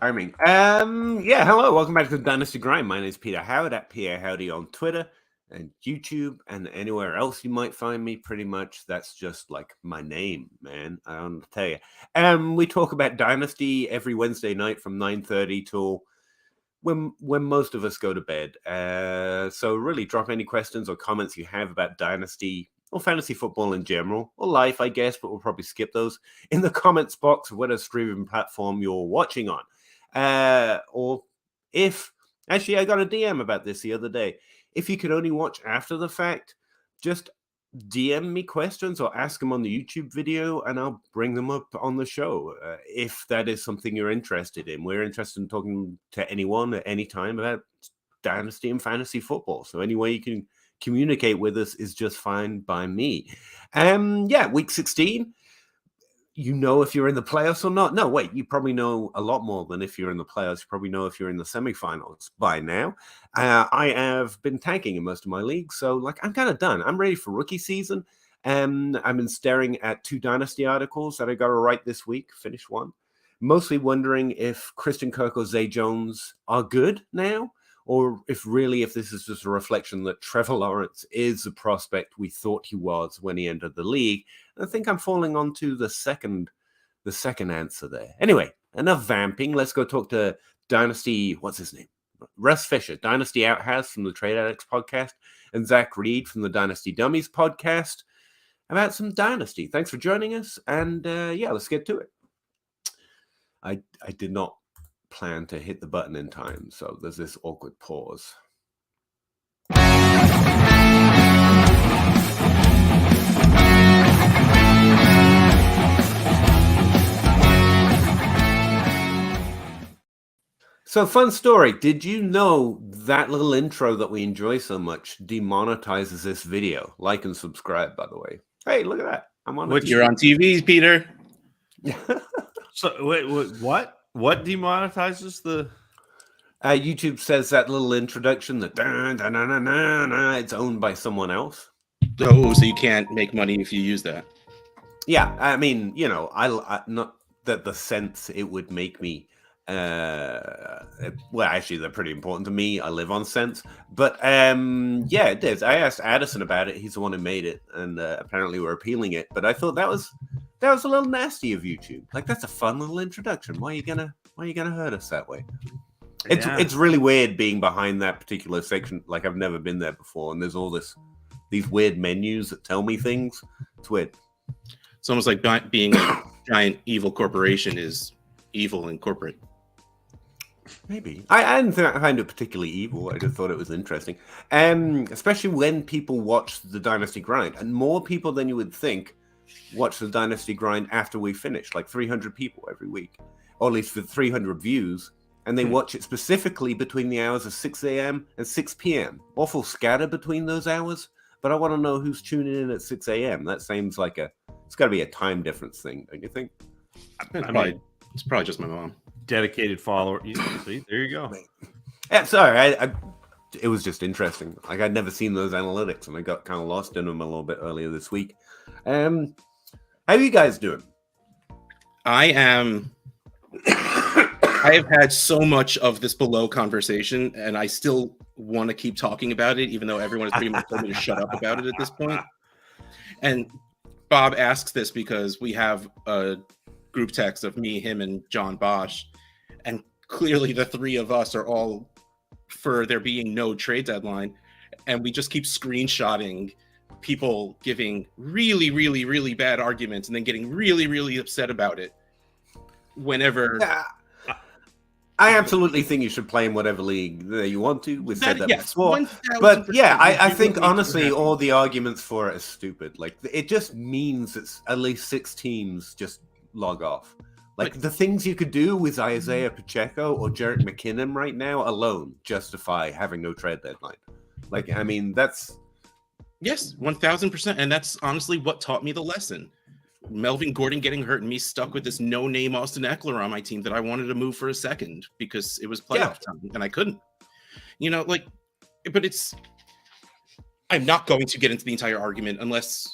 Yeah, hello, welcome back to the Dynasty Grind. My name is Peter Howard at Pierre Howdy on Twitter and YouTube and anywhere else you might find me. Pretty much, that's just like my name, man. I don't tell you. We talk about Dynasty every Wednesday night from 9:30 till when most of us go to bed. So really, drop any questions or comments you have about Dynasty or fantasy football in general, or life, I guess, but we'll probably skip those in the comments box of whatever streaming platform you're watching on. Or if actually, I got a DM about this the other day. If you could only watch after the fact, just DM me questions or ask them on the YouTube video, and I'll bring them up on the show if that is something you're interested in. We're interested in talking to anyone at any time about Dynasty and fantasy football. So any way you can communicate with us is just fine by me. Yeah, week 16. You know if you're in the playoffs or not. No, wait, you probably know a lot more than if you're in the playoffs. You probably know if you're in the semifinals by now. I have been tanking in most of my leagues, so like I'm kind of done. I'm ready for rookie season. I've been staring at 2 Dynasty articles that I got to write this week, finish one. Mostly wondering if Christian Kirk or Zay Jones are good now, or if this is just a reflection that Trevor Lawrence is the prospect we thought he was when he entered the league. I think I'm falling onto the second answer there. Anyway, enough vamping. Let's go talk to Dynasty. What's his name? Russ Fisher, Dynasty Outhouse from the Trade Addicts podcast, and Zach Reed from the Dynasty Dummies podcast about some Dynasty. Thanks for joining us, and yeah, let's get to it. I did not plan to hit the button in time, so there's this awkward pause. So, fun story. Did you know that little intro that we enjoy so much demonetizes this video? Like and subscribe, by the way. Hey, look at that. I'm on TV. You're on TV, Peter. So, wait, what? What demonetizes the... YouTube says that little introduction, that it's owned by someone else. Oh, so you can't make money if you use that. Yeah, I mean, you know, I not that the sense it would make me... well, actually, they're pretty important to me. I live on cents, but yeah, it is. I asked Addison about it. He's the one who made it, and apparently we're appealing it. But I thought that was a little nasty of YouTube. Like, that's a fun little introduction. Why are you gonna hurt us that way? It's really weird being behind that particular section. Like, I've never been there before, and there's all these weird menus that tell me things. It's weird. It's almost like being a giant evil corporation is evil and corporate. Maybe. I didn't find it particularly evil. I just thought it was interesting. Especially when people watch the Dynasty Grind. And more people than you would think watch the Dynasty Grind after we finish. Like 300 people every week. Or at least for 300 views. And they watch it specifically between the hours of 6 a.m. and 6 p.m. Awful scatter between those hours. But I want to know who's tuning in at 6 a.m. That seems like it's got to be a time difference thing, don't you think? It's probably just my mom. Dedicated follower. See, there you go. Yeah, sorry. It was just interesting. Like, I'd never seen those analytics, and I got kind of lost in them a little bit earlier this week. How are you guys doing? I have had so much of this below conversation, and I still want to keep talking about it, even though everyone has pretty much told me to shut up about it at this point. And Bob asks this because we have a group text of me, him, and John Bosch, and clearly the three of us are all for there being no trade deadline, and we just keep screenshotting people giving really, really, really bad arguments and then getting really, really upset about it whenever. Yeah. I absolutely think you should play in whatever league you want to. We said that before. But yeah, I think honestly all the arguments for it are stupid. Like, it just means it's at least 6 teams just log off. Like, the things you could do with Isaiah Pacheco or Jerick McKinnon right now alone justify having no trade deadline. Like, I mean, that's... Yes, 1,000%. And that's honestly what taught me the lesson. Melvin Gordon getting hurt and me stuck with this no-name Austin Eckler on my team that I wanted to move for a second because it was playoff time and I couldn't. You know, like, but I'm not going to get into the entire argument unless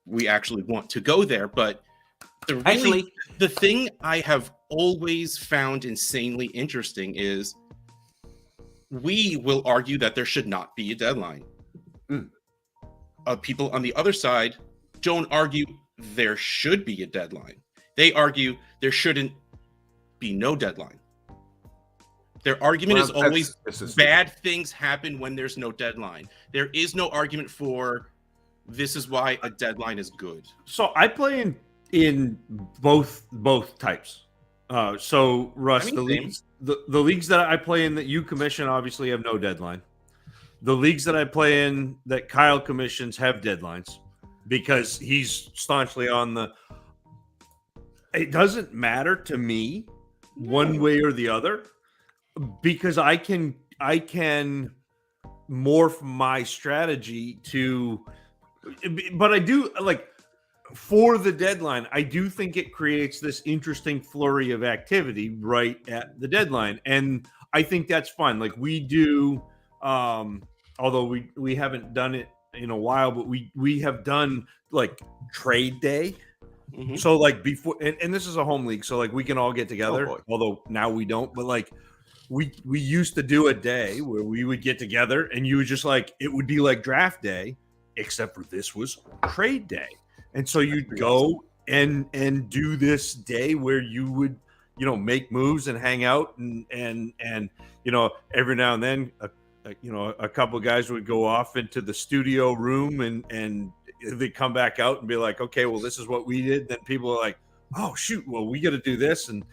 we actually want to go there, but Actually, the thing I have always found insanely interesting is we will argue that there should not be a deadline. People on the other side don't argue there should be a deadline. They argue there shouldn't be no deadline. Their argument is always bad things happen when there's no deadline. There is no argument for this is why a deadline is good. So I play in both types. So Russ, the leagues that I play in that you commission obviously have no deadline. The leagues that I play in that Kyle commissions have deadlines because he's staunchly on the. It doesn't matter to me one way or the other because I can morph my strategy to. But I do like for the deadline. I do think it creates this interesting flurry of activity right at the deadline, and I think that's fun. Like we do. Although we haven't done it in a while, but we have done like trade day. Mm-hmm. So like before, and this is a home league, so like we can all get together. Although now we don't, but like we used to do a day where we would get together, and you would just like it would be like draft day, except for this was trade day, and so you'd go and do this day where you would make moves and hang out and every now and then. A couple of guys would go off into the studio room and they come back out and be like, okay, well, this is what we did. Then people are like, oh shoot, well, we got to do this. And,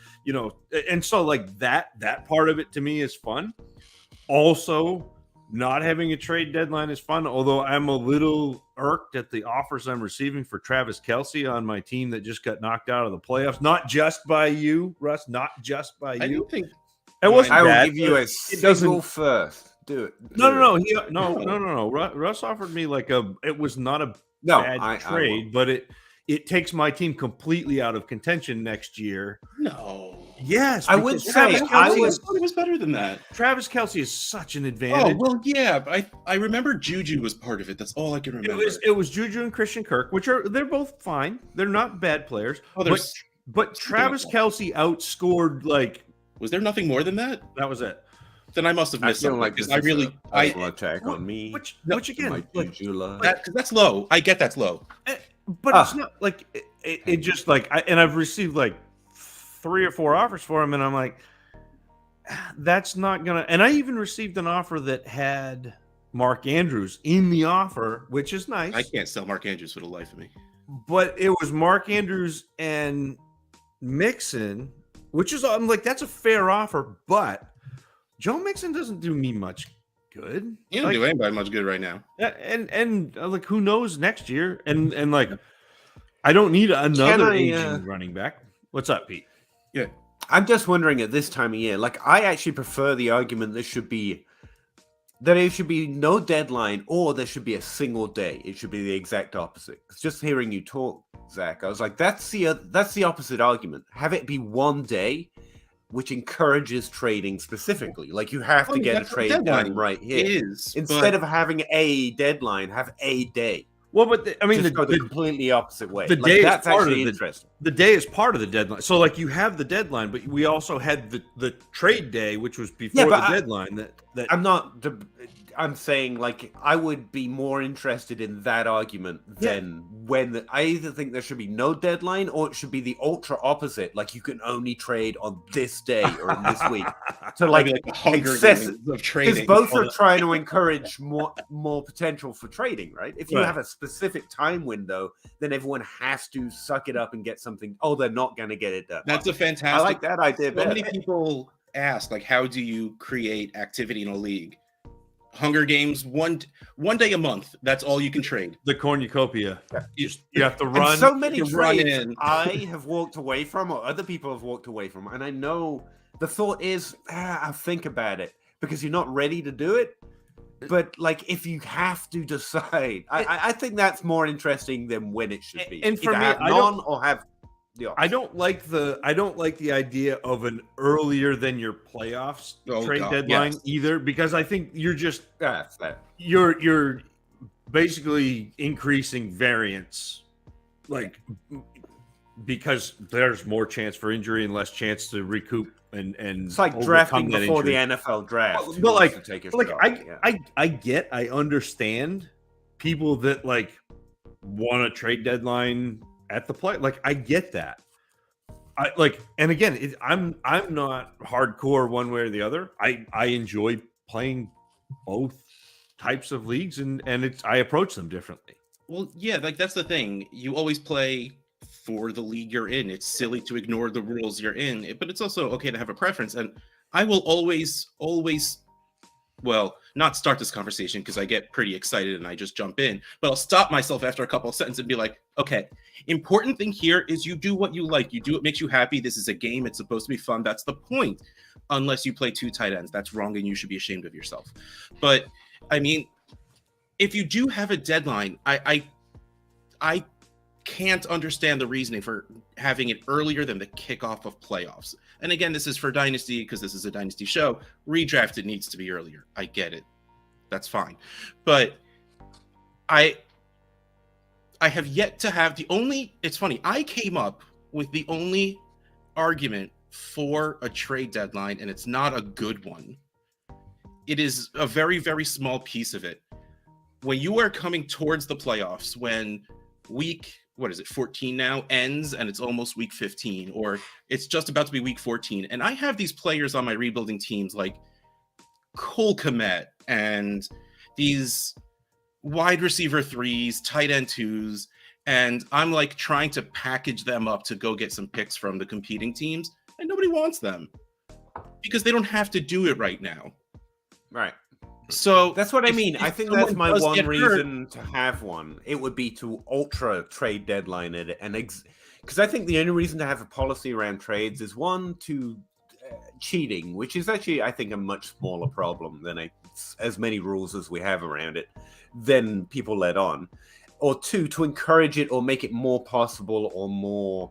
and so like that part of it to me is fun. Also, not having a trade deadline is fun. Although I'm a little irked at the offers I'm receiving for Travis Kelce on my team that just got knocked out of the playoffs. Not just by you, Russ, not just by you. I don't think it wasn't I will bad, give you a single first. Do it. No. Russ offered me like it was not a bad trade, but it takes my team completely out of contention next year. No. Yes. I would say I thought it was better than that. Travis Kelce is such an advantage. Oh, well, yeah. But I remember Juju was part of it. That's all I can remember. It was Juju and Christian Kirk, they're both fine. They're not bad players. Oh, but Travis Kelce outscored like. Was there nothing more than that? That was it. Then I must have missed something because I really attack on me. Which again, because that's low. I get that's low, but it's not like it just like and I've received like 3 or 4 offers for him, and I'm like, that's not gonna. And I even received an offer that had Mark Andrews in the offer, which is nice. I can't sell Mark Andrews for the life of me. But it was Mark Andrews and Mixon, which is I'm like that's a fair offer, but. Joe Mixon doesn't do me much good. He doesn't do anybody much good right now. And like who knows next year? And like I don't need another aging running back. What's up, Pete? Yeah. I'm just wondering at this time of year, like I actually prefer the argument there should be no deadline or there should be a single day. It should be the exact opposite. Just hearing you talk, Zach, I was like, that's the opposite argument. Have it be one day. Which encourages trading specifically. Like you have to get a trade done right here. Instead of having a deadline, have a day. Well, but the completely opposite way. The day that's is part actually of interesting. The day is part of the deadline. So like you have the deadline, but we also had the trade day, which was before the deadline. That I'm saying like I would be more interested in that argument than when I either think there should be no deadline or it should be the ultra opposite. Like you can only trade on this day or in this week. So like excessive of trading. Because both are trying to encourage more potential for trading, right? If you have a specific time window, then everyone has to suck it up and get something. Oh, they're not going to get it done. That's a fantastic. I like that idea. So many people ask, like, how do you create activity in a league? Hunger Games, one day a month. That's all you can trade. The cornucopia. You have to run. And so many trades I have walked away from, or other people have walked away from, and I know the thought is, I'll think about it because you're not ready to do it. But like, if you have to decide, I think that's more interesting than when it should be. And for me, have none or have. I don't like the idea of an earlier than your playoffs trade deadline either, because I think you're just you're basically increasing variance. Like because there's more chance for injury and less chance to recoup and It's like overcome drafting that before the injury. NFL draft. Who But wants like, to take a like shot? I understand people that like want a trade deadline at the play. Like, I get that. And again, I'm not hardcore one way or the other. I enjoy playing both types of leagues, and I approach them differently. Well, yeah, like that's the thing. You always play for the league you're in. It's silly to ignore the rules you're in, but it's also okay to have a preference. And I will always, well, not start this conversation because I get pretty excited and I just jump in, but I'll stop myself after a couple of sentences and be like, okay, important thing here is you do what you like. You do what makes you happy. This is a game. It's supposed to be fun. That's the point. Unless you play 2 tight ends. That's wrong and you should be ashamed of yourself. But I mean, if you do have a deadline, I can't understand the reasoning for having it earlier than the kickoff of playoffs. And again, this is for Dynasty because this is a Dynasty show. Redrafted needs to be earlier. I get it. That's fine. But I have yet to have it's funny. I came up with the only argument for a trade deadline, and it's not a good one. It is a very, very small piece of it. When you are coming towards the playoffs, when week 14 now ends and it's almost week 15, or it's just about to be week 14, and I have these players on my rebuilding teams like Cole Kmet and these wide receiver 3s, tight end 2s, and I'm like trying to package them up to go get some picks from the competing teams, and nobody wants them because they don't have to do it right now. Right. So that's what I mean. I think that's my one reason to have one. It would be to ultra trade deadline it, and because I think the only reason to have a policy around trades is one, to cheating, which is actually I think a much smaller problem than as many rules as we have around it, than people let on, or two, to encourage it or make it more possible or more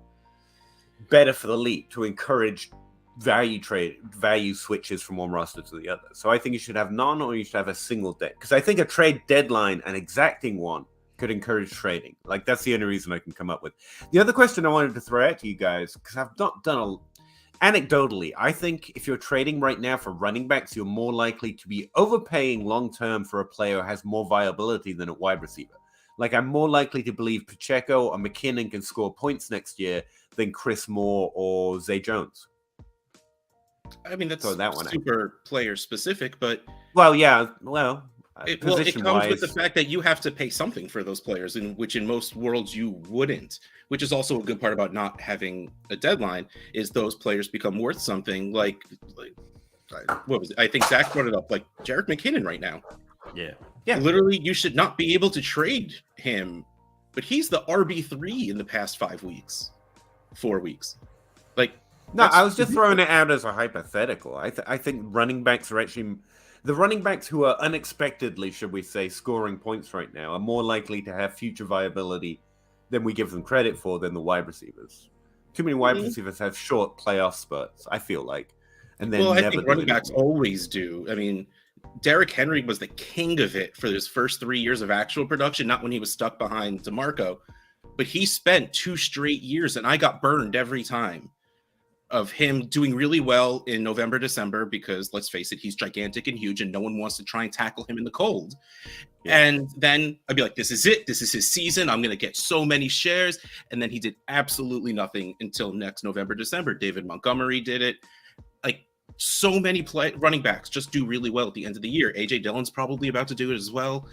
better for the league to encourage value switches from one roster to the other. So I think you should have none, or you should have a single debt, because I think a trade deadline, an exacting one, could encourage trading. Like, that's the only reason I can come up with. The other question I wanted to throw out to you guys, because I've not done anecdotally, I think if you're trading right now for running backs, you're more likely to be overpaying long term for a player who has more viability than a wide receiver. Like, I'm more likely to believe Pacheco or McKinnon can score points next year than Chris Moore or Zay Jones. I mean, that's super player specific, but it comes with the fact that you have to pay something for those players, which in most worlds you wouldn't, which is also a good part about not having a deadline, is those players become worth something. Like what was it? I think Zach brought it up, like Jerick McKinnon right now. Yeah. Literally, you should not be able to trade him, but he's the RB3 in the past 4 weeks. Like, no, I was just throwing it out as a hypothetical. I think running backs are actually the running backs who are unexpectedly, should we say, scoring points right now are more likely to have future viability than we give them credit for than the wide receivers. Too many wide receivers have short playoff spurts, I feel like, and then I think running backs always do. I mean, Derrick Henry was the king of it for his first 3 years of actual production, not when he was stuck behind DeMarco, but he spent 2 straight years, and I got burned every time, of him doing really well in November, December, because let's face it, he's gigantic and huge and no one wants to try and tackle him in the cold. Yeah. And then I'd be like, this is it. This is his season. I'm going to get so many shares. And then he did absolutely nothing until next November, December. David Montgomery did it. Like, so many running backs just do really well at the end of the year. AJ Dillon's probably about to do it as well.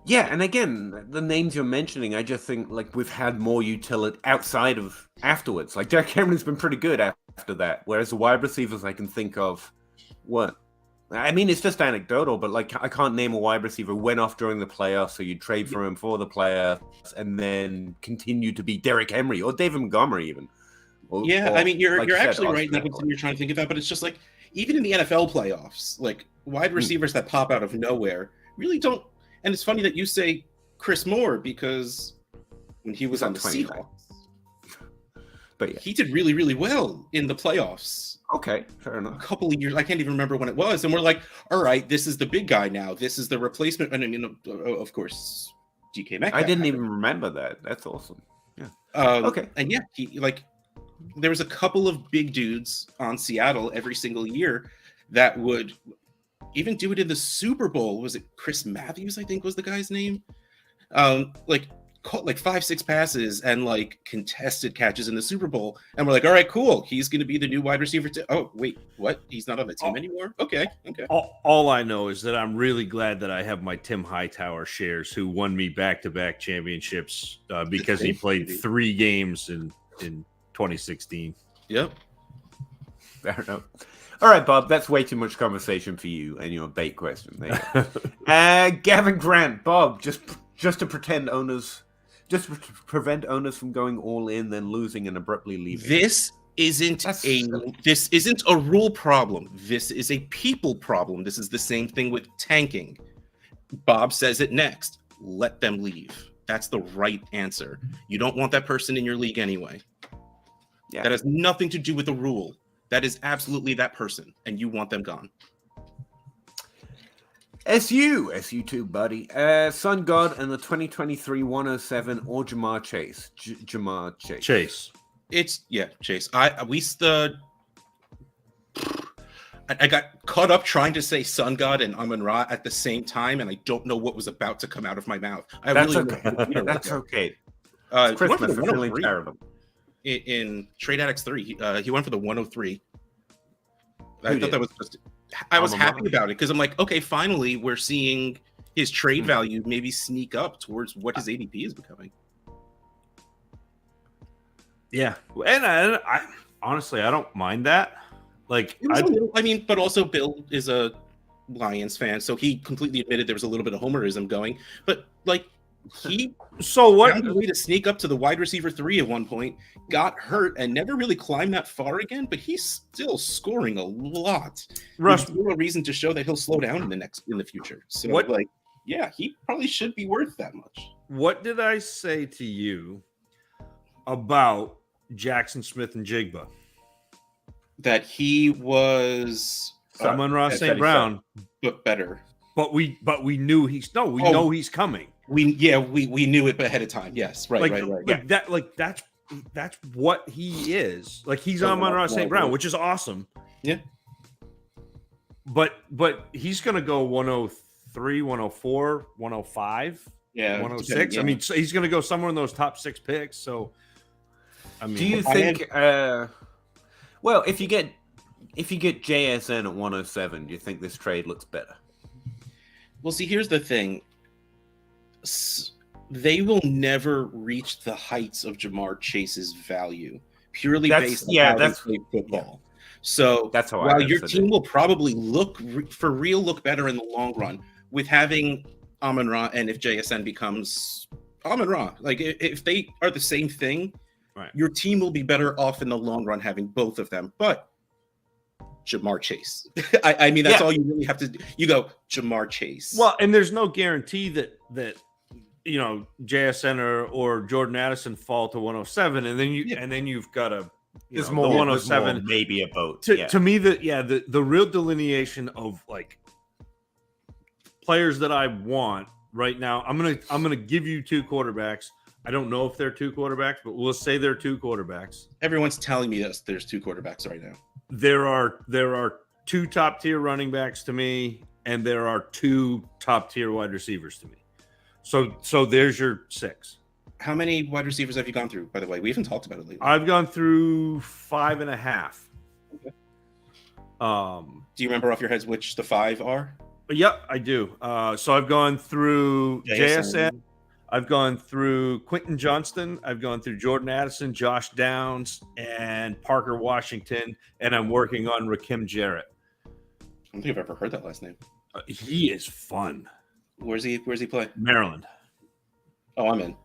Yeah, and again, the names you're mentioning, I just think like we've had more utility outside of afterwards. Like Jack Cameron's been pretty good after that, whereas the wide receivers I can think of, I mean, it's just anecdotal, but like I can't name a wide receiver who went off during the playoffs, so you trade for him for the playoffs, and then continue to be Derrick Henry or David Montgomery even. I mean, you're actually right. That's what you're trying to think about, but it's just like even in the NFL playoffs, like wide receivers that pop out of nowhere really don't. And it's funny that you say Chris Moore, because when he was on the Seahawks, but yeah, he did really, really well in the playoffs. Okay, fair enough. A couple of years, I can't even remember when it was, and we're like, all right, this is the big guy now. This is the replacement. And of course, DK Metcalf. I didn't even remember that. That's awesome. Okay. And yeah, there was a couple of big dudes on Seattle every single year that would even do it in the Super Bowl. Was it Chris Matthews, I think was the guy's name? Caught like 5-6 passes and like contested catches in the Super Bowl. And we're like, all right, cool. He's going to be the new wide receiver. Oh, wait, what? He's not on the team anymore? Okay. All I know is that I'm really glad that I have my Tim Hightower shares, who won me back-to-back championships because he played 3 games in 2016. Yep. Fair enough. All right, Bob, that's way too much conversation for you and your bait question. There you go. Gavin Grant, Bob, just to prevent owners from going all in, then losing and abruptly leaving. This isn't a rule problem. This is a people problem. This is the same thing with tanking. Bob says it next. Let them leave. That's the right answer. You don't want that person in your league anyway. Yeah. That has nothing to do with the rule. That is absolutely that person, and you want them gone. SU too, buddy. Sun God and the 2023 107 or Jamar Chase. Jamar Chase. Chase. It's Chase. I got caught up trying to say Sun God and Amon-Ra at the same time, and I don't know what was about to come out of my mouth. That's okay. It's Christmas. It's really terrible. In Trade Addicts 3, he went for the 103. I thought that was just. I was happy about it because I'm like, okay, finally we're seeing his trade value maybe sneak up towards what his ADP is becoming. Yeah, and I honestly I don't mind that. Like, but also Bill is a Lions fan, so he completely admitted there was a little bit of homerism going. But like, he found a way to sneak up to the wide receiver 3 at one point, got hurt, and never really climbed that far again. But he's still scoring a lot. Russ, there's no reason to show that he'll slow down in the future. So he probably should be worth that much. What did I say to you about Jackson Smith and Jigba? That he was Amon-Ra St. Brown, but better. But we knew know he's coming. We knew it ahead of time. Yes, right. That's what he is. Like, he's Amon-Ra St. Brown, which is awesome. Yeah. But he's gonna go 103, 104, 105, 106. I mean, so he's gonna go somewhere in those top 6 picks. So, I mean, do you think? Well, if you get JSN at 107, do you think this trade looks better? Well, see, here's the thing. They will never reach the heights of Jamar Chase's value purely based on how they play football. Yeah. So that's how while your team will probably look better in the long run with having Amon-Ra, and if JSN becomes Amon-Ra, like if they are the same thing, right, your team will be better off in the long run having both of them. But Jamar Chase. I mean, that's all you really have to do. You go Jamar Chase. Well, and there's no guarantee that JSN or Jordan Addison fall to 107, and then you've got a there's more 107, maybe a boat. To me, the real delineation of like players that I want right now. I'm gonna give you 2 quarterbacks. I don't know if they're 2 quarterbacks, but we'll say they're 2 quarterbacks. Everyone's telling me there's 2 quarterbacks right now. There are 2 top tier running backs to me, and there are 2 top tier wide receivers to me. So there's your 6. How many wide receivers have you gone through, by the way? We haven't talked about it lately. I've gone through 5.5. Okay. Do you remember off your heads which the 5 are? Yep, I do. So I've gone through JSN. I've gone through Quentin Johnston. I've gone through Jordan Addison, Josh Downs, and Parker Washington. And I'm working on Rakim Jarrett. I don't think I've ever heard that last name. He is fun. Where's he play? Maryland. Oh, I'm in.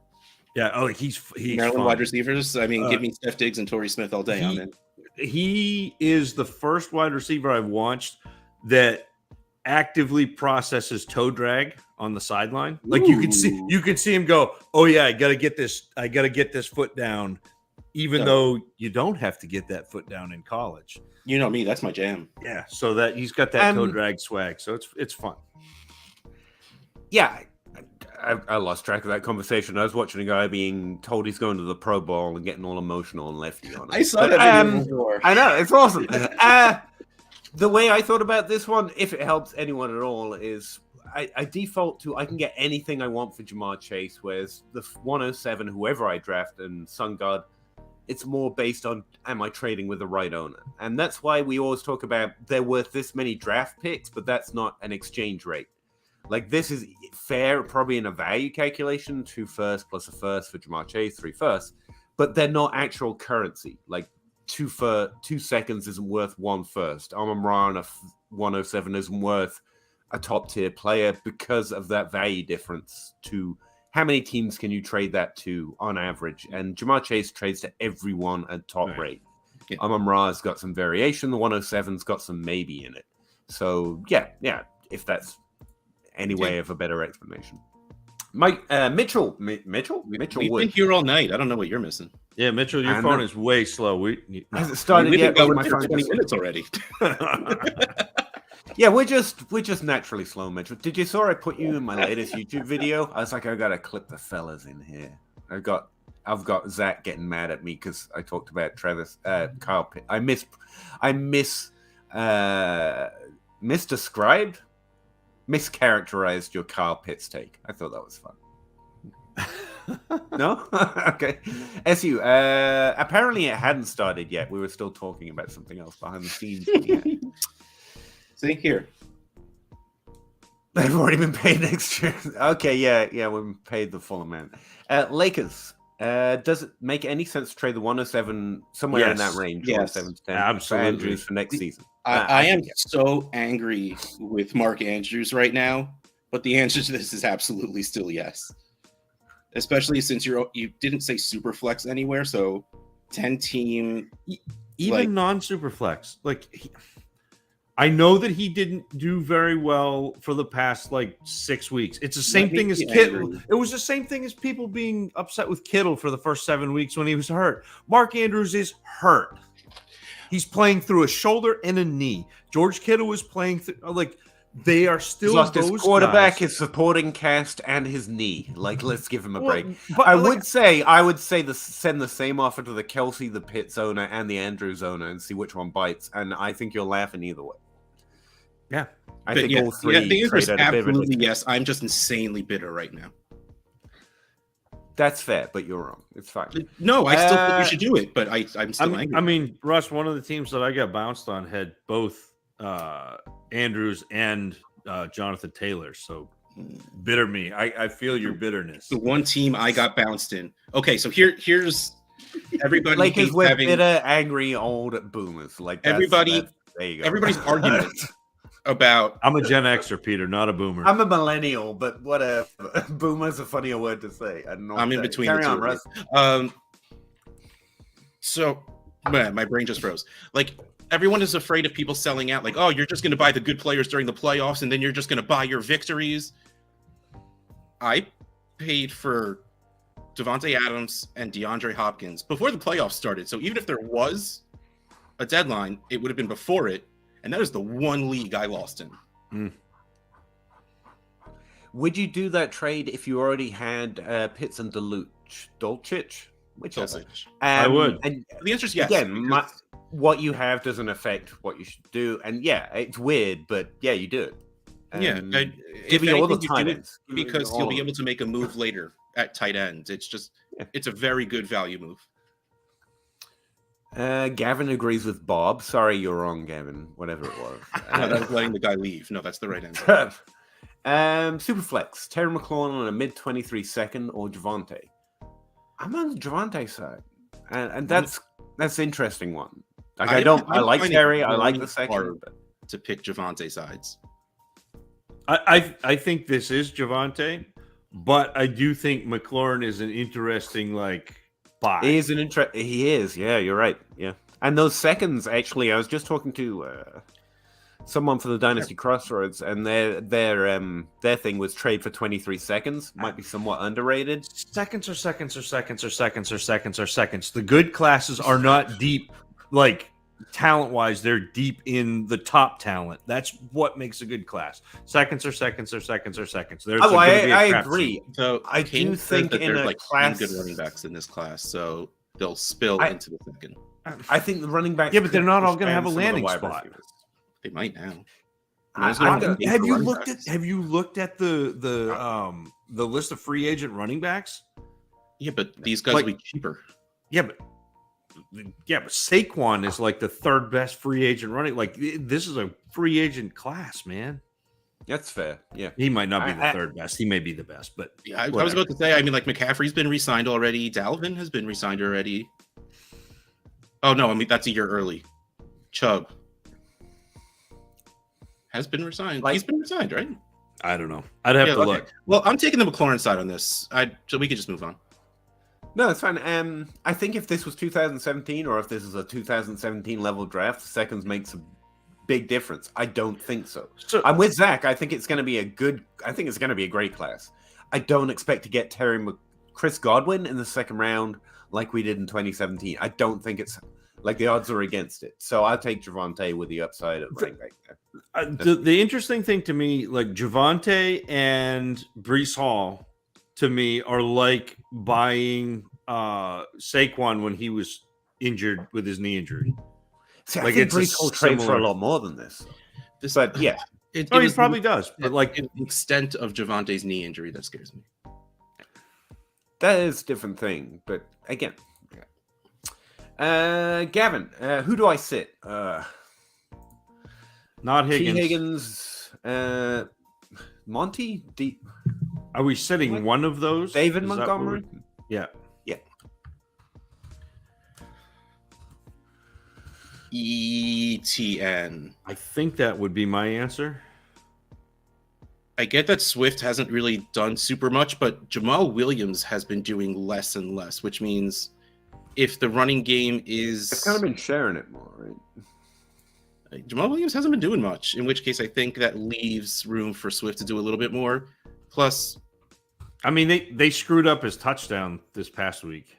Yeah. Oh, he's Maryland fun. Wide receivers. I mean, give me Steph Diggs and Torrey Smith all day. I'm in. He is the first wide receiver I've watched that actively processes toe drag on the sideline. Like, you can see him go, oh yeah, I gotta get this foot down, even though you don't have to get that foot down in college. You know me, that's my jam. Yeah, so that he's got that toe drag swag, so it's fun. Yeah, I lost track of that conversation. I was watching a guy being told he's going to the Pro Bowl and getting all emotional and lefty on it. I saw that video before. I know, it's awesome. The way I thought about this one, if it helps anyone at all, is I default to I can get anything I want for Jamar Chase, whereas the 107, whoever I draft, and Sun God, it's more based on am I trading with the right owner? And that's why we always talk about they're worth this many draft picks, but that's not an exchange rate. Like, this is fair, probably in a value calculation, 2 firsts plus a first for Jamar Chase, 3 firsts, but they're not actual currency. Like, 2 seconds isn't worth 1 first. Amon-Ra on a 107 isn't worth a top tier player because of that value difference to how many teams can you trade that to on average? And Jamar Chase trades to everyone at top rate. Yeah. Amon-Ra's got some variation. The 107's got some maybe in it. So, yeah, if that's any way of a better explanation. Mike Mitchell We've Wood. been here all night. I don't know what you're missing. Yeah, Mitchell, your phone is way slow. Has it started yet? We've been going 20 minutes already. Yeah, we're just naturally slow, Mitchell. Did you saw I put you in my latest YouTube video? I was like, I gotta clip the fellas in here. I've got Zach getting mad at me because I talked about Kyle Pitt. I mischaracterized your Kyle Pitts take. I thought that was fun. No? Okay. SU, apparently it hadn't started yet. We were still talking about something else behind the scenes. See here. They've already been paid next year. Okay, yeah, we've been paid the full amount. Lakers. Does it make any sense to trade the 107 somewhere in that range? Yes, 107 to 10 absolutely. for Andrews for next season. I am so angry with Mark Andrews right now, but the answer to this is absolutely still yes. Especially since you didn't say super flex anywhere, so 10 team, even non-super flex. I know that he didn't do very well for the past 6 weeks. It's the same thing as Kittle. It was the same thing as people being upset with Kittle for the first 7 weeks when he was hurt. Mark Andrews is hurt. He's playing through a shoulder and a knee. George Kittle was playing through they are still He's lost those his quarterback, guys. his supporting cast, and his knee. Let's give him a break. But I would say send the same offer to the Kelsey, the Pitts owner, and the Andrews owner, and see which one bites. And I think you're laughing either way. Yeah, I think all three. Yeah, the answer is absolutely yes. I'm just insanely bitter right now. That's fair, but you're wrong. It's fine. No, I still think you should do it, but I'm still angry. I mean, Russ, one of the teams that I got bounced on had both Andrews and Jonathan Taylor. So bitter me. I feel your bitterness. The one team I got bounced in. Okay, so here's everybody. Lakers with bitter, angry old boomers. There you go. Everybody's argument about. I'm a Gen Xer, Peter, not a boomer. I'm a millennial, but whatever. Boomer's a funnier word to say. I'm in between. Carry on, Russ. So, man, my brain just froze. Everyone is afraid of people selling out. Oh, you're just going to buy the good players during the playoffs, and then you're just going to buy your victories. I paid for Devontae Adams and DeAndre Hopkins before the playoffs started. So even if there was a deadline, it would have been before it. And that is the one league I lost in. Would you do that trade if you already had Pitts and Dolchich? Which I would. And the answer is yes. Again, what you have doesn't affect what you should do. And yeah, it's weird, but yeah, you do it. Give you all the tight ends. Because you'll be able to make a move later at tight ends. It's just, it's a very good value move. Gavin agrees with Bob. Sorry, you're wrong, Gavin. Whatever it was. No, that's letting the guy leave. No, that's the right answer. Superflex. Terry McLaurin on a mid-23 second or Javonte. I'm on the Javonte side. And that's interesting one. I like Terry. I like the second. To pick Javonte sides. I think this is Javonte, but I do think McLaurin is an interesting buy. He is. Yeah, you're right. Yeah. And those seconds, actually, I was just talking to someone for the Dynasty Crossroads, and their thing was trade for 23 seconds. Might be somewhat underrated. Seconds are seconds are seconds are seconds are seconds are seconds. The good classes are not deep. talent-wise, they're deep in the top talent. That's what makes a good class. Seconds are seconds are seconds are seconds. There's Oh, gonna be a I crap agree. shoot. So I Kane do says think that in there's a like 10 class, good running backs in this class, so they'll spill into the second. I think the running backs. Yeah, but they're could not all going to have a disband some of the landing wide spot. receivers. They might now. Have you looked at the list of free agent running backs? Yeah, but these guys will be cheaper. Yeah, but Saquon is like the third best free agent running. Like this is a free agent class, man. That's fair. Yeah, he might not be the third best. He may be the best, but yeah, I was about to say. I mean, like McCaffrey's been re-signed already. Dalvin has been re-signed already. Oh no, I mean that's a year early. Chubb has been re-signed. He's been re-signed, right? I don't know. I'd have to look. Well, I'm taking the McLaurin side on this. So we could just move on. No, it's fine. I think if this was 2017 or if this is a 2017 level draft, seconds makes a big difference. I don't think so. I'm with Zach. I think it's going to be a great class. I don't expect to get Chris Godwin in the second round like we did in 2017. I don't think it's like the odds are against it. So I'll take Javonte with the upside of running back there. The interesting thing to me, like Javonte and Breece Hall, to me are like buying Saquon when he was injured with his knee injury. See, like I think Breece will trade for a lot more than this. But yeah, he probably does. But like the extent of Javonte's knee injury that scares me. That is a different thing. But again, Gavin, who do I sit? Not Higgins. T. Higgins, Monty. Are we sitting one of those? David Montgomery? Yeah. Yeah. ETN. I think that would be my answer. I get that Swift hasn't really done super much, but Jamal Williams has been doing less and less, which means if the running game is... It's kind of been sharing it more, right? Jamal Williams hasn't been doing much, in which case I think that leaves room for Swift to do a little bit more. Plus... I mean, they screwed up his touchdown this past week.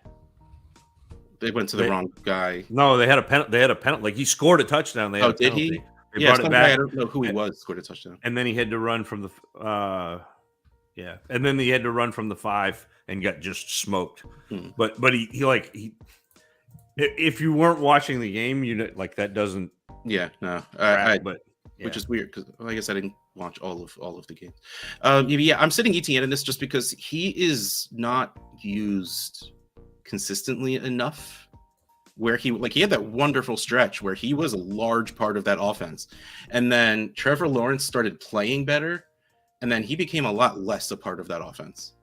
They went to the wrong guy. No, they had a penalty. Like he scored a touchdown. They had a did penalty. he? They brought it back. I don't know who he was. Scored a touchdown, and then he had to run from the and then he had to run from the 5 and got just smoked. But he if you weren't watching the game, you know, like that doesn't. Yeah, no, which is weird because I guess I didn't watch all of the games. Yeah, I'm sitting ETN in this just because he is not used consistently enough. Where he had that wonderful stretch where he was a large part of that offense, and then Trevor Lawrence started playing better, and then he became a lot less a part of that offense.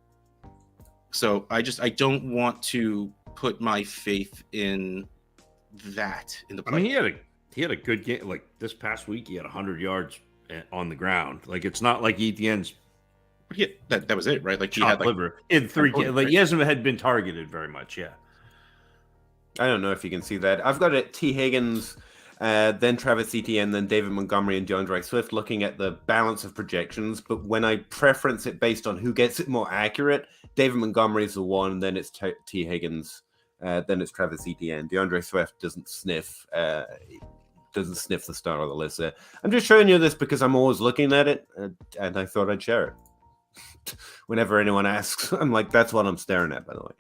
So I don't want to put my faith in that in the play. I mean, he had a good game. Like this past week, he had 100 yards on the ground. Like it's not like ETN's. Yeah, that was it, right? Like he had liver in 3 games. Like he hasn't been targeted very much. Yeah. I don't know if you can see that. I've got it T. Higgins, then Travis Etienne, then David Montgomery and DeAndre Swift, looking at the balance of projections. But when I preference it based on who gets it more accurate, David Montgomery is the one, then it's T. Higgins, then it's Travis Etienne. DeAndre Swift doesn't sniff the star of the list there. I'm just showing you this because I'm always looking at it, and I thought I'd share it. Whenever anyone asks, I'm like, that's what I'm staring at, by the way.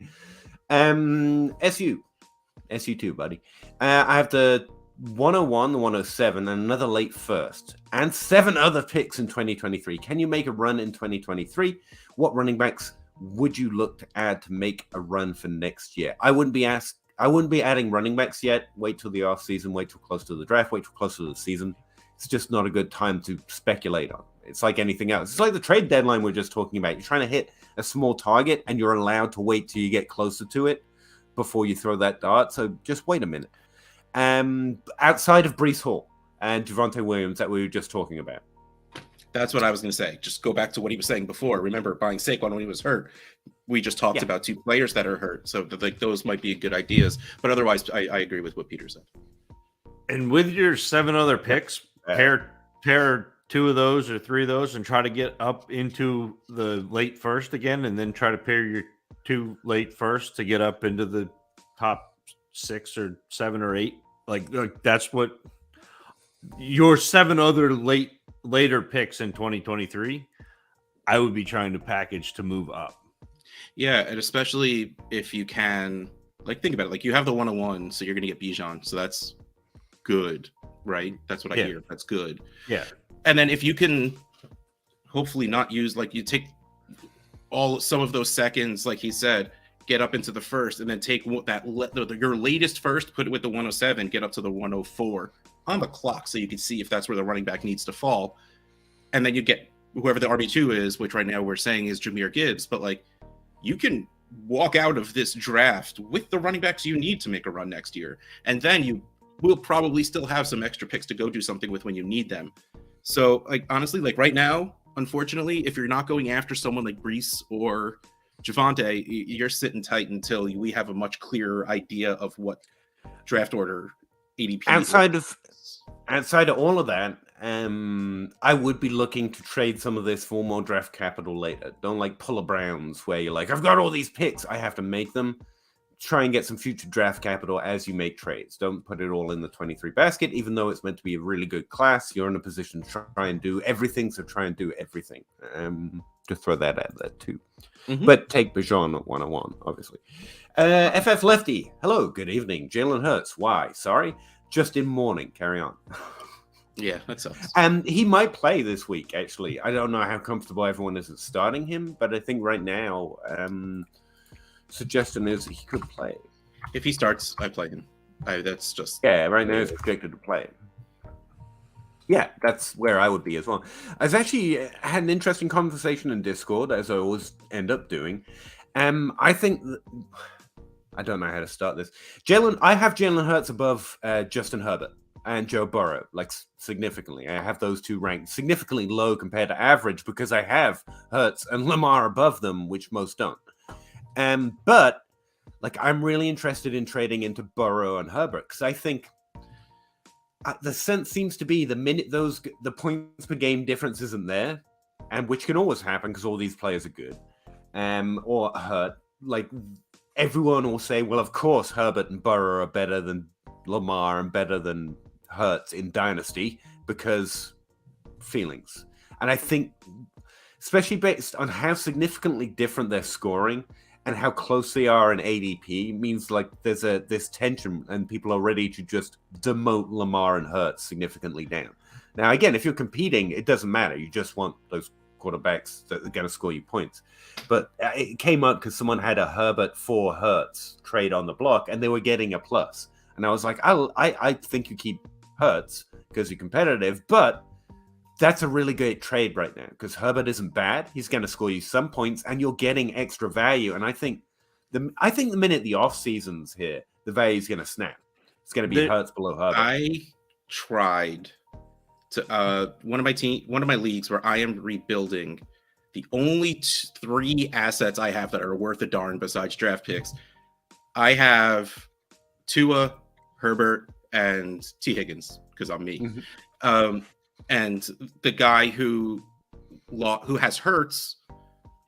SU2, buddy. I have the 101, the 107, and another late first, and 7 other picks in 2023. Can you make a run in 2023? What running backs would you look to add to make a run for next year? I wouldn't be adding running backs yet. Wait till the off season. Wait till close to the draft. Wait till close to the season. It's just not a good time to speculate on. It's like anything else. It's like the trade deadline we're just talking about. You're trying to hit a small target, and you're allowed to wait till you get closer to it before you throw that dart. So just wait a minute. Outside of Breece Hall and Javonte Williams that we were just talking about. That's what I was going to say. Just go back to what he was saying before. Remember buying Saquon when he was hurt. We just talked about 2 players that are hurt. So those might be good ideas. But otherwise, I agree with what Peter said. And with your 7 other picks, pair 2 of those or 3 of those and try to get up into the late first again, and then try to pair your 2 late first to get up into the top 6 or 7 or 8 Like that's what your 7 other later picks in 2023. I would be trying to package to move up. Yeah, and especially if you can, like, think about it. Like, you have the 101, so you're going to get Bijan, so that's good, right? That's what I hear. That's good. Yeah. And then if you can hopefully not use, like, you take some of those seconds, like he said, get up into the first, and then take your latest first, put it with the 107, get up to the 104 on the clock, so you can see if that's where the running back needs to fall, and then you get whoever the RB2 is, which right now we're saying is Jahmyr Gibbs, but like you can walk out of this draft with the running backs you need to make a run next year, and then you will probably still have some extra picks to go do something with when you need them. So, like, honestly, like right now, unfortunately, if you're not going after someone like Brees or Javonte, you're sitting tight until we have a much clearer idea of what draft order ADP outside of all of that. I would be looking to trade some of this for more draft capital later. Don't like pull a Browns where you're like, I've got all these picks, I have to make them. Try and get some future draft capital as you make trades. Don't put it all in the 23 basket, even though it's meant to be a really good class. You're in a position to try and do everything, so try and do everything. Just throw that out there too. Mm-hmm. But take Bijan at 101, obviously. FF Lefty, hello, good evening. Jalen Hurts, why? Sorry, just in mourning. Carry on. Yeah, that sucks. And he might play this week, actually. I don't know how comfortable everyone is at starting him, but I think right now, suggestion is he could play. If he starts, I play him. That's just... Yeah, right now he's projected to play. Yeah, that's where I would be as well. I've actually had an interesting conversation in Discord, as I always end up doing. I think... I don't know how to start this. I have Jalen Hurts above Justin Herbert and Joe Burrow, like significantly. I have those two ranked significantly low compared to average because I have Hurts and Lamar above them, which most don't. But like I'm really interested in trading into Burrow and Herbert because I think the sense seems to be the minute the points per game difference isn't there, and which can always happen because all these players are good, or hurt. Like everyone will say, well, of course Herbert and Burrow are better than Lamar and better than Hurts in Dynasty because feelings. And I think, especially based on how significantly different they're scoring and how close they are in ADP, means like there's this tension and people are ready to just demote Lamar and Hurts significantly down. Now, again, if you're competing, it doesn't matter. You just want those quarterbacks that are going to score you points. But it came up because someone had a Herbert for Hurts trade on the block and they were getting a plus. And I was like, I think you keep Hurts because you're competitive, but that's a really great trade right now because Herbert isn't bad. He's going to score you some points and you're getting extra value. And I think the minute the off season's here, the value is going to snap. It's going to be Hurts below Herbert. I tried to one of my leagues where I am rebuilding. The only 3 assets I have that are worth a darn besides draft picks, I have Tua, Herbert, and T. Higgins because I'm me. Mm-hmm. And the guy who has Hurts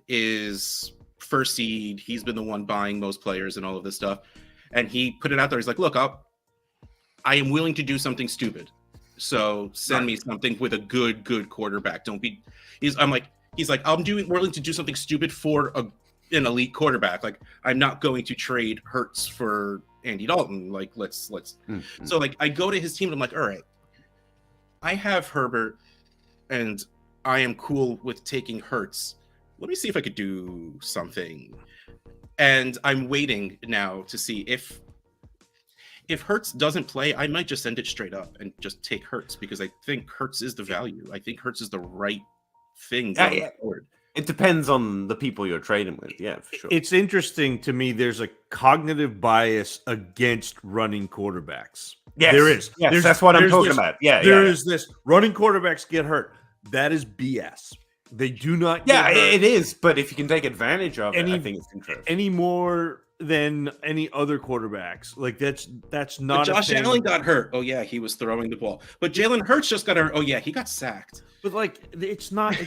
is first seed. He's been the one buying most players and all of this stuff. And he put it out there. He's like, look, I am willing to do something stupid. So send me something with a good quarterback. He's like, I'm willing to do something stupid for an elite quarterback. Like, I'm not going to trade Hurts for Andy Dalton. Like, let's. Mm-hmm. So like, I go to his team and I'm like, all right, I have Herbert and I am cool with taking Hurts. Let me see if I could do something. And I'm waiting now to see if Hurts doesn't play, I might just send it straight up and just take Hurts because I think Hurts is the value. I think Hurts is the right thing going forward. It depends on the people you're trading with. Yeah, for sure. It's interesting to me. There's a cognitive bias against running quarterbacks. Yes, there is. Yes, that's what I'm talking about. Yeah, there is this running quarterbacks get hurt. That is BS. They do not. Yeah, it is. But if you can take advantage of it, I think it's interesting. Any more than any other quarterbacks, like that's not. But Josh Allen got hurt. Oh yeah, he was throwing the ball. But Jalen Hurts just got hurt. Oh yeah, he got sacked. But like, it's not a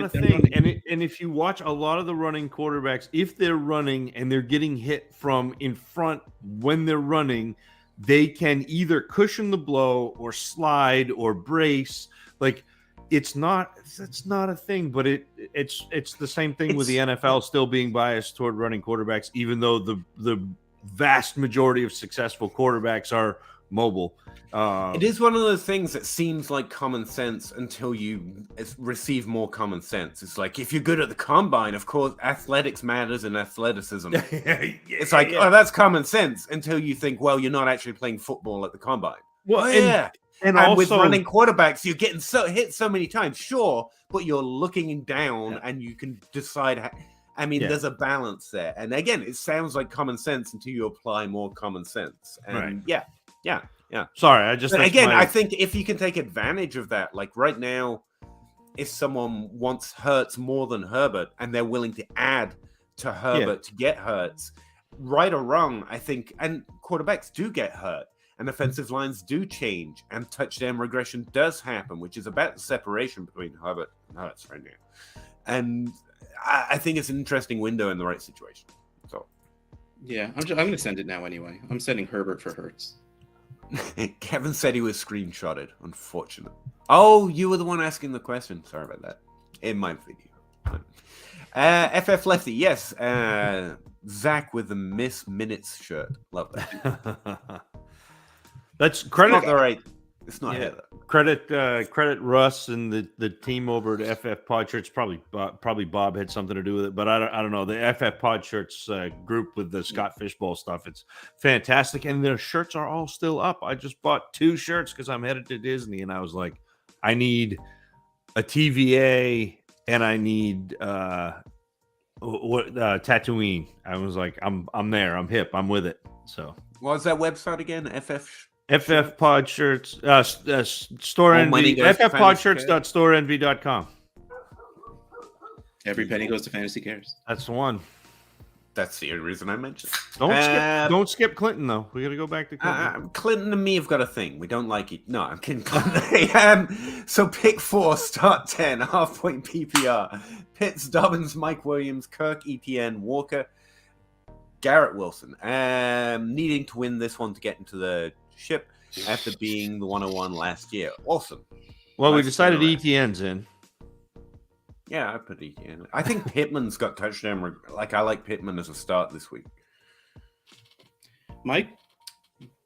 thing. And if you watch a lot of the running quarterbacks, if they're running and they're getting hit from in front when they're running, they can either cushion the blow or slide or brace. Like it's not a thing, but it's the same thing with the NFL still being biased toward running quarterbacks, even though the vast majority of successful quarterbacks are mobile. It is one of those things that seems like common sense until you receive more common sense. It's like, if you're good at the combine, of course, athletics matters and athleticism. It's like, oh, that's common sense until you think, well, you're not actually playing football at the combine. Well, and also, with running quarterbacks, you're getting hit so many times, sure, but you're looking down and you can decide. There's a balance there. And again, it sounds like common sense until you apply more common sense. And yeah. Sorry, I think if you can take advantage of that, like right now, if someone wants Hurts more than Herbert and they're willing to add to Herbert to get Hurts, right or wrong, I think, and quarterbacks do get hurt and offensive lines do change and touchdown regression does happen, which is about the separation between Herbert and Hurts right now. And I think it's an interesting window in the right situation. So, yeah, I'm going to send it now anyway. I'm sending Herbert for Hurts. Kevin said he was screenshotted. Unfortunate. Oh, you were the one asking the question. Sorry about that. In my video. FF Lefty, yes. Zach with the Miss Minutes shirt. Love that. That's credit. It's not right. It's not here. Credit Russ and the team over at FF Pod Shirts. Probably Bob had something to do with it, but I don't know. The FF Pod Shirts group with the Scott Fishbowl stuff, it's fantastic, and their shirts are all still up. I just bought 2 shirts because I'm headed to Disney, and I was like, I need a TVA and I need Tatooine. I was like, I'm there. I'm hip. I'm with it. So what was that website again? FF Pod Shirts, Store Envy, ffpodshirts.storeenvy.com. Every penny goes to Fantasy Cares. That's the one. That's the only reason I mentioned. Don't skip Clinton though. We got to go back to Clinton. Clinton and me have got a thing. We don't like it. No, I'm kidding. Clinton. So pick 4, start 10, half point PPR. Pitts, Dobbins, Mike Williams, Kirk, ETN, Walker, Garrett Wilson. Needing to win this one to get into the ship after being the 101 last year. Awesome. Well, we decided ETN's in. Yeah, I put ETN. I think Pittman's got touchdown. I like Pittman as a start this week. Mike?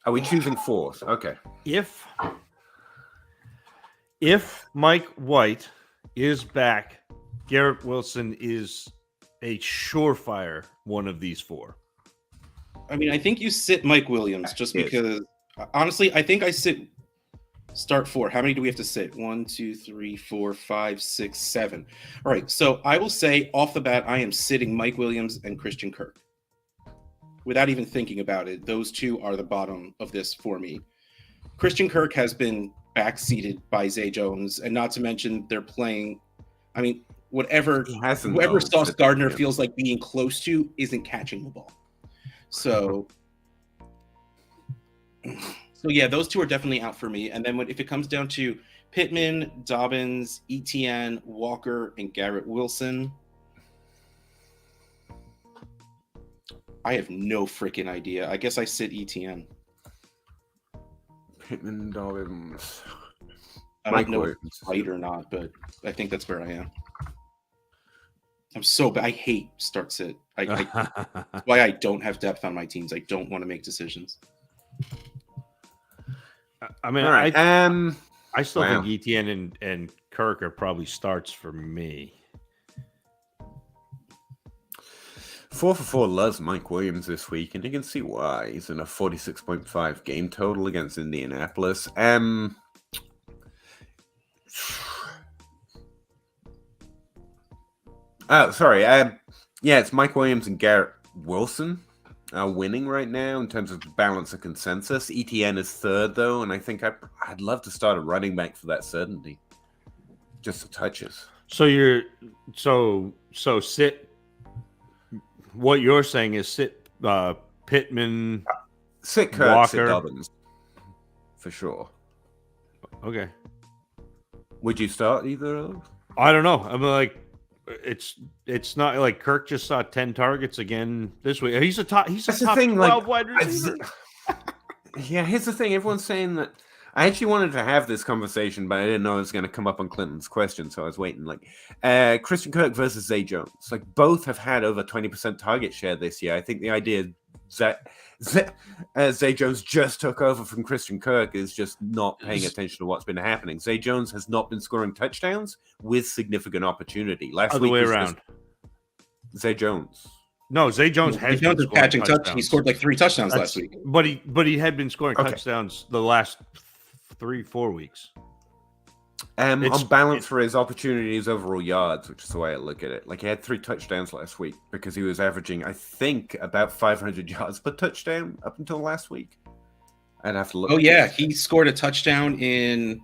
Are we choosing 4th? Okay. If Mike White is back, Garrett Wilson is a surefire one of these 4. I mean, I think you sit Mike Williams just because, honestly, I think I sit start 4. How many do we have to sit? 1, 2, 3, 4, 5, 6, 7. All right. So I will say off the bat, I am sitting Mike Williams and Christian Kirk. Without even thinking about it, those 2 are the bottom of this for me. Christian Kirk has been backseated by Zay Jones, and not to mention they're playing. I mean, whoever Sauce Gardner feels like being close to isn't catching the ball. So yeah, those 2 are definitely out for me. And then if it comes down to Pittman, Dobbins, ETN, Walker, and Garrett Wilson, I have no freaking idea. I guess I sit ETN. Pittman, Dobbins. I don't know if it's right or not, but I think that's where I am. I'm so bad. I hate start sit. That's why I don't have depth on my teams. I don't want to make decisions. I mean, right. I still think ETN and Kirk are probably starts for me. 4 for 4 loves Mike Williams this week, and you can see why. He's in a 46.5 game total against Indianapolis. It's Mike Williams and Garrett Wilson are winning right now in terms of balance of consensus. ETN is 3rd, though, and I think I'd love to start a running back for that certainty. Just the touches. So sit. What you're saying is sit Pittman, sit Kirk, Walker. Sit Dobbins, for sure. Okay. Would you start either of those? I don't know. I'm like, it's not like Kirk just saw 10 targets again this week. He's a top 12 wide receiver. Yeah, here's the thing. Everyone's saying that. I actually wanted to have this conversation, but I didn't know it was going to come up on Clinton's question, so I was waiting. Like, Christian Kirk versus Zay Jones. Like, both have had over 20% target share this year. I think the idea that Zay Jones just took over from Christian Kirk is just not paying attention to what's been happening. Zay Jones has not been scoring touchdowns with significant opportunity. Last Other week way was around. Zay Jones. No, Zay Jones has been scoring catching touchdowns. He scored like 3 touchdowns last week. But he had been scoring touchdowns the last 3-4 weeks. On balance for his opportunities, overall yards, which is the way I look at it. Like, he had 3 touchdowns last week because he was averaging, I think, about 500 yards per touchdown up until last week. I'd have to look. Oh, yeah. He scored a touchdown in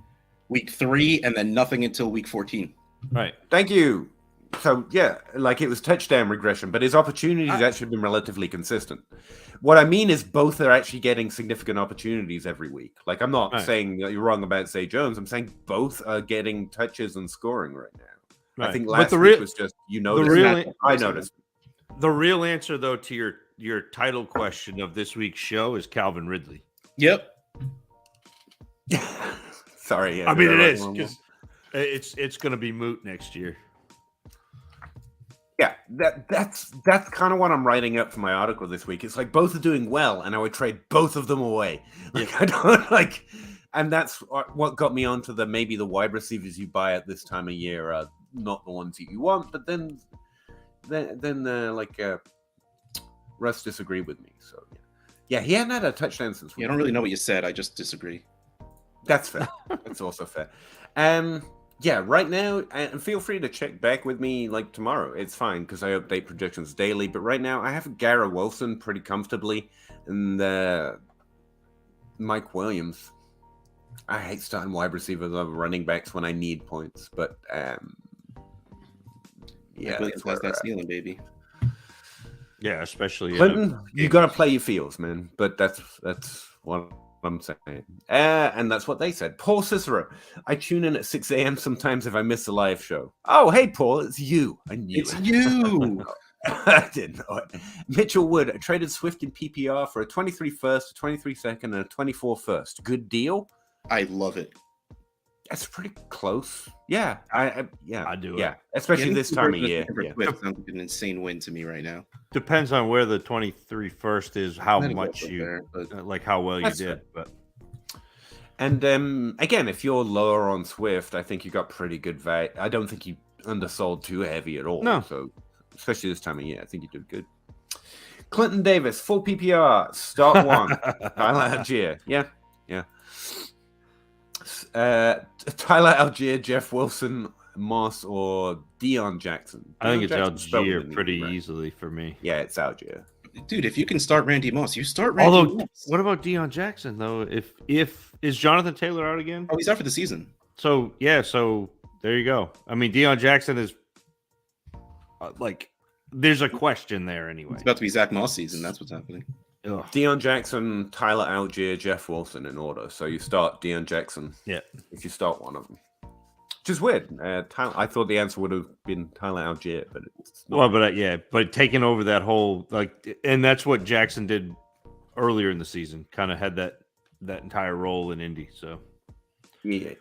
week 3 and then nothing until week 14. Right. Thank you. So, yeah, like, it was touchdown regression, but his opportunities actually been relatively consistent. What I mean is both are actually getting significant opportunities every week. Like, I'm not saying that you're wrong about Zay Jones. I'm saying both are getting touches and scoring right now. I think last week was just, I noticed. The real answer, though, to your title question of this week's show is Calvin Ridley. Yep. Sorry. Yeah, I mean, it is, because it's going to be moot next year. Yeah, that's kind of what I'm writing up for my article this week. It's like both are doing well, and I would trade both of them away. Like, I don't like, and that's what got me onto maybe the wide receivers you buy at this time of year are not the ones that you want. But then Russ disagreed with me. So yeah, he hadn't had a touchdown since. I don't really know what you said. I just disagree. That's fair. That's also fair. Yeah, right now, and feel free to check back with me like tomorrow. It's fine because I update predictions daily. But right now, I have Garrett Wilson pretty comfortably, and Mike Williams. I hate starting wide receivers over running backs when I need points, but yeah, Williams has that ceiling, baby. Yeah, especially Clinton. You got to play your feels, man. But that's what I'm saying. And that's what they said. Paul Cicero. I tune in at 6 a.m. sometimes if I miss the live show. Oh, hey, Paul, it's you. I knew it's you. I didn't know it. Mitchell Wood. I traded Swift in PPR for a 23 first, a 23 second, and a 24 first. Good deal. I love it. That's pretty close. Yeah. I do. Yeah. Especially this time of year. Sounds like an insane win to me right now. Depends on where the 23 first is, how much like how well you did. But and again, if you're lower on Swift, I think you got pretty good value. I don't think you undersold too heavy at all. No. So especially this time of year, I think you did good. Clinton Davis, full PPR, start 1. Tyler Algier. Yeah. Tyler Algier, Jeff Wilson, Moss, or Deion Jackson. I think it's Algier pretty easily for me. Yeah, it's Algier. Dude, if you can start Randy Moss, you start Randy Moss. What about Deion Jackson though? If is Jonathan Taylor out again? Oh, he's out for the season. So there you go. I mean, Deion Jackson is there's a question there anyway. It's about to be Zach Moss season. That's what's happening. Ugh. Deion Jackson, Tyler Algier, Jeff Wilson in order. So you start Deion Jackson. Yeah. If you start one of them. Which is weird. I thought the answer would have been Tyler Algier, but it's not. Well, but taking over that whole and that's what Jackson did earlier in the season. Kind of had that entire role in Indy. So yeah.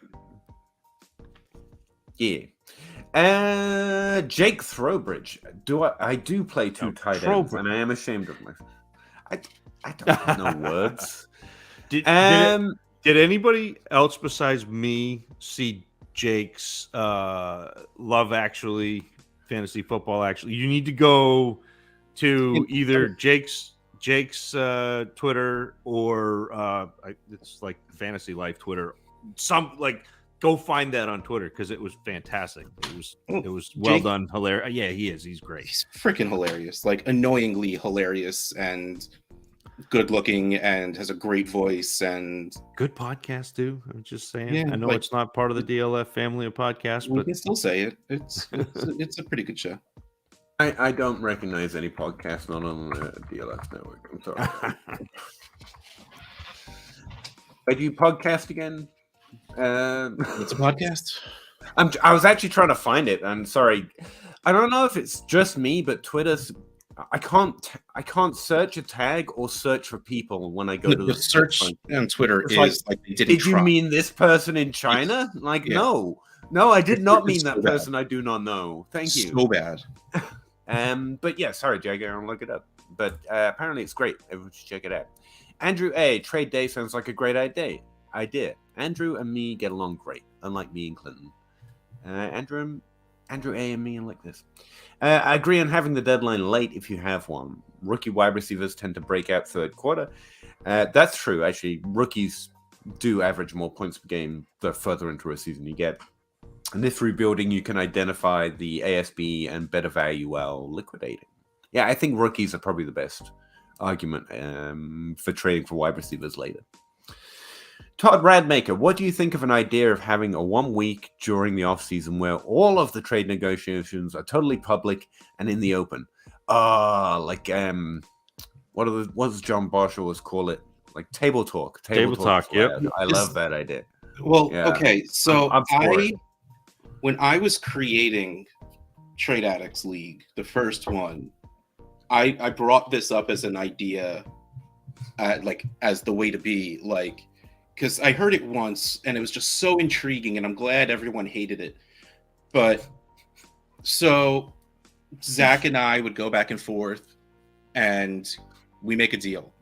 Jake Throwbridge. I do play 2 tight ends, and I am ashamed of myself. I don't have no words. Did anybody else besides me see Jake's Love Actually fantasy football? Actually, you need to go to either Jake's Twitter or it's like Fantasy Life Twitter. Go find that on Twitter because it was fantastic. It was well done, hilarious. Yeah, he is. He's great. He's freaking hilarious, like annoyingly hilarious and good looking, and has a great voice and good podcast too. I'm just saying. Yeah, I know it's not part of the DLF family of podcasts, but we can still say it. It's a pretty good show. I don't recognize any podcast not on the DLF network. I'm sorry. Do you podcast again? It's a podcast. I was actually trying to find it. I'm sorry. I don't know if it's just me, but Twitter's. I can't search a tag or search for people when I go to The search on Twitter It's is like they didn't did you try. mean this person in China? Like, Yeah. no, I did not mean It's that so bad. person I do not know. Thank you. So bad. But yeah, sorry, Jagger, I'll look it up. But apparently it's great. Everyone should check it out. Andrew A. Trade day sounds like a great idea. Andrew and me get along great, unlike me and Clinton. Andrew A. and me are like this. I agree on having the deadline late if you have one. Rookie wide receivers tend to break out third quarter. That's true, actually. Rookies do average more points per game the further into a season you get. And this rebuilding, you can identify the ASB and better value while liquidating. Yeah, I think rookies are probably the best argument for trading for wide receivers later. Todd Radmaker, what do you think of an idea of having a 1 week during the offseason where all of the trade negotiations are totally public and in the open? What does John Bosch always call it? Like table talk. Table talk, yep. I love that idea. Well, Yeah. okay, so I'm for it. when I was creating Trade Addicts League, the first one, I brought this up as an idea, as the way to be, because I heard it once and it was just so intriguing, and I'm glad everyone hated it. But so Zach and I would go back and forth, and we make a deal.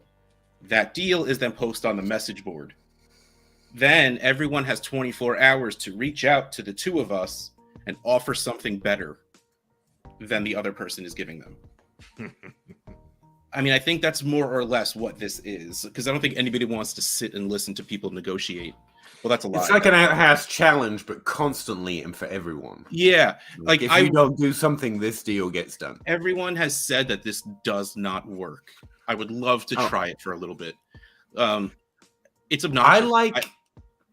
That deal is then posted on the message board. Then everyone has 24 hours to reach out to the two of us and offer something better than the other person is giving them. I mean, I think that's more or less what this is, because I don't think anybody wants to sit and listen to people negotiate. Well, that's a lie. It's like an outhouse challenge, but constantly and for everyone. Yeah. Like if you don't do something, this deal gets done. Everyone has said that this does not work. I would love to try it for a little bit. It's obnoxious.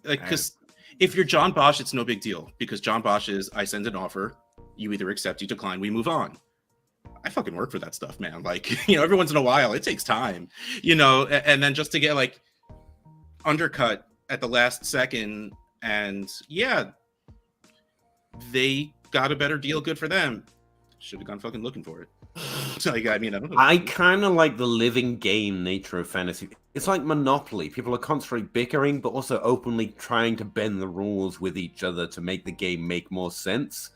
Because if you're John Bosch, it's no big deal, because John Bosch is, I send an offer, you either accept, you decline, we move on. I fucking work for that stuff, man. Like, every once in a while, it takes time, and then just to get undercut at the last second, and yeah, they got a better deal, good for them. Should have gone fucking looking for it. I don't know. I kind of like the living game nature of fantasy. It's like Monopoly. People are constantly bickering, but also openly trying to bend the rules with each other to make the game make more sense.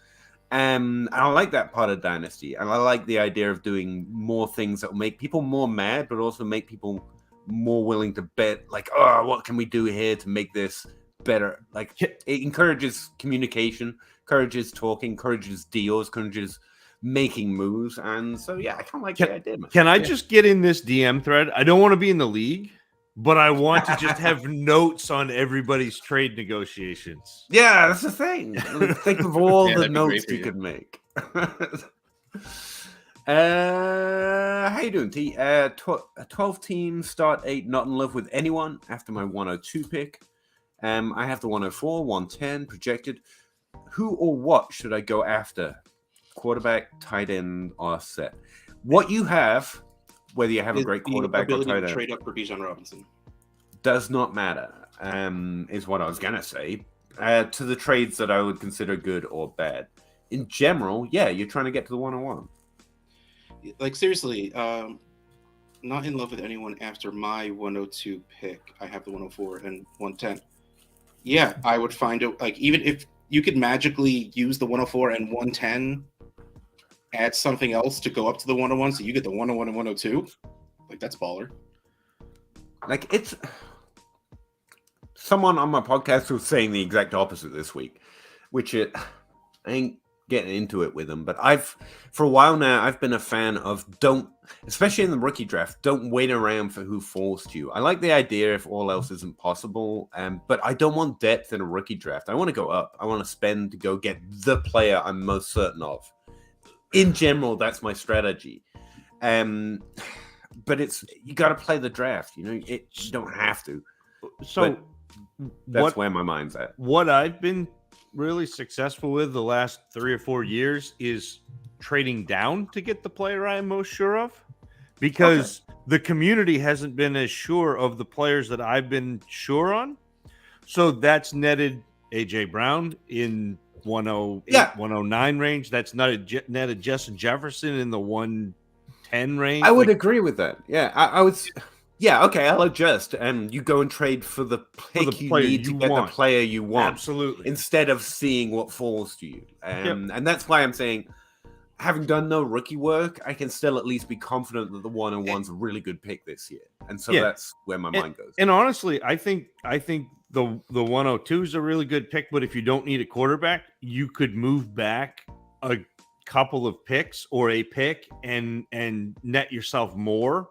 And I like that part of Dynasty. And I like the idea of doing more things that will make people more mad, but also make people more willing to bet, what can we do here to make this better? It encourages communication, encourages talking, encourages deals, encourages making moves. And so, yeah, I kind of like the idea, man. Can I just get in this DM thread? I don't want to be in the league, but I want to just have notes on everybody's trade negotiations. Yeah, that's the thing. Think of all the notes you could make. How you doing, T? 12 teams, start 8, not in love with anyone after my 102 pick. I have the 104, 110 projected. Who or what should I go after? Quarterback, tight end, or set? What you have, whether you have a great quarterback or tight end, trade up for Bijan Robinson does not matter. Is what I was gonna say. To the trades that I would consider good or bad. In general, yeah, you're trying to get to the 101. Seriously, not in love with anyone after my 102 pick. I have the 104 and 110. Yeah, I would find it, even if you could magically use the 104 and 110, add something else to go up to the 101, so you get the 101 and 102. That's baller. It's someone on my podcast was saying the exact opposite this week, which I ain't getting into it with them, but for a while now, I've been a fan of especially in the rookie draft, don't wait around for who falls to you. I like the idea if all else isn't possible, but I don't want depth in a rookie draft. I want to go up. I want to spend to go get the player I'm most certain of. In general, that's my strategy. But you got to play the draft. You don't have to. So that's where my mind's at. What I've been really successful with the last 3 or 4 years is trading down to get the player I'm most sure of, because the community hasn't been as sure of the players that I've been sure on. So that's netted AJ Brown in 108, 109 range. That's netted Justin Jefferson in the 110 10 range. I would agree with that. Yeah, I would. Yeah, okay, I'll adjust, and you go and trade for the pick you need to get the player you want. Absolutely. Instead of seeing what falls to you. And that's why I'm saying, having done no rookie work, I can still at least be confident that the 101's a really good pick this year. And so that's where my mind goes. And honestly, I think the 102 is a really good pick, but if you don't need a quarterback, you could move back a couple of picks or a pick and net yourself more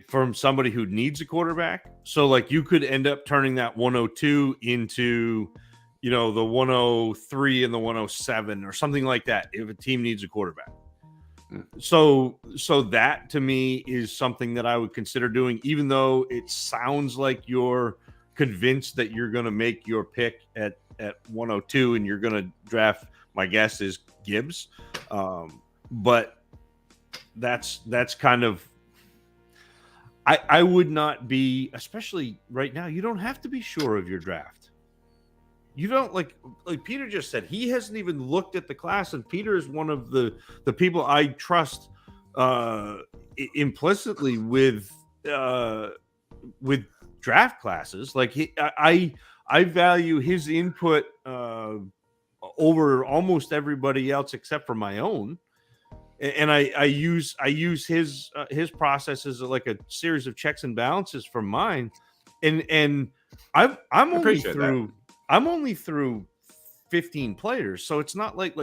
from somebody who needs a quarterback. So like you could end up turning that 102 into, you know, the 103 and the 107 or something like that if a team needs a quarterback. So that to me is something that I would consider doing, even though it sounds like you're convinced that you're going to make your pick at 102 and you're going to draft, my guess is Gibbs. But that's kind of, I would not be, especially right now, you don't have to be sure of your draft. You don't like Peter just said, he hasn't even looked at the class, and Peter is one of the people I trust implicitly with draft classes. Like I value his input over almost everybody else except for my own. And I use his processes like a series of checks and balances from mine, and I'm only through 15 players, so it's not like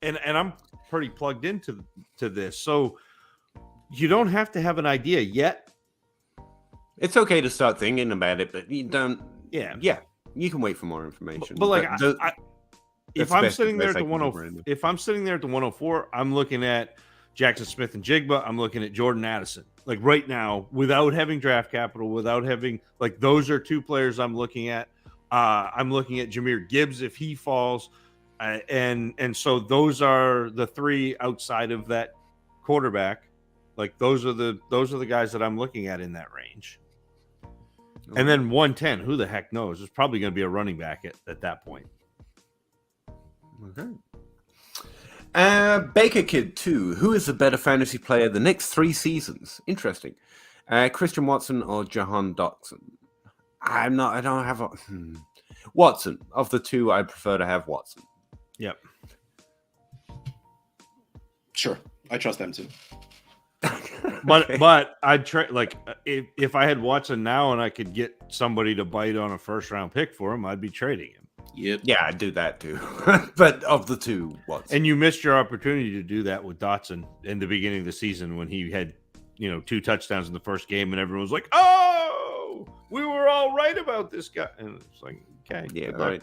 and I'm pretty plugged into this, so you don't have to have an idea yet. It's okay to start thinking about it, but you don't. Yeah, you can wait for more information. But like, if I'm sitting there at the 104, I'm looking at Jackson Smith and Jigba. I'm looking at Jordan Addison. Like right now, without having draft capital, without having like those are two players I'm looking at. I'm looking at Jahmyr Gibbs if he falls, and so those are the three outside of that quarterback. Like those are the guys that I'm looking at in that range. Okay. And then 110, who the heck knows? There's probably going to be a running back at that point. Okay. Baker Kid 2. Who is the better fantasy player the next 3 seasons? Interesting. Christian Watson or Jahan Dotson? I don't have a Watson. Of the two, I prefer to have Watson. Yep. Sure. I trust them too. But I'd try, like if I had Watson now and I could get somebody to bite on a first round pick for him, I'd be trading him. Yep. Yeah, I'd do that too. But of the two, Watson. And you missed your opportunity to do that with Dotson in the beginning of the season when he had, 2 touchdowns in the first game and everyone was like, "Oh, we were all right about this guy." And it's like, okay, yeah, right.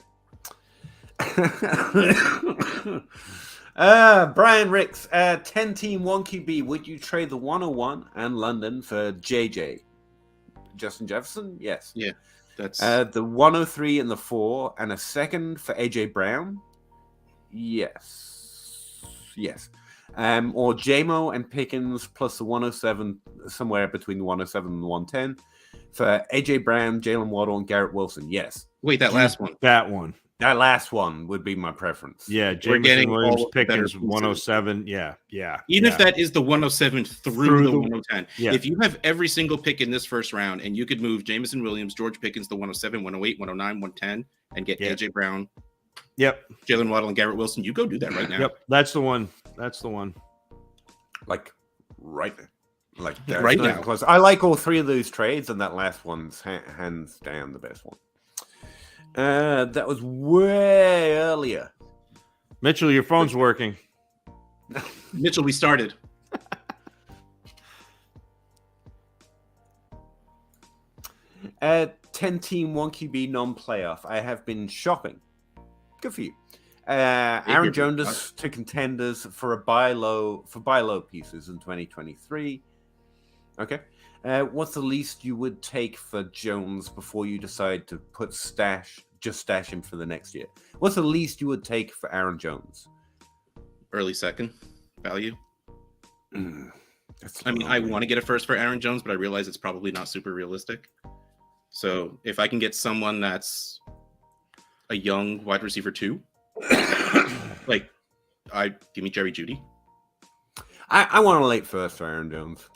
Brian Ricks, 10-team 1 QB. Would you trade the 101 and London for JJ? Justin Jefferson? Yes. Yeah. That's the 103 and the 4 and a second for AJ Brown? Yes. Or JMO and Pickens plus the 107, somewhere between the 107 and the 110 for AJ Brown, Jalen Waddle, and Garrett Wilson. Yes. Wait, that last one. That last one would be my preference. Yeah, Jameson Williams, Pickens, 107. Yeah. Even if that is the 107 through the 110. Yeah. If you have every single pick in this first round and you could move Jameson Williams, George Pickens, the 107, 108, 109, 110, and get AJ Brown, Jalen Waddle, and Garrett Wilson, you go do that right now. Yep, that's the one. Like right there. Like right now. Close. I like all 3 of those trades, and that last one's hands down the best one. That was way earlier. Mitchell, your phone's working. Mitchell, we started. 10-team 1 QB non-playoff. I have been shopping. Good for you. Aaron Jones to contenders for buy low pieces in 2023. Okay. What's the least you would take for Jones before you decide to stash him for the next year? What's the least you would take for Aaron Jones? Early second value. I want to get a first for Aaron Jones, but I realize it's probably not super realistic. So if I can get someone that's a young wide receiver 2, give me Jerry Jeudy. I want a late first for Aaron Jones.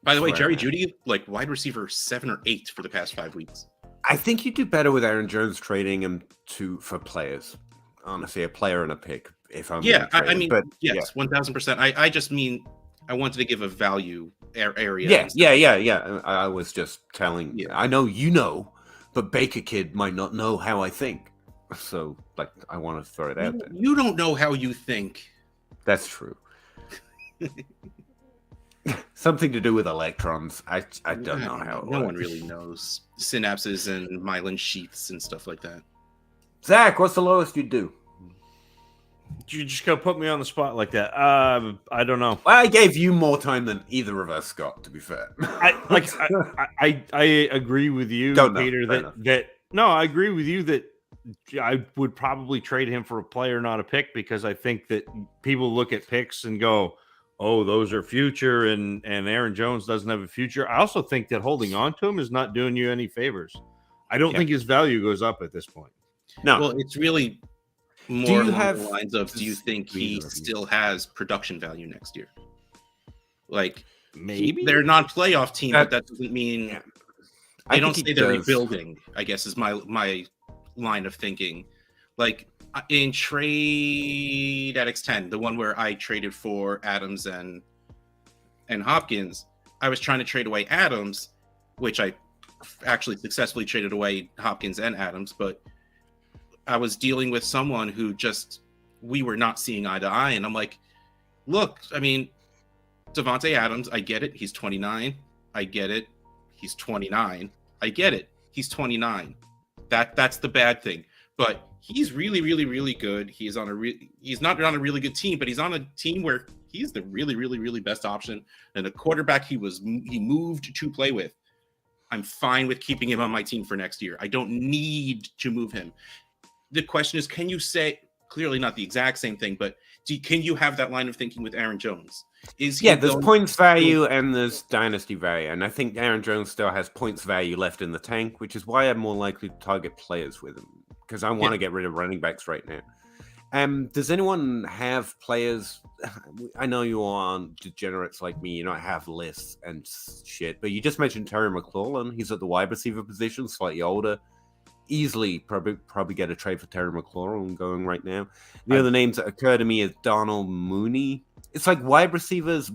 By the way, Swear, Jerry man. Jeudy, like wide receiver 7 or 8 for the past 5 weeks. I think you do better with Aaron Jones trading him for players. Honestly, a player and a pick. If I'm Yeah, gonna trade I him. mean, but yes, 1000%. I just mean I wanted to give a value area. yeah. I was just telling. Yeah. I know you know, but Baker Kid might not know how I think. So, like, I want to throw it out there. You don't know how you think. That's true. Something to do with electrons. I don't know how. No one really knows synapses and myelin sheaths and stuff like that. Zach, what's the lowest you do? You just gotta put me on the spot like that. I don't know. Well, I gave you more time than either of us got. To be fair, I agree with you, Don't know. Peter. I agree with you that I would probably trade him for a player, not a pick, because I think that people look at picks and go, "Oh, those are future," and Aaron Jones doesn't have a future. I also think that holding on to him is not doing you any favors. I don't think his value goes up at this point. No. Well, it's really more along the lines of, do you think he still has production value next year? Like, Maybe they're not playoff team, but that doesn't mean I don't say they're rebuilding, I guess is my line of thinking. Like in trade at X10, the one where I traded for Adams and Hopkins, I was trying to trade away Adams, which I actually successfully traded away Hopkins and Adams, but I was dealing with someone who we were not seeing eye to eye. And I'm like, look, I mean, Devontae Adams, I get it. He's 29. I get it. He's 29. I get it. He's 29. That's the bad thing. But he's really, really, really good. He's not on a really good team, but he's on a team where he's the really, really, really best option. And the quarterback he moved to play with. I'm fine with keeping him on my team for next year. I don't need to move him. The question is, can you say, clearly not the exact same thing, but can you have that line of thinking with Aaron Jones? There's points value and there's dynasty value. And I think Aaron Jones still has points value left in the tank, which is why I'm more likely to target players with him, because I want to get rid of running backs right now. Does anyone have players? I know you aren't degenerates like me. You don't have lists and shit, but you just mentioned Terry McLaurin. He's at the wide receiver position, slightly older. Easily probably get a trade for Terry McLaurin going right now. The other names that occur to me is Donald Mooney. It's like wide receivers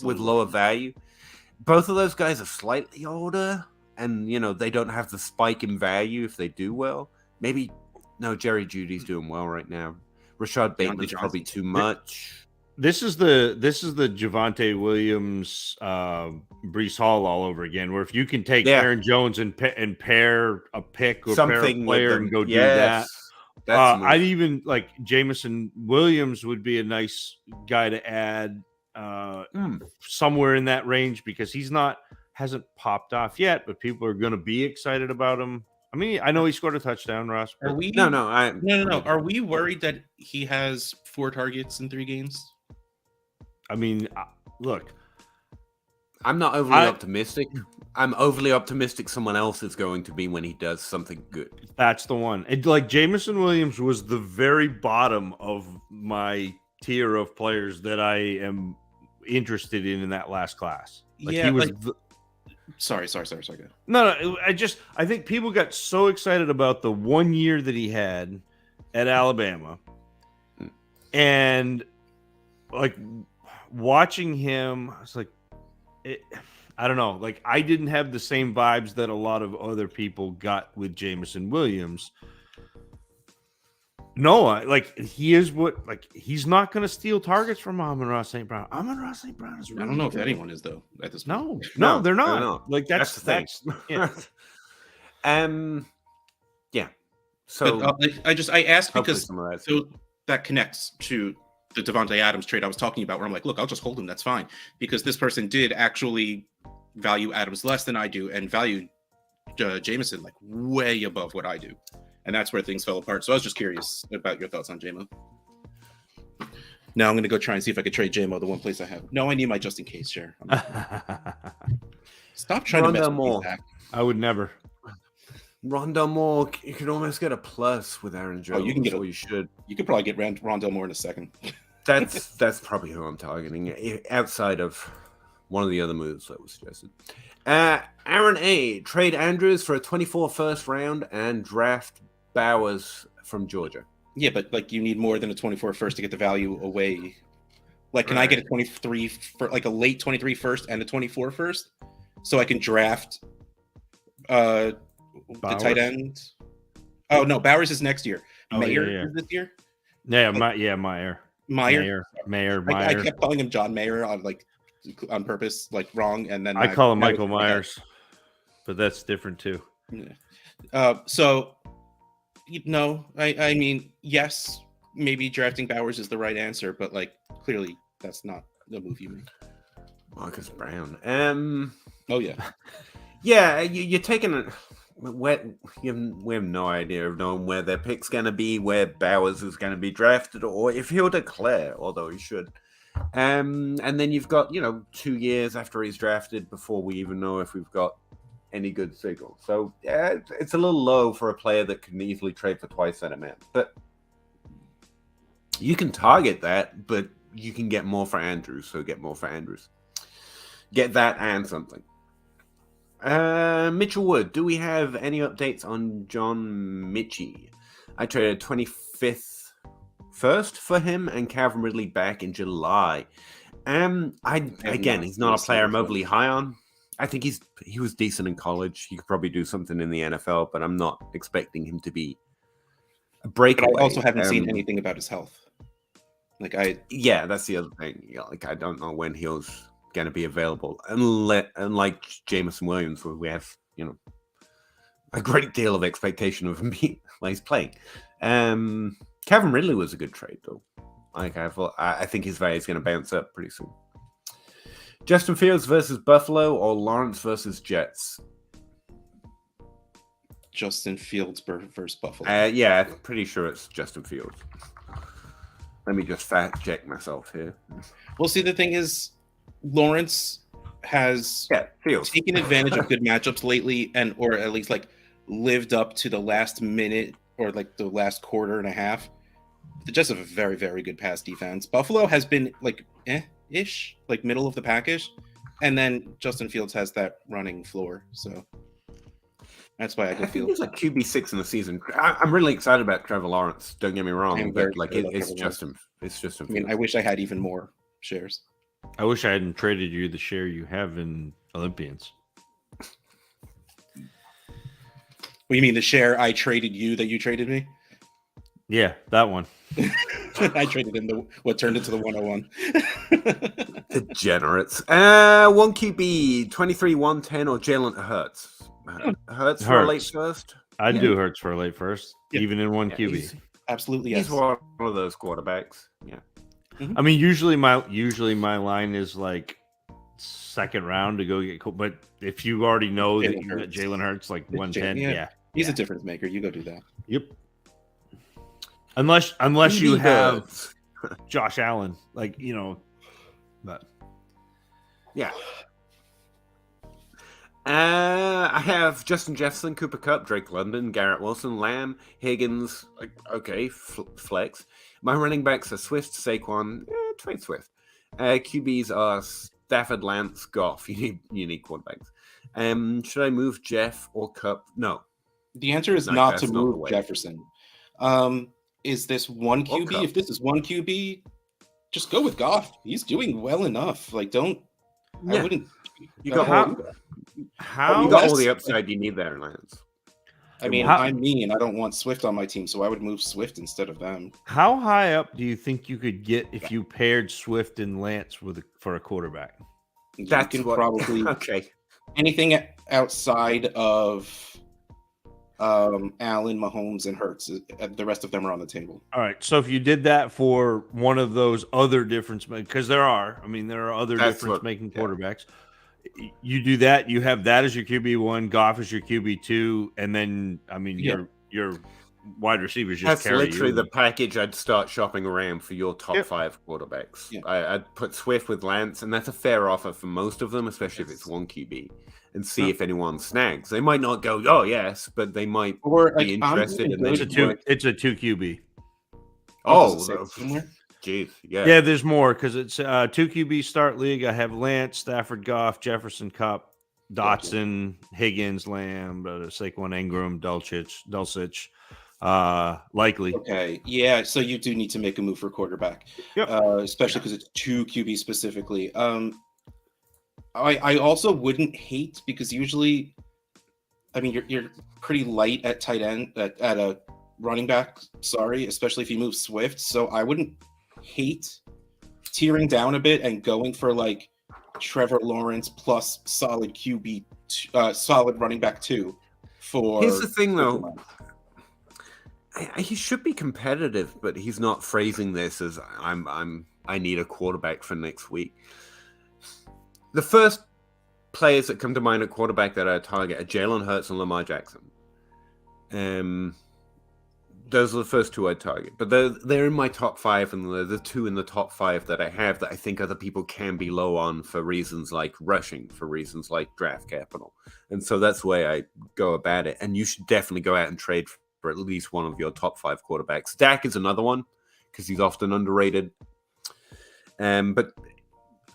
with lower value. Both of those guys are slightly older, and they don't have the spike in value if they do well. Maybe Jerry Jeudy's doing well right now. Rashad Bateman's probably too much. This is the Javonte Williams, Breece Hall all over again. Where if you can take Aaron Jones and pair a pick or pair a player and go do that. I'd even like Jameson Williams would be a nice guy to add somewhere in that range, because hasn't popped off yet, but people are going to be excited about him. I mean, I know he scored a touchdown, Ross. Are we? No. Are we worried that he has 4 targets in 3 games? I mean, look, I'm not overly optimistic. I'm overly optimistic someone else is going to be when he does something good. That's the one. And like Jameson Williams was the very bottom of my tier of players that I am interested in that last class. Like he was. Sorry. No. I think people got so excited about the 1 year that he had at Alabama, and like watching him, I was like, I don't know. Like I didn't have the same vibes that a lot of other people got with Jameson Williams. No, like he is he's not going to steal targets from Amon-Ra St. Brown. Amon-Ra St. Brown is really I don't know good. if anyone is though at this point. No, they're not. Like that's the thing. Yeah. So but, I asked because that connects to the Devontae Adams trade I was talking about, where I'm like, look, I'll just hold him. That's fine, because this person did actually value Adams less than I do and value Jameson like way above what I do. And that's where things fell apart. So I was just curious about your thoughts on JMO. Now I'm going to go try and see if I could trade JMO, the one place I have. No, I need my just in case share. Stop trying to mess with me, Zach. I would never. Rondell Moore, you could almost get a plus with Aaron Jones. Oh, you can get you should. You could probably get Rondell Moore in a second. That's probably who I'm targeting outside of one of the other moves that was suggested. Aaron A. Trade Andrews for a 24 first round and draft Bowers from Georgia. Yeah, but like you need more than a 24 first to get the value away. Like, can I get a 23 for like a late 23 first and a 24 first, so I can draft the tight end? Oh no, Bowers is next year. Mayer is this year. Yeah, Meyer. I kept calling him John Mayer on purpose, like wrong, and then I call him Michael Myers, but that's different too. So, I mean, yes, maybe drafting Bowers is the right answer, but like clearly that's not the move you make. Marcus Brown. Oh yeah, yeah. You're taking it. We have no idea of knowing where their pick's going to be, where Bowers is going to be drafted, or if he'll declare, although he should. And then you've got 2 years after he's drafted before we even know if we've got any good signal. So it's a little low for a player that can easily trade for twice that amount. But you can target that, but you can get more for Andrews. So get more for Andrews. Get that and something. Mitchell Wood, do we have any updates on John Mitchie? I traded 25th first for him and Calvin Ridley back in July. He's not a player I'm overly high on. I think he was decent in college. He could probably do something in the NFL, but I'm not expecting him to be a breakaway. But I also haven't seen anything about his health. That's the other thing. I don't know when he's going to be available. Unlike Jameson Williams, where we have a great deal of expectation of him being while he's playing. Calvin Ridley was a good trade, though. I think his value is going to bounce up pretty soon. Justin Fields versus Buffalo or Lawrence versus Jets? Justin Fields versus Buffalo. I'm pretty sure it's Justin Fields. Let me just fact check myself here. Well, see, the thing is, Lawrence has taken advantage of good matchups lately, or at least like lived up to the last minute or like the last quarter and a half. They just have a very, very good pass defense. Buffalo has been like ish, like middle of the package, and then Justin Fields has that running floor, so that's why I go Fields. He's like QB6 in the season. I'm really excited about Trevor Lawrence. Don't get me wrong, but like it's Justin. It's Justin. I mean, I wish I had even more shares. I wish I hadn't traded you the share you have in Olympians. What, you mean the share I traded you that you traded me? Yeah, that one. I traded in what turned into the 101. Degenerates. 1 QB, 23, 110, or Jalen Hurts? Hurts for a late first? I'd do Hurts for a late first, even in 1 QB. Absolutely, yes. He's one of those quarterbacks. Yeah. Mm-hmm. I mean, usually my line is like second round to go get cool. But if you already know that you got Jalen Hurts like 110, he's a difference maker. You go do that. Yep. Unless you have Josh Allen, but yeah. I have Justin Jefferson, Cooper Kupp, Drake London, Garrett Wilson, Lamb, Higgins. Flex. My running backs are Swift, Saquon, trade Swift. QBs are Stafford, Lance, Goff. You need quarterbacks. Should I move Jeff or Kupp? No. The answer is not to move Jefferson. Is this 1 QB? If this is 1 QB, just go with Goff. He's doing well enough. Like, don't. Yeah. I wouldn't. You got all the upside you need there, Lance. I mean, I'm me, and I don't want Swift on my team, so I would move Swift instead of them. How high up do you think you could get if you paired Swift and Lance for a quarterback? That can probably anything outside of Allen, Mahomes, and Hurts. The rest of them are on the table. All right. So if you did that for one of those other difference, because there are other difference-making quarterbacks. You do that. You have that as your QB1, Goff as your QB2, and then your wide receivers just carry you. That's literally the package I'd start shopping around for your top 5 quarterbacks. Yeah. I'd put Swift with Lance, and that's a fair offer for most of them, especially if it's 1 QB. And see if anyone snags. They might not go, oh yes, but they might be interested in It's a 2 QB. Oh, Jeez, yeah. Yeah, there's more because it's 2 QB start league. I have Lance, Stafford, Goff, Jefferson, Cup, Dotson, Higgins, Lamb, Saquon, Ingram, Dulcich, likely. Okay, yeah. So you do need to make a move for quarterback, Yep. especially because it's 2 QB specifically. I also wouldn't hate because usually, I mean, you're pretty light at tight end at a running back. Sorry, especially if you move Swift. So I wouldn't hate tearing down a bit and going for like Trevor Lawrence plus solid QB, solid running back 2. Here's the thing, though. He should be competitive, but he's not phrasing this as I need a quarterback for next week. The first players that come to mind at quarterback that I target are Jalen Hurts and Lamar Jackson. Those are the first 2 I target, but they're in my top 5, and they're the 2 in the top 5 that I have that I think other people can be low on for reasons like rushing, for reasons like draft capital, and so that's the way I go about it. And you should definitely go out and trade for at least one of your top 5 quarterbacks. Dak is another one because he's often underrated, but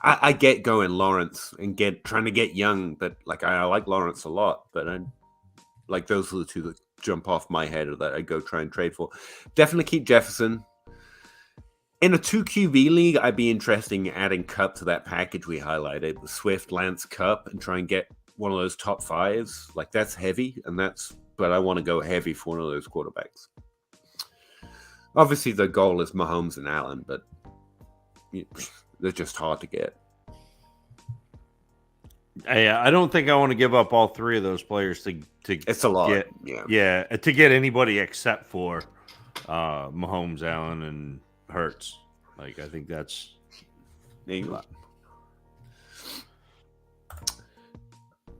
I get going Lawrence and trying to get young, but like I like Lawrence a lot, but I like those are the 2 that jump off my head or that I go try and trade for. Definitely keep Jefferson. In a 2 QB league, I'd be interested in adding Cup to that package we highlighted, the Swift, Lance, Cup, and try and get one of those top 5s. Like that's heavy, but I want to go heavy for one of those quarterbacks. Obviously, the goal is Mahomes and Allen, but they're just hard to get. I don't think I want to give up all 3 of those players to it's a lot. To get anybody except for Mahomes, Allen, and Hurts. Like I think that's TaylorMade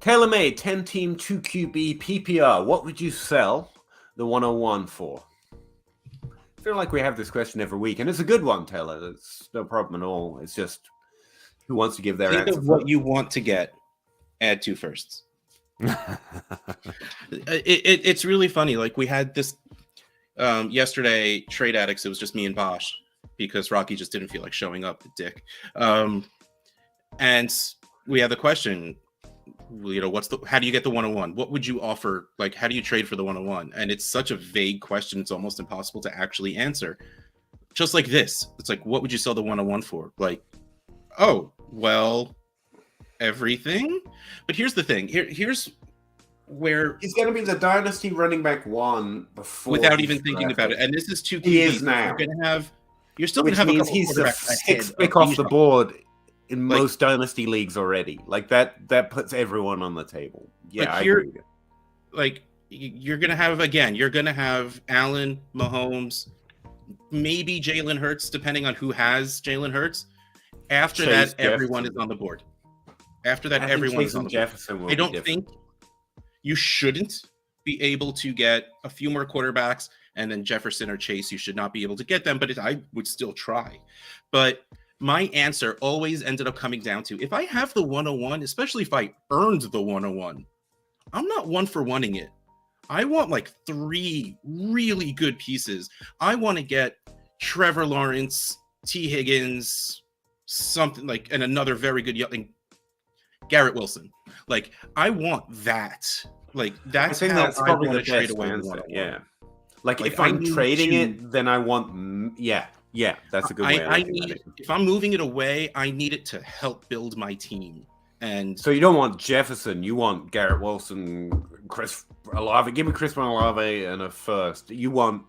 10-team 2 QB PPR. What would you sell the 101 for? I feel like we have this question every week, and it's a good one, Taylor. It's no problem at all. It's just who wants to give their Think answer. of what you want to get. Add 2 firsts. It's really funny. Like we had this yesterday, Trade Addicts. It was just me and Bosch because Rocky just didn't feel like showing up, the dick. And we had the question, how do you get the 101? What would you offer? Like, how do you trade for the 101? And it's such a vague question. It's almost impossible to actually answer. Just like this. It's like, what would you sell the 101 for? Like, oh, well, everything. But here's the thing. Here's where he's going to be the Dynasty running back 1 before without even thinking about it. And this is 2 QBs. He is now. You're still going to have a couple he's the quarterbacks 6th pick off the board in most Dynasty leagues already. Like that puts everyone on the table. Yeah, I agree with you. Like you're going to have Allen, Mahomes, maybe Jalen Hurts, depending on who has Jalen Hurts. After that, everyone is on the board. After that, everyone is on the board. I don't think you shouldn't be able to get a few more quarterbacks, and then Jefferson or Chase, you should not be able to get them, but I would still try. But my answer always ended up coming down to, if I have the 101, especially if I earned the 101, I'm not 1-for-1ing it. I want like 3 really good pieces. I want to get Trevor Lawrence, T. Higgins, something like, and another very good young Garrett Wilson. Like, I want that. Like, that's probably the best answer. Yeah. Like if I'm trading it, then I want, yeah, that's a good way. If I'm moving it away, I need it to help build my team. And so you don't want Jefferson, you want Garrett Wilson, Chris Olave. Give me Chris Olave and a first. You want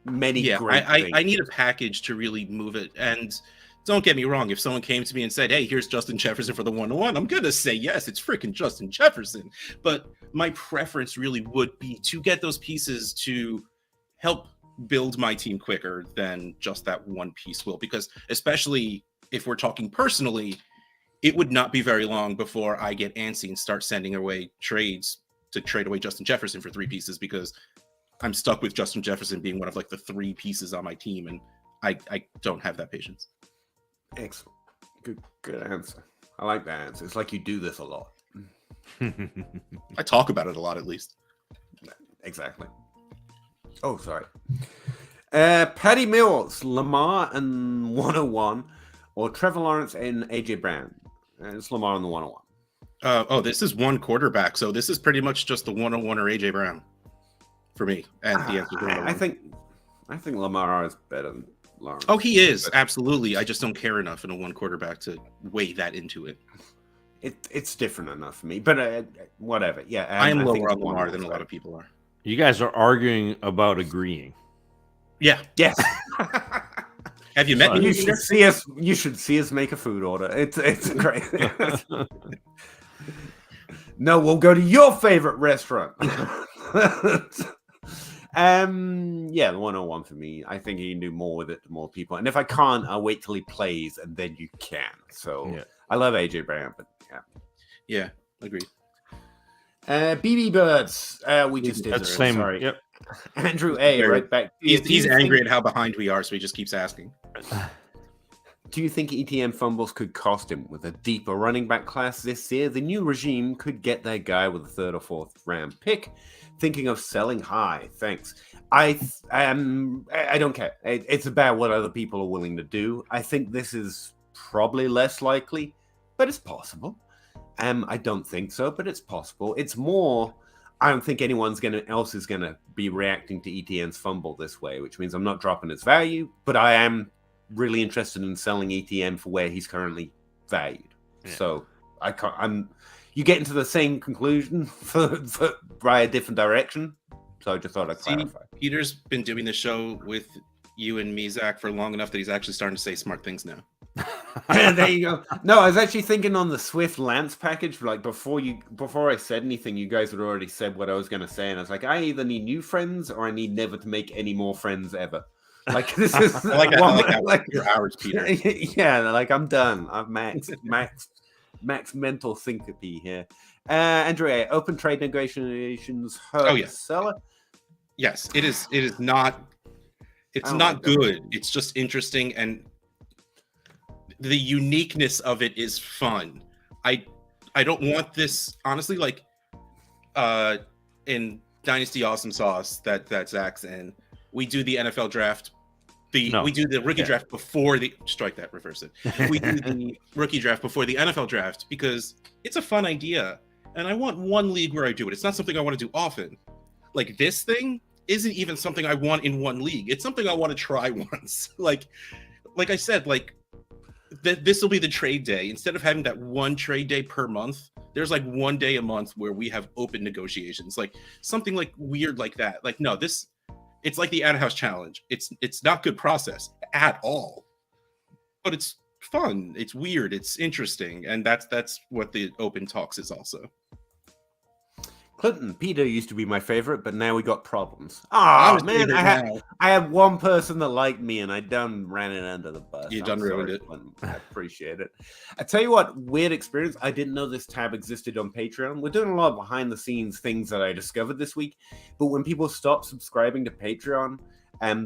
many great things. I need a package to really move it. And don't get me wrong, if someone came to me and said, hey, here's Justin Jefferson for the 101, I'm going to say yes, it's freaking Justin Jefferson. But my preference really would be to get those pieces to help build my team quicker than just that one piece will. Because especially if we're talking personally, it would not be very long before I get antsy and start sending away trades to trade away Justin Jefferson for 3 pieces, because I'm stuck with Justin Jefferson being one of like the 3 pieces on my team, and I don't have that patience. Excellent. Good answer. I like that answer. It's like you do this a lot. I talk about it a lot, at least. Exactly. Oh, sorry. Patty Mills, Lamar and 101, or Trevor Lawrence and AJ Brown. It's Lamar and the 101. This is one quarterback, so this is pretty much just the 101 or AJ Brown for me. And the answer is 101. I think Lamar is better than Lawrence. Oh, he is absolutely. I just don't care enough in a one quarterback to weigh that into it. It's different enough for me, but whatever. Yeah, I am lower on Lamar than a lot of people are. You guys are arguing about agreeing. Yeah. Yes. Have you met me? You should see us. You should see us make a food order. It's great. No, we'll go to your favorite restaurant. Yeah, the 101 for me. I think you can do more with it to more people. And if I can't, I'll wait till he plays and then you can. So I love AJ Brown, but yeah, agreed. BB Birds. We just did. That's the same. Sorry. Yep. Andrew A. Right back. He's angry at how behind we are, so he just keeps asking. Do you think ETN fumbles could cost him with a deeper running back class this year? The new regime could get their guy with a third or fourth round pick. Thinking of selling high. Thanks. I don't care. It's about what other people are willing to do. I think this is probably less likely, but it's possible. I don't think so, but it's possible. It's more. I don't think anyone else is gonna be reacting to ETN's fumble this way, which means I'm not dropping his value, but I am really interested in selling ETN for where he's currently valued. Yeah. So you get into the same conclusion for by a different direction. So I just thought I'd clarify. Peter's been doing the show with you and me, Zach, for long enough that he's actually starting to say smart things now. There you go. No, I was actually thinking on the Swift Lance package, like before I said anything, you guys had already said what I was going to say, and I was like, I either need new friends or I need never to make any more friends ever. Like this is I like that. Like your hours, Peter. Yeah, like I'm done. I've max mental syncope here. Andrea, open trade negotiations hurt seller. Yes, it is. It is not. It's not good. It's just interesting, and the uniqueness of it is fun. I don't want this, honestly, like in Dynasty Awesome Sauce that Zach's in, we do the NFL draft. We do the rookie draft before the strike that, reverse it. We do the rookie draft before the NFL draft because it's a fun idea. And I want one league where I do it. It's not something I want to do often. Like this thing isn't even something I want in one league. It's something I want to try once. Like I said, like this will be the trade day. Instead of having that one trade day per month, there's like one day a month where we have open negotiations, like something like weird like that. Like, no, it's like the Ad House Challenge. It's not good process at all, but it's fun. It's weird. It's interesting. And that's what the open talks is also. Clinton, Peter used to be my favorite, but now we got problems. Oh, man, I had one person that liked me, and I done ran it under the bus. You done ruined it. Clinton. I appreciate it. I tell you what, weird experience. I didn't know this tab existed on Patreon. We're doing a lot of behind-the-scenes things that I discovered this week, but when people stop subscribing to Patreon,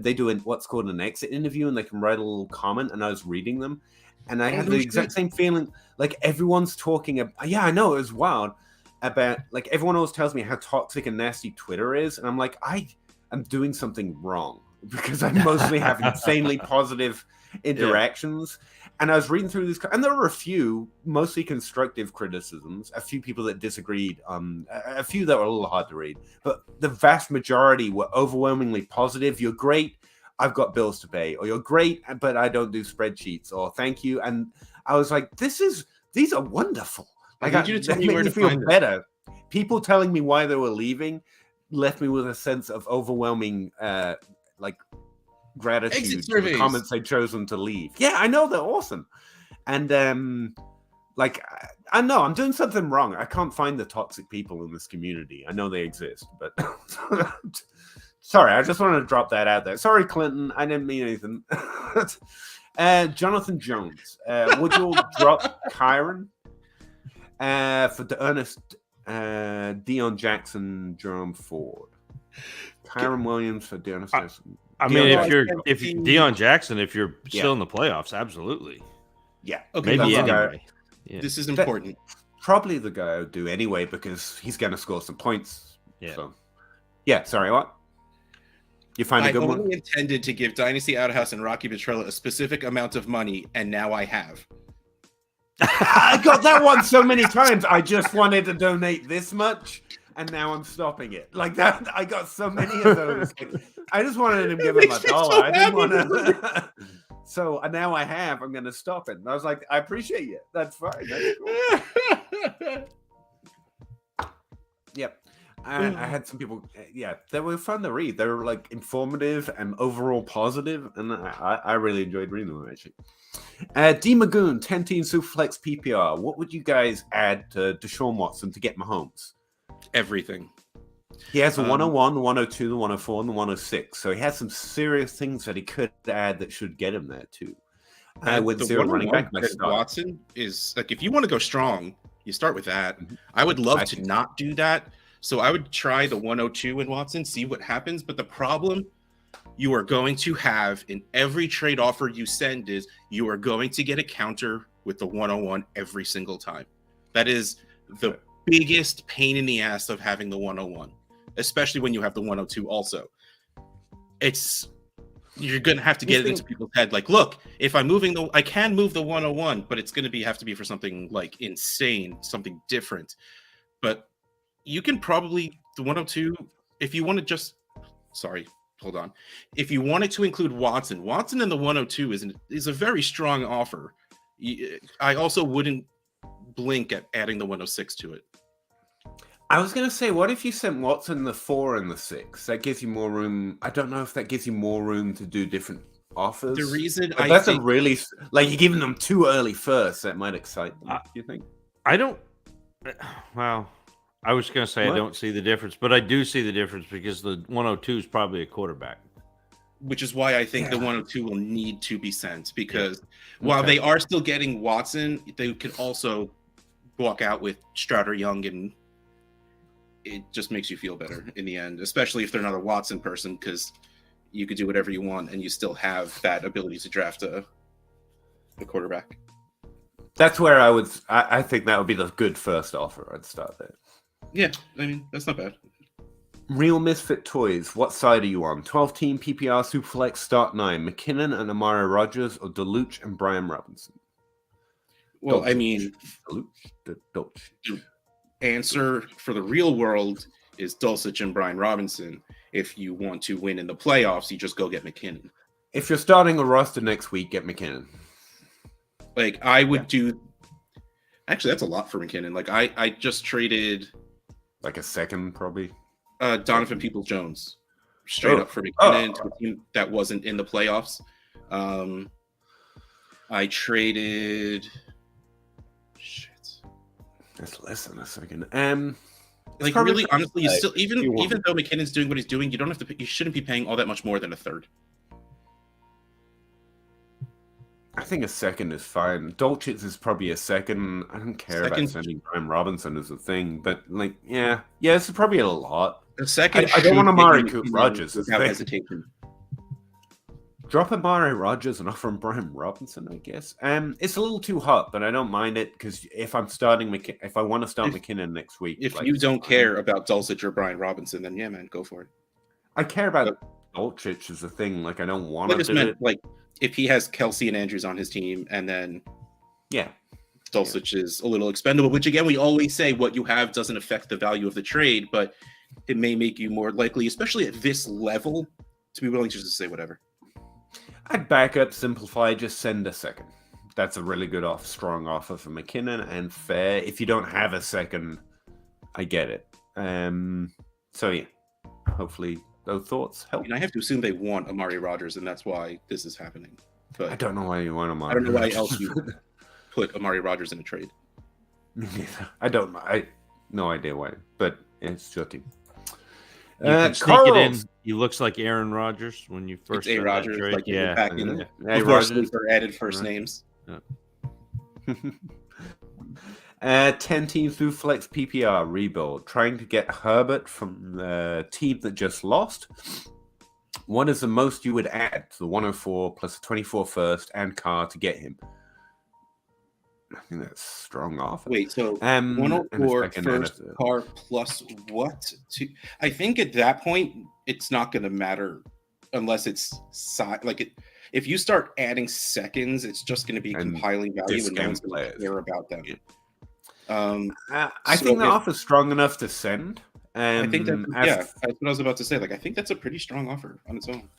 they do what's called an exit interview, and they can write a little comment, and I was reading them, and I had the exact same feeling, like everyone's talking about, yeah, I know, it was wild, about like everyone always tells me how toxic and nasty Twitter is, and I'm like, I am doing something wrong because I mostly have insanely positive interactions. And I was reading through this, and there were a few mostly constructive criticisms, a few people that disagreed, a few that were a little hard to read, but the vast majority were overwhelmingly positive. You're great, I've got bills to pay, or you're great, but I don't do spreadsheets, or thank you. And I was like, these are wonderful. I got you to tell me where to feel find better. People telling me why they were leaving left me with a sense of overwhelming like gratitude for the comments they'd chosen to leave. Yeah, I know, they're awesome. And like I know I'm doing something wrong. I can't find the toxic people in this community. I know they exist, but sorry, I just wanted to drop that out there. Sorry, Clinton, I didn't mean anything. Jonathan Jones, would you all drop Kyron for the Ernest, Deion Jackson, Jerome Ford, Kyron Williams for Deion Jackson? I mean, if Deion Jackson, if you're still in the playoffs, absolutely. Yeah. Okay. Maybe anyway. Yeah. This is important. Probably the guy I would do anyway because he's going to score some points. Yeah. So, yeah. Sorry, what? You find a I good only one? intended to give Dynasty Outhouse and Rocky Petrella a specific amount of money, and now I have. I got that one so many times. I just wanted to donate this much, and now I'm stopping it. Like that, I got so many of those. Like, I just wanted to give him makes $1. me so I didn't want happy. to. So now I'm going to stop it. And I was like, I appreciate you. That's fine. That's cool. Yep. I had some people, they were fun to read. They were like informative and overall positive, and I really enjoyed reading them actually. D Magoon, 10-team Superflex PPR. What would you guys add to Deshaun Watson to get Mahomes? Everything. He has the 101, the 102, the 104, and the 106. So he has some serious things that he could add that should get him there too. With the 0 running back, Watson is like, if you want to go strong, you start with that. I would love to not do that. So I would try the 102 in Watson, see what happens. But the problem you are going to have in every trade offer you send is you are going to get a counter with the 101 every single time. That is the biggest pain in the ass of having the 101, especially when you have the 102 also. You're going to have to get it into people's head. Like, look, if I'm moving I can move the 101, but it's going to have to be for something like insane, something different. But you can probably, the 102, if you want to if you wanted to include Watson in the 102 is a very strong offer. I also wouldn't blink at adding the 106 to it. I was going to say, what if you sent Watson the 4 and the 6? That gives you more room. I don't know if that gives you more room to do different offers. The reason that's a really, like, you're giving them too early first. That might excite them. Do you think? I don't. Well, I was going to say I don't see the difference, but I do see the difference because the 102 is probably a quarterback. Which is why I think the 102 will need to be sent, because while they are still getting Watson, they could also walk out with Stroud Young, and it just makes you feel better in the end, especially if they're not a Watson person, because you could do whatever you want and you still have that ability to draft a quarterback. That's where I think that would be the good first offer. I'd start there. Yeah, I mean, that's not bad. Real Misfit Toys, what side are you on? 12-team PPR Superflex start 9. McKinnon and Amari Rodgers, or Deluch and Brian Robinson? Well, I mean, Deluch. The answer for the real world is Dulcich and Brian Robinson. If you want to win in the playoffs, you just go get McKinnon. If you're starting a roster next week, get McKinnon. Like, I would do... Actually, that's a lot for McKinnon. Like, I just traded... Like a second, probably? Donovan Peoples-Jones. Straight up for McKinnon to a team that wasn't in the playoffs. I traded... Shit. That's less than a second. Like, really, honestly, you still... Even though McKinnon's doing what he's doing, you don't have to... You shouldn't be paying all that much more than a third. I think a second is fine. Dolchitz is probably a second. I don't care about sending Brian Robinson as a thing, but like, yeah, it's probably a lot. A second. I don't want Amari Rodgers without hesitation. Drop Amari Rodgers and offer him Brian Robinson, I guess. It's a little too hot, but I don't mind it because if I'm starting if I want to start McKinnon next week, if you don't care about Dulcich or Brian Robinson, then yeah, man, go for it. I care about Dolchich as a thing. Like, I don't want to do it. Like, if he has Kelsey and Andrews on his team, and then Dulcich is a little expendable, which again, we always say what you have doesn't affect the value of the trade, but it may make you more likely, especially at this level, to be willing to just say whatever. I'd back up, simplify, just send a second. That's a really good strong offer for McKinnon and fair. If you don't have a second, I get it. So yeah, hopefully those thoughts help. I mean, I have to assume they want Amari Rodgers, and that's why this is happening. But I don't know why you want Amari. I don't know why else you put Amari Rodgers in a trade. I don't know. I no idea why, but it's your team. You can sneak it in. He looks like Aaron Rodgers when you first A. Rodgers, trade. like back in before Sleeper added first names. Yeah. 10-team through flex PPR rebuild, trying to get Herbert from the team that just lost. What is the most you would add to the 104 plus a 24 first and Carr to get him? I think that's strong offer. Wait, so 104 first Carr plus what? I think at that point it's not going to matter unless it's if you start adding seconds, it's just going to be compiling value, and no one's going to care about them. Yeah. I think the offer's strong enough to send. I think that's what I was about to say. Like, I think that's a pretty strong offer on its own.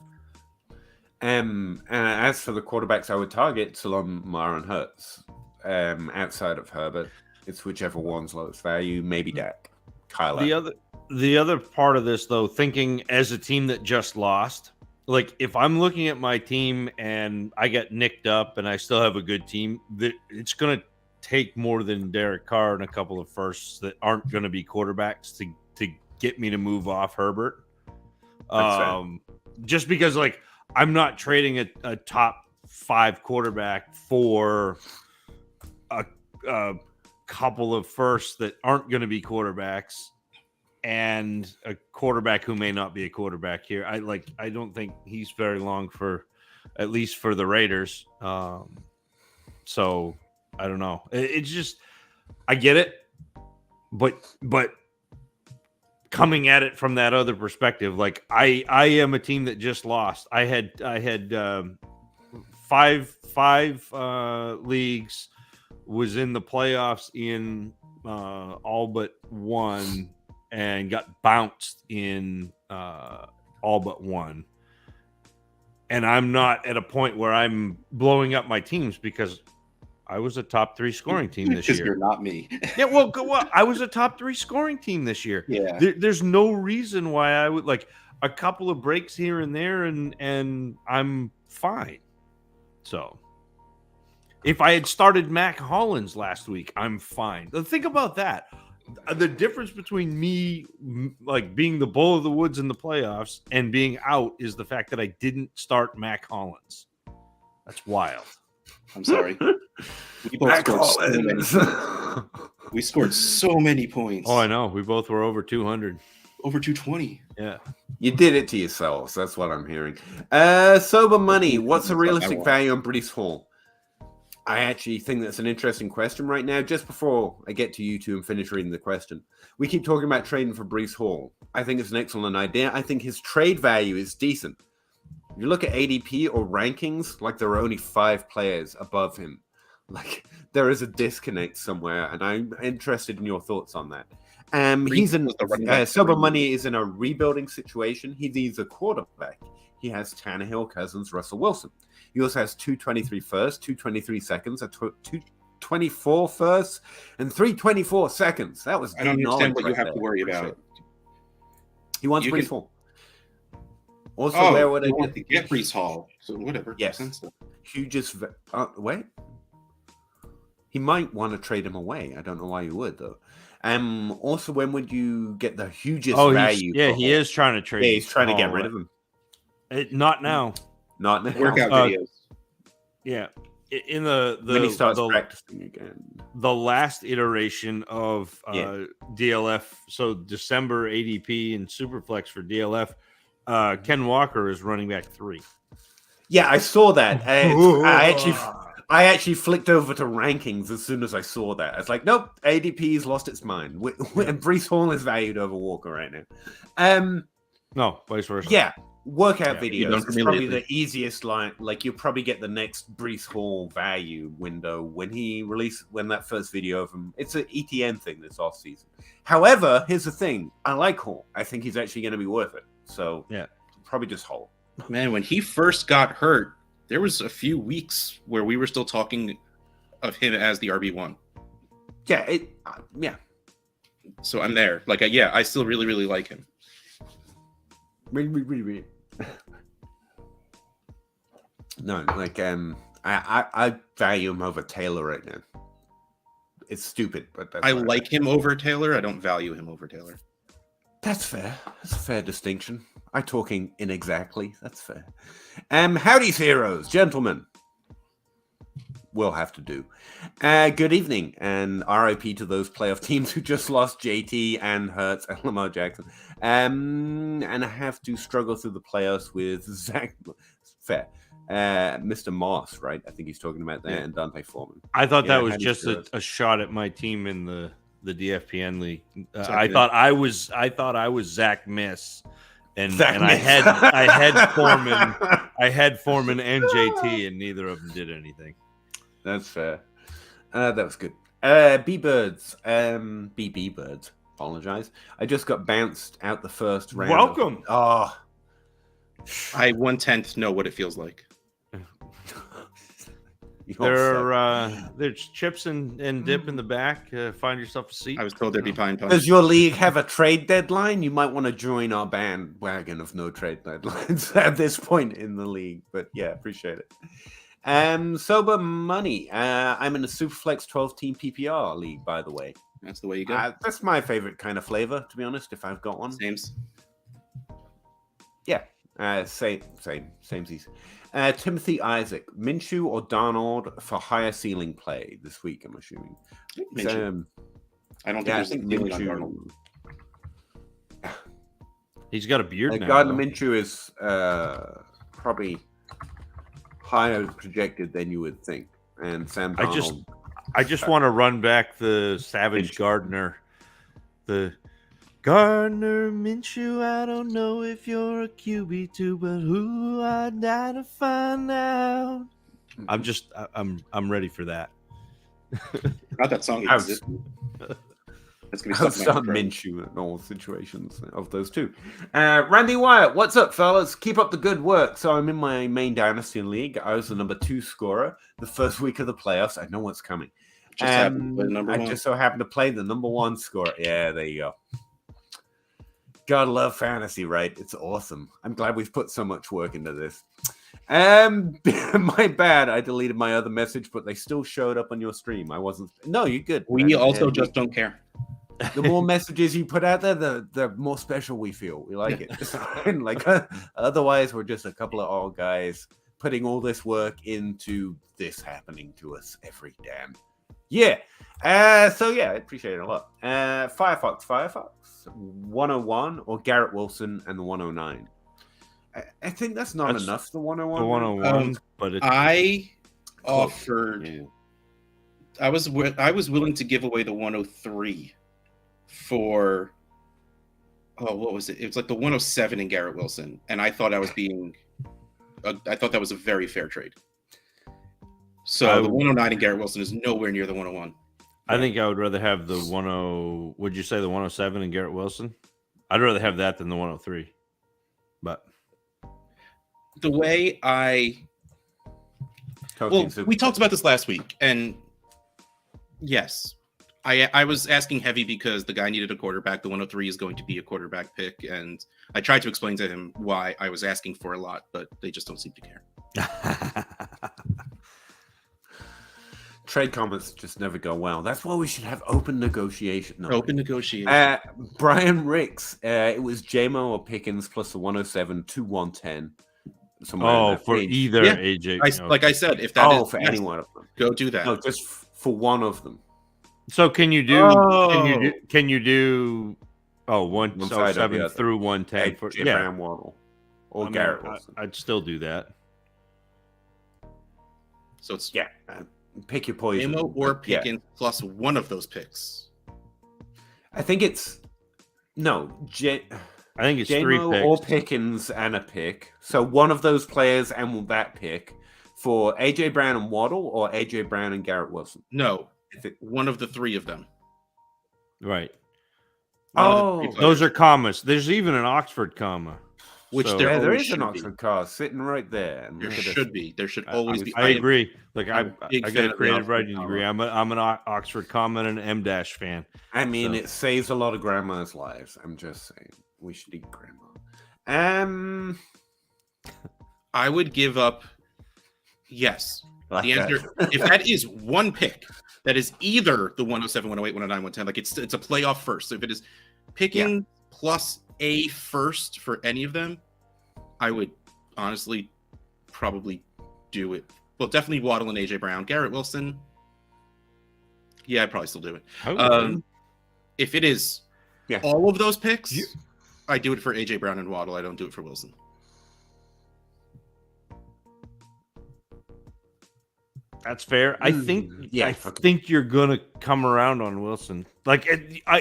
And as for the quarterbacks I would target, Lamar and Hurts. Outside of Herbert, it's whichever one's lowest value, maybe Dak. Kyler. The other part of this, though, thinking as a team that just lost, like if I'm looking at my team and I get nicked up and I still have a good team, it's going to take more than Derek Carr and a couple of firsts that aren't going to be quarterbacks to get me to move off Herbert. Just because, like, I'm not trading a top 5 quarterback for a couple of firsts that aren't going to be quarterbacks and a quarterback who may not be a quarterback here. I don't think he's very long at least for the Raiders. So I don't know. It's just, I get it, but coming at it from that other perspective, like I am a team that just lost. I had five leagues, was in the playoffs in all but one, and got bounced in all but one. And I'm not at a point where I'm blowing up my teams because I was a top 3 scoring team this year. Because you're not me. Yeah, well, I was a top 3 scoring team this year. Yeah. There's no reason why I would, like, a couple of breaks here and there, and I'm fine. So if I had started Mac Hollins last week, I'm fine. Think about that. The difference between me, like, being the bull of the woods in the playoffs and being out is the fact that I didn't start Mac Hollins. That's wild. I'm sorry. We both scored so many. We scored so many points. Oh, I know. We both were over 200. Over 220. Yeah. You did it to yourselves. That's what I'm hearing. Sober money. What's the realistic value on Breece Hall? I actually think that's an interesting question right now. Just before I get to you two and finish reading the question, we keep talking about trading for Breece Hall. I think it's an excellent idea. I think his trade value is decent. If you look at ADP or rankings, like there are only 5 players above him. Like there is a disconnect somewhere, and I'm interested in your thoughts on that. He's in Sober Money is in a rebuilding situation. He needs a quarterback. He has Tannehill, Cousins, Russell Wilson. He also has 223 firsts, 223 seconds, a 224 firsts, and 324 seconds. That was. I don't understand what you have to worry about. He wants Breece Hall. Also, where would I get Breece Hall? So whatever. Yes. Hugh just wait. He might want to trade him away. I don't know why you would though. Also, when would you get the hugest value? He is trying to trade. Yeah, he's trying to get rid of him. Not now. Not now. Workout videos. Yeah, in the when he starts practicing again. The last iteration of DLF, so December ADP and Superflex for DLF, Ken Walker is running back 3. Yeah, I saw that. I actually flicked over to rankings as soon as I saw that. I was like, nope, ADP's lost its mind. And Breece Hall is valued over Walker right now. No, vice versa. Yeah. Workout videos is probably the easiest line. Like you'll probably get the next Breece Hall value window when that first video of him. It's an ETN thing this off season. However, here's the thing: I like Hall. I think he's actually going to be worth it. So yeah, probably just Hall. Man, when he first got hurt, there was a few weeks where we were still talking of him as the RB1. Yeah, yeah. So I'm there. Like, I still really, really like him. Really. No, like I value him over Taylor right now. It's stupid, but I like him over Taylor. I don't value him over Taylor. That's fair. That's a fair distinction. I'm talking inexactly. That's fair. Howdy, heroes, gentlemen. We'll have to do. Good evening, and RIP to those playoff teams who just lost JT and Hurts and Lamar Jackson. And I have to struggle through the playoffs with Zach. Fair. Mr. Moss, right? I think he's talking about that, and Dante Foreman. I thought that was just a shot at my team in the DFPN league. I thought I was Zach Miss, and That I makes- had Foreman and JT, and neither of them did anything. That's fair. That was good. B-Birds. BB Birds. Apologize. I just got bounced out the first round. Welcome. Oh. I 1/10 know what it feels like. There's chips and dip in the back. Find yourself a seat. I was told there'd be pine punch. Does your league have a trade deadline? You might want to join our bandwagon of no trade deadlines at this point in the league. But yeah, appreciate it. Sober money. I'm in a Superflex 12-team PPR league, by the way. That's the way you go. That's my favorite kind of flavor, to be honest, if I've got one. Sames. Yeah, samesies. Timothy Isaac, Minshew or Darnold for higher ceiling play this week, I'm assuming. Minshew. I don't think there's a ceiling on Darnold. He's got a beard now. Gardner Minshew is probably higher projected than you would think. And Sam Darnold... I just want to run back the Savage Gardner. The Gardner Minshew, I don't know if you're a QB2, but who I die to find out. I'm ready for that. Not that song exists. That's gonna be I'll something. start Minshew in all situations of those two. Randy Wyatt, what's up, fellas? Keep up the good work. So I'm in my main Dynasty league. I was the number 2 scorer the first week of the playoffs. I know what's coming. Just so happened to play the number 1 scorer. Yeah, there you go. Gotta love fantasy, right? It's awesome. I'm glad we've put so much work into this. My bad. I deleted my other message, but they still showed up on your stream. I wasn't. No, you're good. We also just don't care. The more messages you put out there, the more special we feel. We like it. Otherwise, we're just a couple of old guys putting all this work into this happening to us every damn year. So yeah, I appreciate it a lot. Firefox, 101 or Garrett Wilson and the 109. I think that's not enough. The 101. The 101, but I offered. Yeah. I was willing to give away the 103 for. Oh, what was it? It was like the 107 in Garrett Wilson, and I thought I was being. I thought that was a very fair trade. So the 109 in Garrett Wilson is nowhere near the 101. I think I would rather have the 10. Would you say the 107 in Garrett Wilson? I'd rather have that than the 103. But the way we talked about this last week, and yes, I was asking heavy because the guy needed a quarterback. The 103 is going to be a quarterback pick, and I tried to explain to him why I was asking for a lot, but they just don't seem to care. Trade comments just never go well. That's why we should have open negotiation. No, open negotiation. Brian Ricks. It was JMO or Pickens plus the 107 to 110. For either AJ. Like I said, if that is for any one of them, go do that. No, just for one of them. So can you do? Can you do? 107 through 110 for Brown Waddle or Garrett Wilson? I'd still do that. So it's pick your poison. Amo or Pickens plus one of those picks. I think it's I think it's J-Mo 3 picks. or Pickens and a pick. So one of those players and that pick for AJ Brown and Waddle or AJ Brown and Garrett Wilson. No, one of the 3 of them. Right. Those are commas. There's even an Oxford comma. Which there is an Oxford car sitting right there. And there should be. There should always be. I agree. Like I got a creative writing degree. I'm an Oxford comma and an M- fan. I mean, it saves a lot of grandma's lives. I'm just saying, we should eat grandma. I would give up. Yes, the answer. If that is one pick, that is either the 107, 108, 109, 110. Like it's a playoff first. So if it is picking plus a first for any of them, I would honestly probably do it. Well, definitely Waddle and AJ Brown. Garrett Wilson, I'd probably still do it. If it is all of those picks, I do it for AJ Brown and Waddle. I don't do it for Wilson. That's fair. I think yeah, I okay. think you're gonna come around on Wilson. Like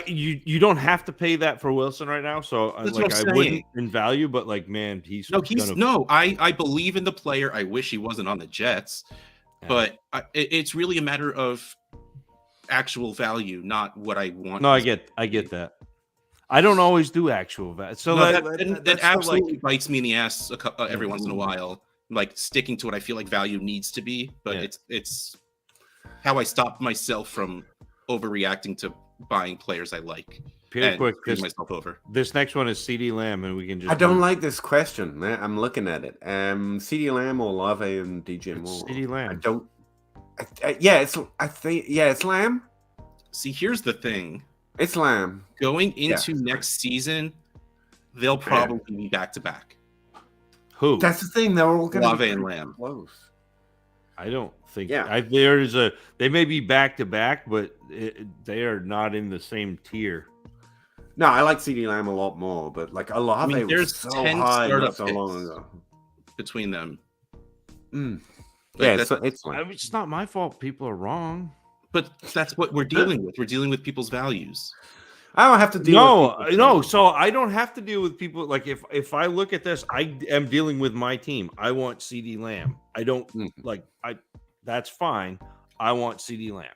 you don't have to pay that for Wilson right now. So That's like what I I'm wouldn't saying. in value, but like man, he's gonna. No. I believe in the player. I wish he wasn't on the Jets, Yeah. but it's really a matter of actual value, not what I want. No, I get that. I don't always do actual value. So No, that that absolutely like, bites me in the ass every once in a while. Like sticking to what I feel like value needs to be, but Yeah. it's how I stop myself from overreacting to buying players I like Peter, and quick, screwing myself over. this next one is CD Lamb, and we can just. I don't like this question. I'm looking at it. CD Lamb or Olave and DJ Moore. CD Lamb. I don't. Yeah, it's Lamb. See, here's the thing. It's Lamb. Going into next season, they'll probably be back to back. Who? That's the thing. They're all going to Olave be and Lamb. close. I don't think. Yeah. They may be back to back, but they are not in the same tier. No, I like CD Lamb a lot more, but like Olave there's was so 10 high startup not so picks long ago. between them. Yeah, it's Lamb. It's not my fault. People are wrong. But that's what we're dealing with. We're dealing with people's values. I don't have to deal with No. So I don't have to deal with people. Like if I look at this, I am dealing with my team. I want CD Lamb. I don't that's fine. I want CD Lamb.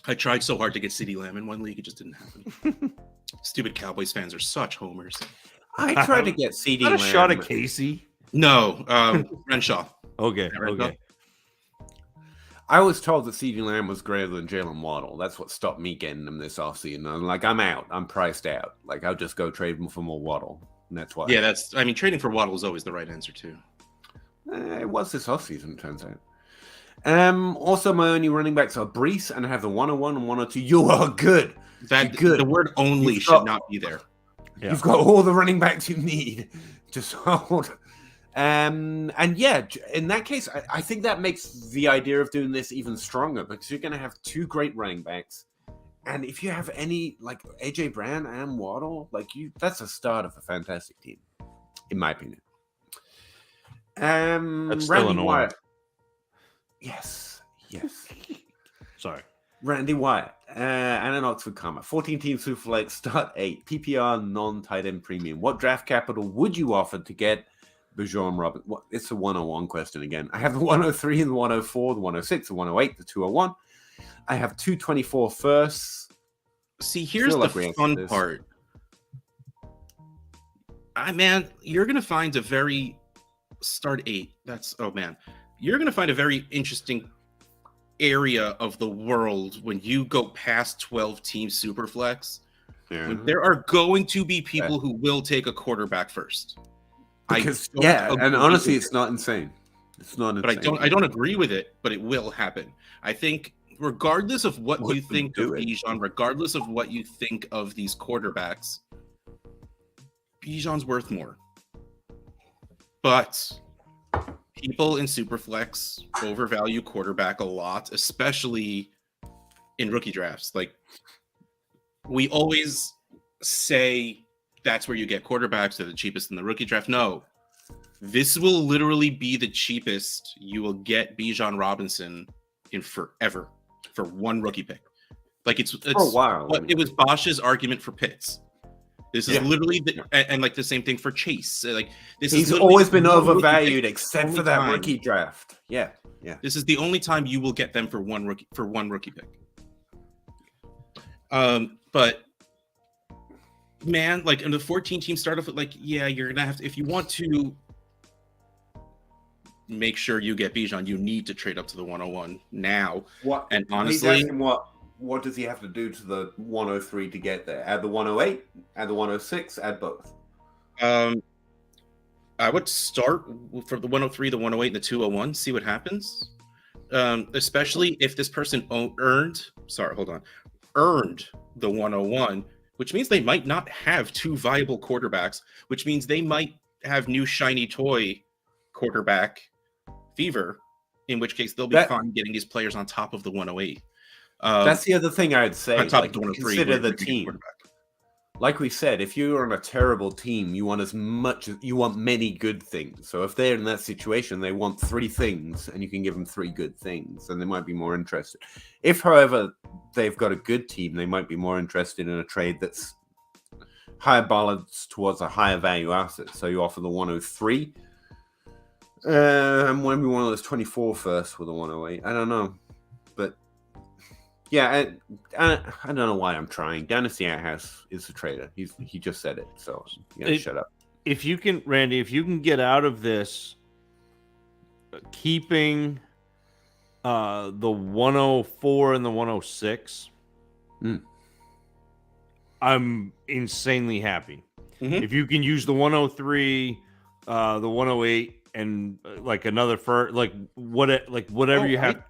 I tried so hard to get CD Lamb in one league, it just didn't happen. Stupid Cowboys fans are such homers. I tried to get CD Not Lamb. a shot at Casey. No, Renshaw. Okay. Renshaw? Okay. I was told that CD Lamb was greater than Jalen Waddle. That's what stopped me getting him this offseason. I'm like, I'm out. I'm priced out. Like, I'll just go trade him for more Waddle. And that's why. Yeah, trading for Waddle is always the right answer, too. It was this offseason, it turns out. Also, my only running backs are Brees, and I have the 101 and 102. You are good. Good. The word only should not be there. Yeah. You've got all the running backs you need. Just hold. And yeah, in that case, I think that makes the idea of doing this even stronger because you're going to have two great running backs. And if you have any, like AJ Brown and Waddle, that's a start of a fantastic team, in my opinion. That's still Randy annoying. Wyatt. Yes. Sorry. Randy Wyatt and an Oxford Comma. 14-team Superflex, start 8. PPR, non-tight end premium. What draft capital would you offer to get Bijan Robinson? It's a 101 question again. I have the 103 and the 104, the 106, the 108, the 201. I have 224 firsts. See, here's the fun part. Man, you're going to find a very... Start 8. You're going to find a very interesting area of the world when you go past 12-team Superflex. Yeah. There are going to be people who will take a quarterback first. And honestly, it's not insane. It's not insane. But I don't agree with it, but it will happen. I think regardless of what you think of Bijan, regardless of what you think of these quarterbacks, Bijan's worth more. But people in Superflex overvalue quarterback a lot, especially in rookie drafts. Like, we always say that's where you get quarterbacks. They're the cheapest in the rookie draft. No, this will literally be the cheapest you will get Bijan Robinson in forever for one rookie pick. Like, it's for a while. It was Bosch's argument for Pitts. This is literally and like the same thing for Chase. Like, he's always been overvalued except for that rookie draft. Yeah. This is the only time you will get them for one rookie pick. But man, like in the 14-team startup, you're gonna have to, if you want to make sure you get Bijan, you need to trade up to the 101 now. What? And honestly, what does he have to do to the 103 to get there? Add the 108, add the 106, add both. I would start from the 103, the 108, and the 201, see what happens. Especially if this person earned the 101, which means they might not have two viable quarterbacks, which means they might have new shiny toy quarterback fever, in which case they'll be fine getting these players on top of the 108. That's the other thing I'd say. On top of the 103, consider the team. like we said, if you're on a terrible team, you want many good things. So if they're in that situation, they want 3 things, and you can give them 3 good things, and they might be more interested. If, however, they've got a good team, they might be more interested in a trade that's higher balanced towards a higher value asset. So you offer the 103, and maybe one of those 24 first with a 108. I don't know, but. Yeah, I don't know why I'm trying. Dynasty Outhouse is a trader. He just said it, so shut up. If you can, Randy, if you can get out of this, keeping the 104 and the 106, I'm insanely happy. If you can use the 103, the 108, and like another whatever you have.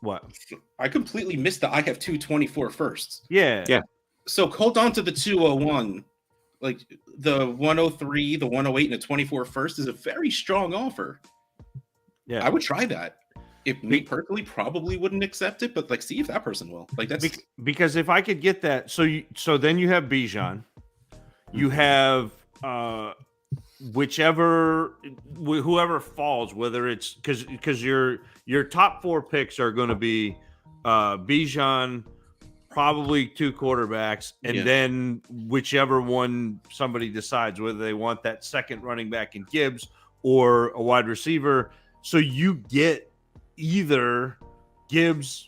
What? I completely missed that I have 224 firsts. Yeah. So hold on to the 201. Like the 103, the 108, and the 24 first is a very strong offer. Yeah. I would try that. If me personally probably wouldn't accept it, but like see if that person will. Like that's because if I could get that, so then you have Bijan, you have whoever falls, whether it's because your top 4 picks are going to be Bijan, probably 2 quarterbacks, and then whichever one somebody decides whether they want that second running back in Gibbs or a wide receiver. So you get either Gibbs,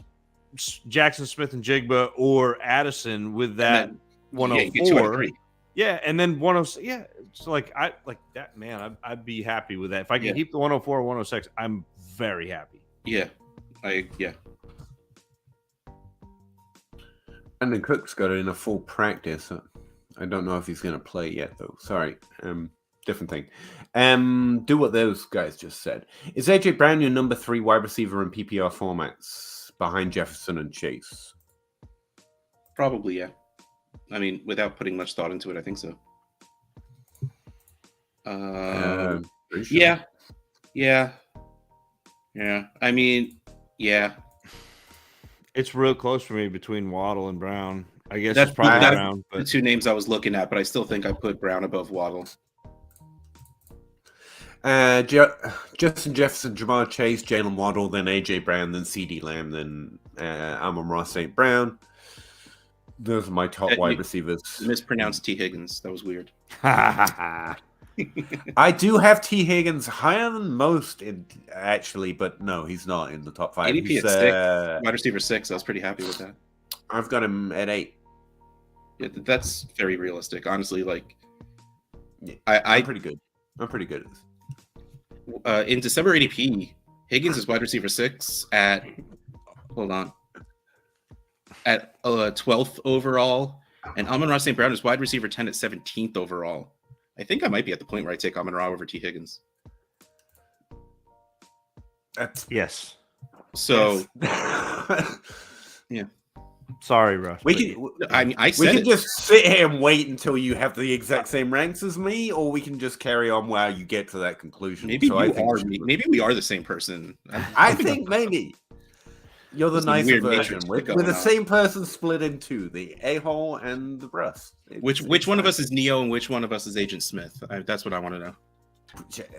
Jackson Smith and Jigba, or Addison with that 104. Yeah, and then 106. Yeah, it's like I like that, man. I'd be happy with that. If I can keep the 104 or 106, I'm very happy. Yeah. And then Cook's got it in a full practice. I don't know if he's going to play yet, though. Sorry. Different thing. Do what those guys just said. Is AJ Brown your number 3 wide receiver in PPR formats behind Jefferson and Chase? Probably, yeah. I mean, without putting much thought into it, I think so. Sure. Yeah. I mean, yeah. It's real close for me between Waddle and Brown. I guess it's probably Brown. But the 2 names I was looking at, but I still think I put Brown above Waddle. Justin Jefferson, Jamar Chase, Jalen Waddle, then AJ Brown, then CD Lamb, then Amon-Ra St. Brown. Those are my top wide receivers. Mispronounced T. Higgins. That was weird. I do have T. Higgins higher than most, actually, but no, he's not in the top 5. ADP he's at 6, wide receiver 6. I was pretty happy with that. I've got him at 8. Yeah, that's very realistic. Honestly, like, I'm pretty good. I'm pretty good at this. In December ADP, Higgins is wide receiver 6 at 12th overall, and Amon-Ra St. Brown is wide receiver 10 at 17th overall. I think I might be at the point where I take Amon-Ra over T. Higgins. Yes. So, yeah. Sorry, Russ. We can just sit here and wait until you have the exact same ranks as me, or we can just carry on while you get to that conclusion. Maybe maybe we are the same person. I think maybe. You're the nicer version. We're the same person split in 2, the a-hole and the breast. Which one of us is Neo and which one of us is Agent Smith? That's what I want to know.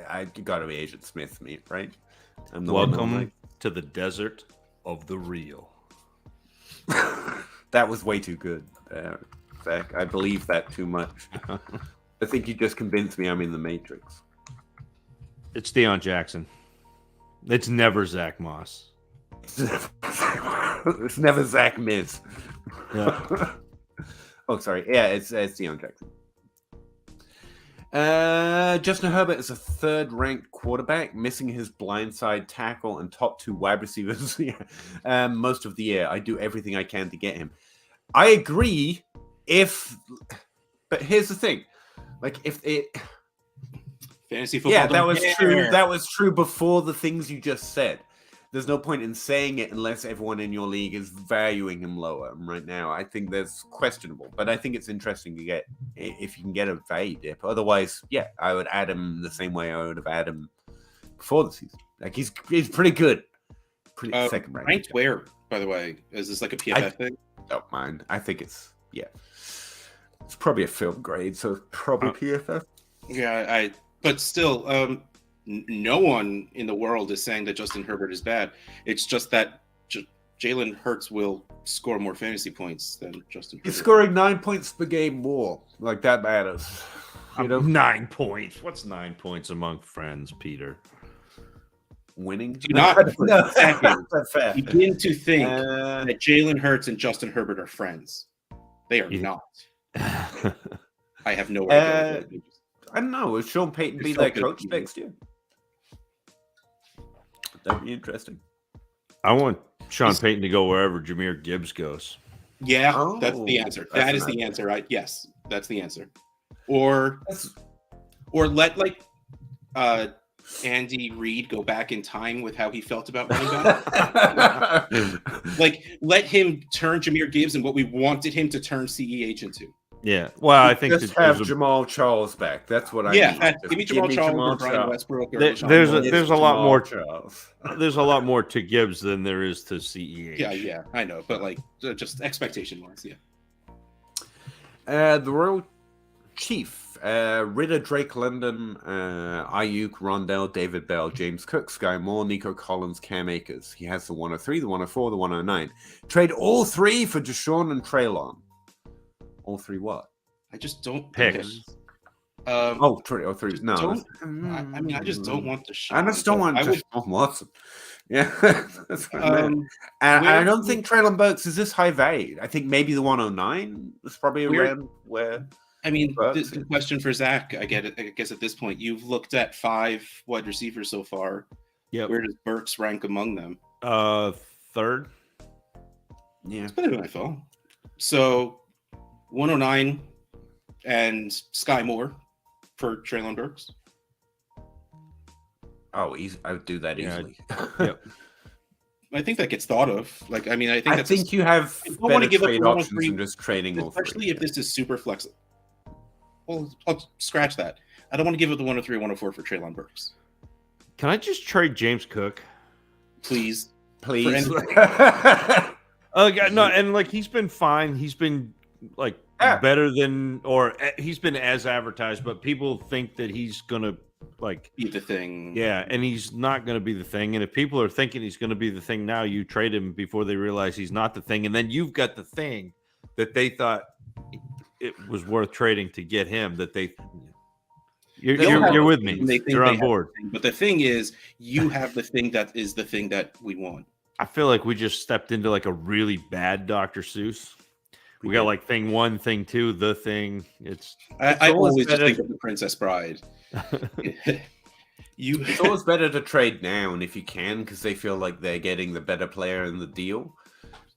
I got to be Agent Smith, right? Welcome to the desert of the real. That was way too good, Zach. I believe that too much. I think you just convinced me I'm in the Matrix. It's Deion Jackson. It's never Zach Moss. It's never Zach Miz. Yeah. Oh, sorry. Yeah, it's Deion Jackson. Justin Herbert is a 3rd-ranked quarterback, missing his blindside tackle and top 2 wide receivers most of the year. I do everything I can to get him. I agree. But here's the thing: like if it fantasy football, yeah, that was true. That was true before the things you just said. There's no point in saying it unless everyone in your league is valuing him lower. And right now, I think that's questionable. But I think it's interesting to get if you can get a value dip. Otherwise, yeah, I would add him the same way I would have added him before the season. Like he's pretty good. Pretty second rank. Ranked where, by the way? Is this like a PFF thing? Don't mind. I think it's It's probably a film grade, so probably PFF. Yeah, but still, no one in the world is saying that Justin Herbert is bad. It's just that Jalen Hurts will score more fantasy points than Justin Herbert. He's scoring 9 points per game more. Like, that matters. You know? 9 points. What's 9 points among friends, Peter? Winning? Do not for a second That's fair. begin to think that Jalen Hurts and Justin Herbert are friends. They are not. I have no idea. I don't know. Will Sean Payton be their coach next year? That'd be interesting. I want Sean Payton to go wherever Jahmyr Gibbs goes. Yeah, that's the answer. That is the answer. Yes, that's the answer. Or let Andy Reid go back in time with how he felt about running back. Like, let him turn Jahmyr Gibbs and what we wanted him to turn CEH into. Yeah, well, I think just have Jamal Charles back. That's what I need. Give me Jamal Charles or Brian Westbrook. There's a lot more. Charles. There's a lot more to Gibbs than there is to CEH. Yeah, I know, but like just expectation-wise, yeah. The Royal Chief, Ritter, Drake London, Ayuk, Rondell, David Bell, James Cook, Sky Moore, Nico Collins, Cam Akers. He has the 103, the 104, the 109. Trade all three for Deshaun and Treylon. All three what? I just don't picks. Three. No. I mean, I just don't want Deshaun. I just don't want Deshaun Watson. Yeah. That's what I meant. And I don't think Treylon Burks is this high value. I think maybe the 109 is probably around where. I mean, the question for Zach, I guess at this point, you've looked at 5 wide receivers so far. Yeah. Where does Burks rank among them? Third. Yeah. It's better than I thought. So 109 and Sky Moore for Treylon Burks. Oh, I would do that easily. Yep. I think that gets thought of. Like, I mean, I think you have better trade options than just trading all three. Especially if this is super flexible. Well, I'll scratch that. I don't want to give up the 103, 104 for Treylon Burks. Can I just trade James Cook? Please. No, and like he's been fine. He's been like better than, or he's been as advertised, but people think that he's gonna like be the thing. Yeah, and he's not gonna be the thing. And if people are thinking he's gonna be the thing now, you trade him before they realize he's not the thing, and then you've got the thing that they thought it was worth trading to get him. That you're with me. You're on board. But the thing is, you have the thing that is the thing that we want. I feel like we just stepped into like a really bad Dr. Seuss. We got like thing 1, thing 2, the thing. I always just think of the Princess Bride. It's always better to trade down if you can, because they feel like they're getting the better player in the deal.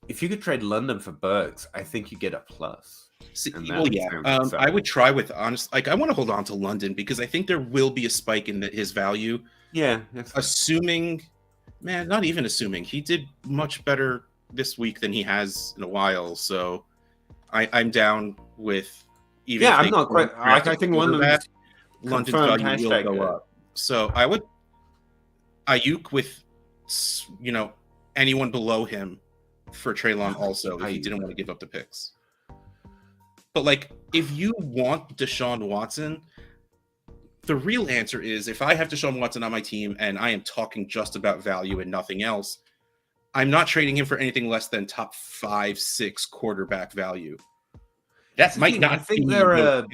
If you could trade London for Burks, I think you get a plus. I would try with honest. Like, I want to hold on to London because I think there will be a spike in his value. Yeah, not even assuming he did much better this week than he has in a while. So I'm down with even. Yeah, I'm not quite. I think London's value will go up. So I would Ayuk with anyone below him for Treylon also if he didn't want to give up the picks. But like, if you want Deshaun Watson, the real answer is if I have Deshaun Watson on my team and I am talking just about value and nothing else, I'm not trading him for anything less than top 5-6 quarterback value. That might not. I think there are.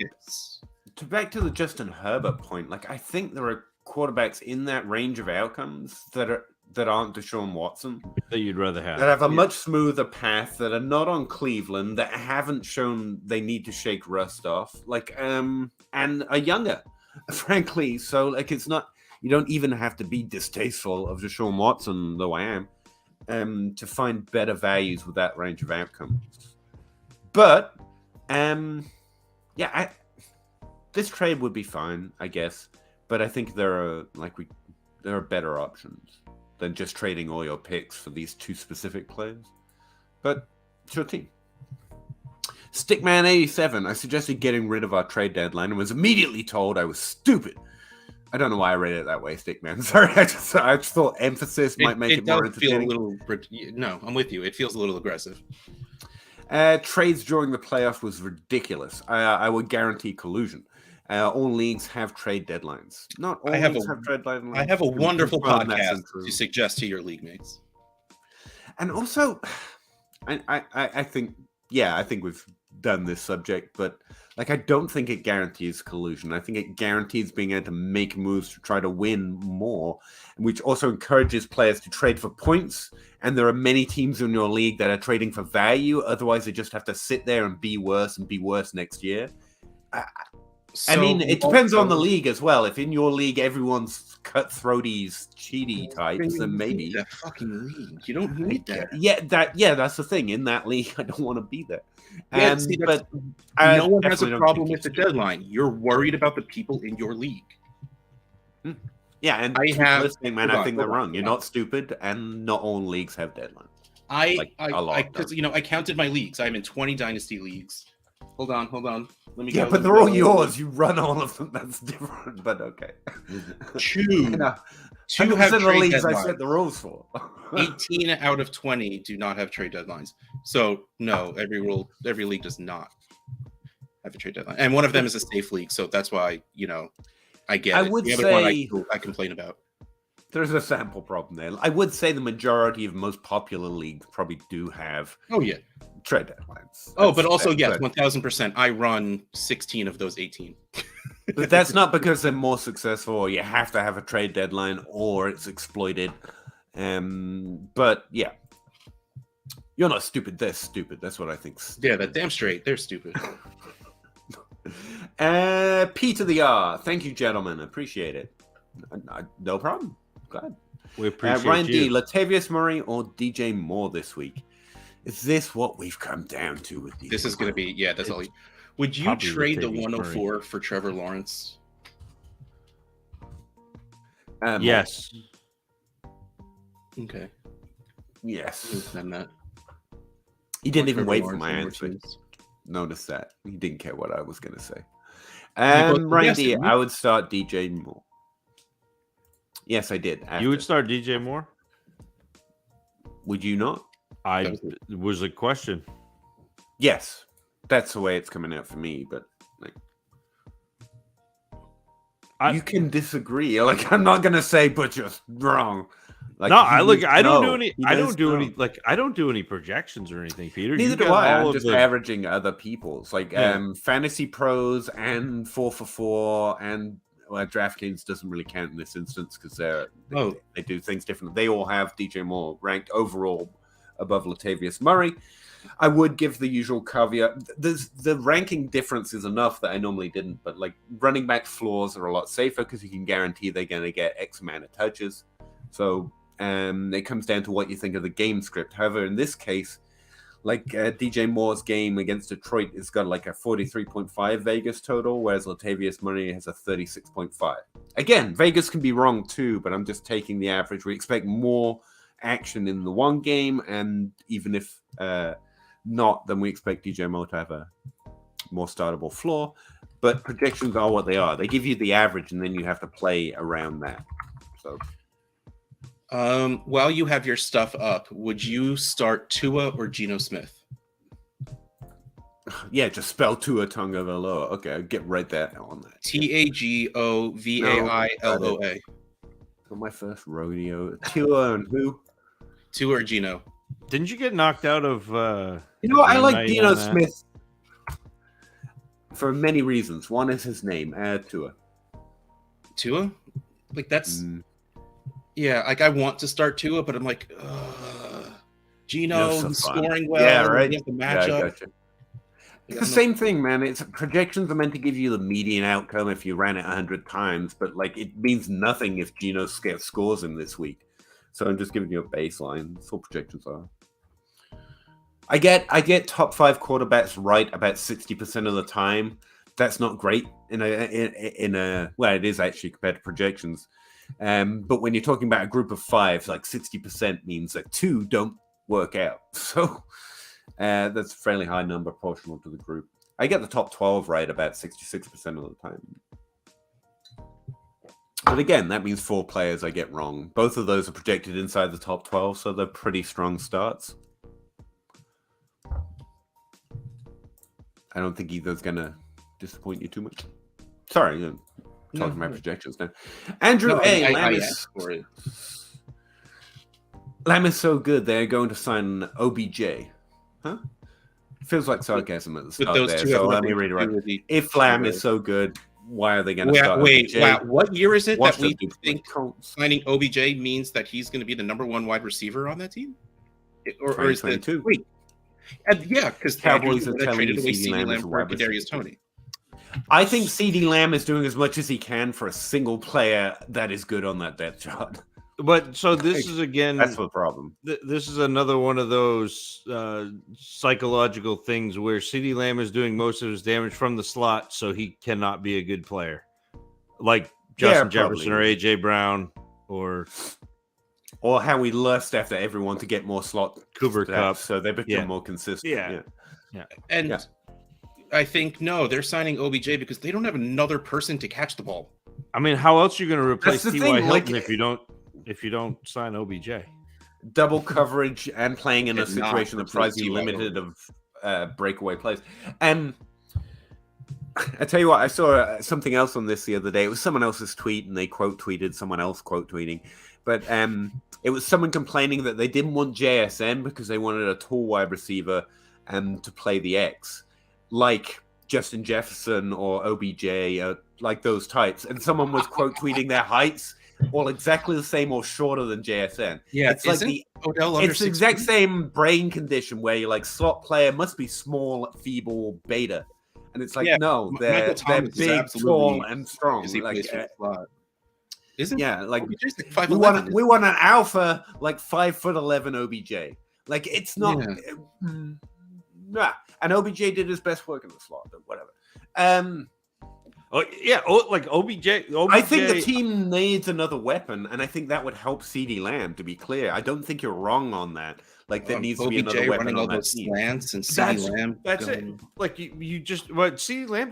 Back to the Justin Herbert point, like I think there are quarterbacks in that range of outcomes that aren't Deshaun Watson that you'd rather have, that have a much smoother path, that are not on Cleveland, that haven't shown they need to shake rust off, like and are younger, frankly. So like, it's not, you don't even have to be distasteful of Deshaun Watson, though I am, to find better values with that range of outcomes. But this trade would be fine, I guess. But I think there are better options than just trading all your picks for these 2 specific players. But it's your team. Stickman87, I suggested getting rid of our trade deadline and was immediately told I was stupid. I don't know why I read it that way, Stickman. Sorry, I just thought emphasis might make it more entertaining. No, I'm with you. It feels a little aggressive. Trades during the playoff was ridiculous. I would guarantee collusion. All leagues have trade deadlines. Not all leagues have trade deadlines. I have a wonderful Confirm podcast to suggest to your league mates. And also, I think, I think we've done this subject, but like, I don't think it guarantees collusion. I think it guarantees being able to make moves to try to win more, which also encourages players to trade for points. And there are many teams in your league that are trading for value. Otherwise, they just have to sit there and be worse next year. I mean, it depends on the league as well. If in your league everyone's cutthroaties, cheaty types, then maybe that fucking league. You don't need that. That's the thing. In that league, I don't want to be there. But no one has a problem with the deadline. You're worried about the people in your league. Yeah, and I think they're wrong. You're not stupid, and not all leagues have deadlines. I counted my leagues. I'm in 20 Dynasty leagues. Hold on. Let me go. But they're all yours. You run all of them. That's different, but okay. Two have trade leagues deadlines. I set the rules for. 18 out of 20 do not have trade deadlines. So no, every league does not have a trade deadline, and one of them is a safe league. So that's why I get. I it. would the other say one I complain about. There's a sample problem there. I would say the majority of most popular leagues probably do have. Oh yeah. Trade deadlines. But also, yes, 1000%. I run 16 of those 18. But that's not because they're more successful, or you have to have a trade deadline, or it's exploited. But yeah, you're not stupid. They're stupid. That's what I think. Yeah, that damn straight. They're stupid. P to the R. Thank you, gentlemen. Appreciate it. No problem. Glad. We appreciate Ryan you. D. Latavius Murray or DJ Moore this week? Is this what we've come down to with these? This is going to be, that's all. Would you trade the 104 for Trevor Lawrence? Yes. Okay. Yes. I'm not. He didn't even wait for my answer. Notice that. He didn't care what I was going to say. Randy, I would start DJ Moore. Yes, I did. You would start DJ Moore? Would you not? It was a question. Yes, that's the way it's coming out for me. But you can disagree. Like, I'm not gonna say, but you're wrong. Like, no, I don't do any projections or anything, Peter. Neither do I. I'm just averaging other people's. Like, Fantasy Pros and 4for4 and DraftKings doesn't really count in this instance because they do things differently. They all have DJ Moore ranked overall above Latavius Murray. I would give the usual caveat. The ranking difference is enough that I normally didn't, but like running back floors are a lot safer because you can guarantee they're going to get X amount of touches. So it comes down to what you think of the game script. However, in this case, like DJ Moore's game against Detroit has got like a 43.5 Vegas total, whereas Latavius Murray has a 36.5. Again, Vegas can be wrong too, but I'm just taking the average. We expect more action in the one game, and even if not, then we expect DJ Moore to have a more startable floor. But projections are what they are. They give you the average, and then you have to play around that. So, while you have your stuff up, would you start Tua or Geno Smith? Yeah, just spell Tua Tagovailoa. Okay, I'll get right there on that. Tagovailoa. For my first rodeo, Tua and who? Tua or Geno? Didn't you get knocked out of? I like Geno Smith for many reasons. One is his name. Tua. Tua? Like that's. Yeah, like I want to start Tua, but I'm like, Geno scoring well. Yeah, right. The matchup. Gotcha. It's the same thing, man. It's projections are meant to give you the median outcome if you ran it 100 times, but like it means nothing if Geno scores him this week. So I'm just giving you a baseline. That's all projections are. I get top 5 quarterbacks right about 60% of the time. That's not great in a well, it is actually compared to projections. But when you're talking about a group of 5, like 60% means that 2 don't work out. So that's a fairly high number proportional to the group. I get the top 12 right about 66% of the time. But again, that means 4 players I get wrong. Both of those are projected inside the top 12, so they're pretty strong starts. I don't think either's gonna disappoint you too much. Sorry, talking my projections now. Andrew I asked for it. Lamb is so good. They're going to sign OBJ, huh? Feels like sarcasm at the start those there. two So have let me nothing to read do it. with each If Lamb other. is so good, why are they going to start Wait, OBJ? what year is it Watch that we them do think Colts. signing OBJ means that he's going to be the number one wide receiver on that team? Or is it 2022. wait? Yeah, because Cowboys are telling traded you away CeeDee CeeDee Lamb Lamb is a for wide receiver. Kadarius Toney. I think CeeDee Lamb is doing as much as he can for a single player that is good on that depth chart. But so this is again. That's the problem. This is another one of those psychological things where CeeDee Lamb is doing most of his damage from the slot, so he cannot be a good player, like Justin Jefferson or AJ Brown or how we lust after everyone to get more slot Cooper stats, Kupp, so they become more consistent. And I think no, they're signing OBJ because they don't have another person to catch the ball. I mean, how else are you going to replace T.Y. Hilton like, if you don't sign OBJ? Double coverage and playing in a Did not situation that provides you T.Y. limited of breakaway plays. I tell you what, I saw something else on this the other day. It was someone else's tweet, and they quote tweeted someone else quote tweeting. But it was someone complaining that they didn't want JSN because they wanted a tall wide receiver to play the X, like Justin Jefferson or OBJ, like those types. And someone was quote tweeting their heights all exactly the same or shorter than JSN. Yeah, it's like it's the exact same brain condition where you're like slot player must be small, feeble, beta. And it's like, no, they're big, tall, and strong. Like, isn't like like we want an alpha like 5'11" OBJ. Like it's not. Nah. And OBJ did his best work in the slot, but whatever. Like OBJ. I think the team needs another weapon, and I think that would help CeeDee Lamb. To be clear, I don't think you're wrong on that. Like there needs to be another weapon running on all that those team. slants and CeeDee Lamb. That's it. Like you just, but CeeDee Lamb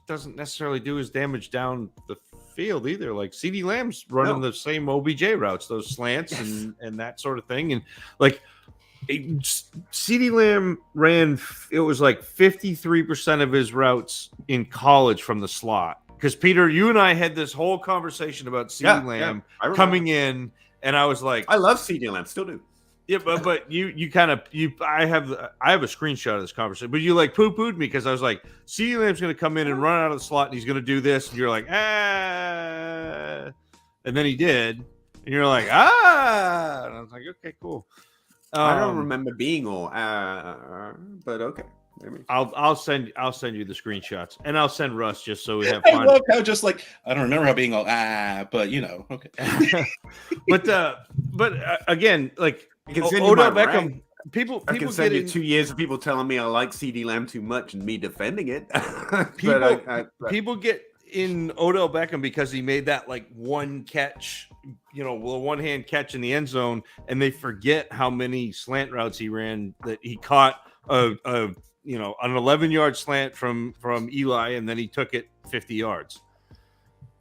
doesn't necessarily do his damage down the field either. Like CeeDee Lamb's running the same OBJ routes, those slants and that sort of thing, and like. CeeDee Lamb ran, it was like 53% of his routes in college from the slot. Because Peter, you and I had this whole conversation about CeeDee Lamb coming in, and I was like, I love CeeDee Lamb, still do. Yeah, but I have a screenshot of this conversation, but you like poo-pooed me because I was like, CeeDee Lamb's going to come in and run out of the slot, and he's going to do this, and you're like, and then he did, and you're like, and I was like, okay, cool. I don't remember being all but okay. Maybe. I'll send you the screenshots, and I'll send Russ just so we have fun. I love how just like I don't remember how being all but you know, okay. but again, like Odell Beckham, people I can send you 2 years of people telling me I like CeeDee Lamb too much and me defending it. People get in Odell Beckham because he made that like one catch, one hand catch in the end zone, and they forget how many slant routes he ran that he caught an 11-yard slant from Eli, and then he took it 50 yards.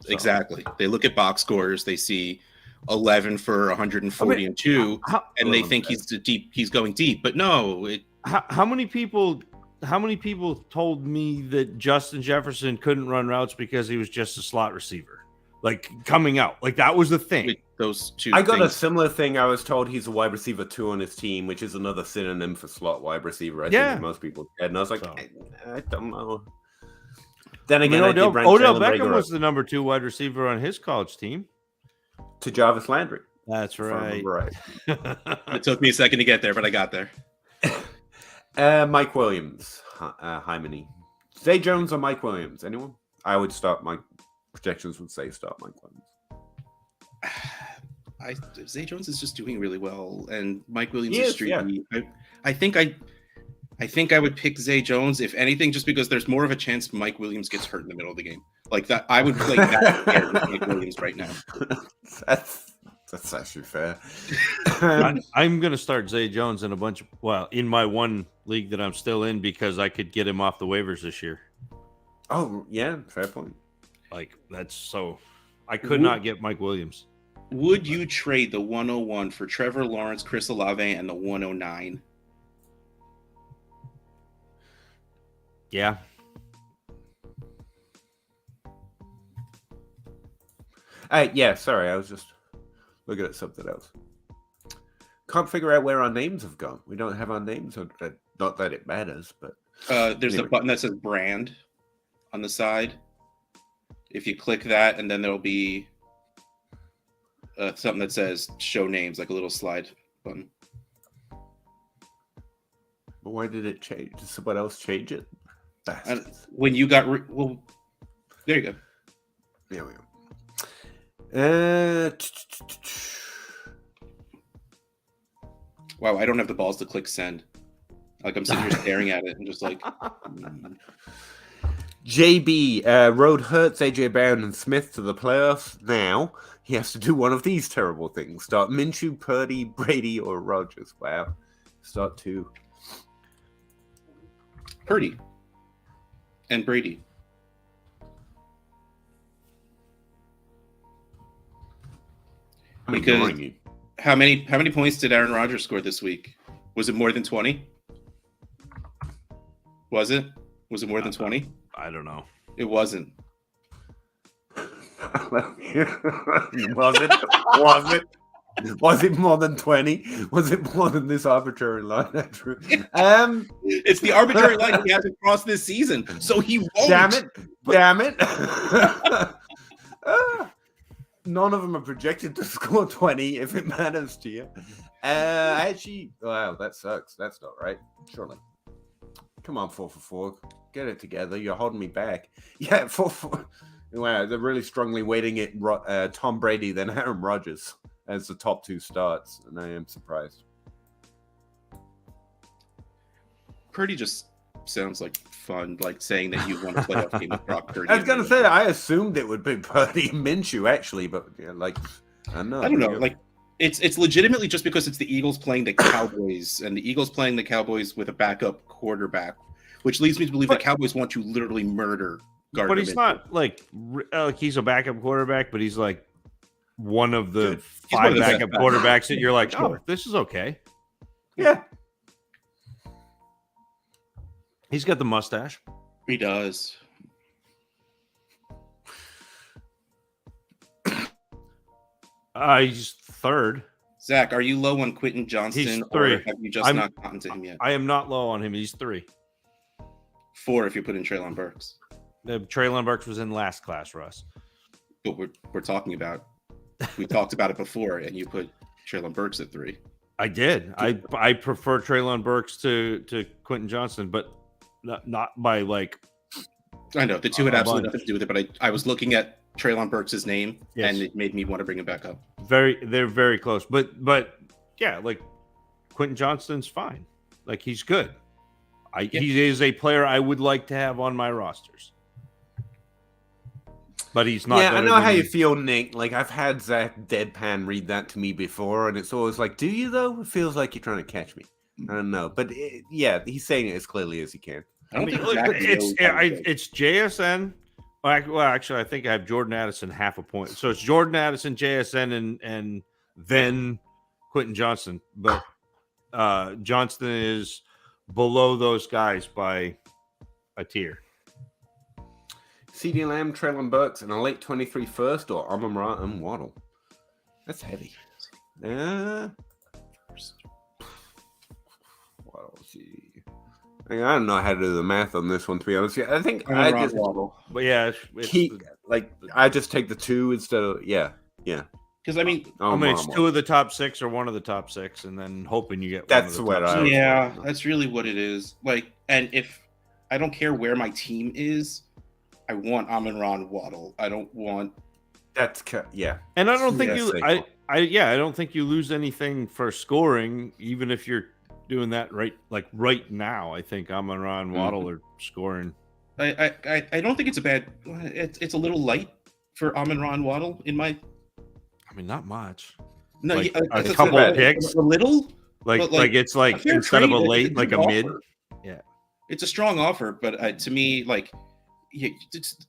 So. Exactly. They look at box scores, they see 11 for 140 and 2, and they think he's going deep, but no. How many people told me that Justin Jefferson couldn't run routes because he was just a slot receiver? Like coming out, like that was the thing. With those two, I got a similar thing. I was told he's a wide receiver 2 on his team, which is another synonym for slot wide receiver. I think most people did, and I was like, I don't know. Then again, Odell Beckham was the number 2 wide receiver on his college team. To Jarvis Landry. That's right. It took me a second to get there, but I got there. Mike Williams, Hymeny. Zay Jones or Mike Williams? Anyone? I would start. My projections would say start Mike Williams. Zay Jones is just doing really well, and Mike Williams is streaky. Yeah. I think I would pick Zay Jones, if anything, just because there's more of a chance Mike Williams gets hurt in the middle of the game. Like that, I would play that scared with Mike Williams right now. That's actually fair. I'm going to start Zay Jones in in my one league that I'm still in because I could get him off the waivers this year. Oh, yeah, fair point. Like, that's so... I could not get Mike Williams. Would you trade the 101 for Trevor Lawrence, Chris Olave, and the 109? Yeah. Yeah, sorry, I was just looking at something else. Can't figure out where our names have gone. We don't have our names. Not that it matters, but There's anyway. a button that says brand on the side. If you click that, and then there'll be something that says show names, like a little slide button. But why did it change? Did someone else change it? Bastards. When you got well, there you go. There we go. Wow, I don't have the balls to click send. Like, I'm sitting here staring at it and just like. JB, Road hurts AJ Brown and Smith to the playoffs. Now he has to do one of these terrible things: start Minshew, Purdy, Brady, or Rodgers. Wow, start two. Purdy and Brady. I'm Because ignoring you. how many points did Aaron Rodgers score this week? Was it more than 20? Was it more than 20? I don't know. It wasn't. Was it more than 20? Was it more than this arbitrary line, Andrew? It's the arbitrary line he hasn't crossed this season, so he won't. Damn it. None of them are projected to score 20 if it matters to you. Actually, wow, that sucks. That's not right. Surely. Come on, 4 for 4. Get it together. You're holding me back. Yeah, 4 for 4. Wow, they're really strongly weighting it Tom Brady than Aaron Rodgers as the top two starts, and I am surprised. Purdy just sounds like fun, like saying that you want to play off game with Brock Purdy. I was going to say, I assumed it would be Purdy and Minshew, actually, but yeah, like, I don't know. Like, it's legitimately just because it's the Eagles playing the Cowboys, and the Eagles playing the Cowboys with a backup quarterback, which leads me to believe the Cowboys want to literally murder Gardner. But he's not like he's a backup quarterback, but he's like one of the five backup quarterbacks that you're like, oh, this is okay. Yeah. He's got the mustache. He does. He's third. Zach, are you low on Quentin Johnston? He's 3. Or have you just not gotten to him yet? I am not low on him. He's 3. 4 if you put in Treylon Burks. Treylon Burks was in last class, Russ. But we're talking about. We talked about it before, and you put Treylon Burks at 3. I did. I prefer Treylon Burks to Quentin Johnston, but not by like. I know the two had absolutely nothing to do with it, but I was looking at Treylon Burks' name, and it made me want to bring him back up. They're very close, but yeah, like Quentin Johnston's fine. Like he's good. He is a player I would like to have on my rosters. But he's not. Yeah, I know how you feel, Nick. Like, I've had Zach Deadpan read that to me before, and it's always like, do you, though? It feels like you're trying to catch me. I don't know. But, yeah, he's saying it as clearly as he can. I don't think it's JSN. Well, actually, I think I have Jordan Addison half a point. So it's Jordan Addison, JSN, and then Quentin Johnston. But Johnston is below those guys by a tier. CeeDee Lamb, Treylon Burks, and a late 23 first, or Amon-Ra and Waddle. That's heavy. Waddle, see. I don't know how to do the math on this one, to be honest. I think I just Waddle. But yeah, I just take the 2 instead of Because I mean, it's 2 of the top 6 or 1 of the top 6, and then hoping you get. That's what I. Yeah, that's really what it is. Like, and if I don't care where my team is, I want Amon-Ra Waddle. I don't want. Yeah. And I don't think I don't think you lose anything for scoring, even if you're doing that right now. I think Amon-Ra and Waddle are scoring. I don't think it's a bad. It's a little light for Amon-Ra Waddle in my. I mean, not much. No, like a couple picks, a little. Like it's like instead of a late, like a mid. Yeah, it's a strong offer, but to me, like. Yeah,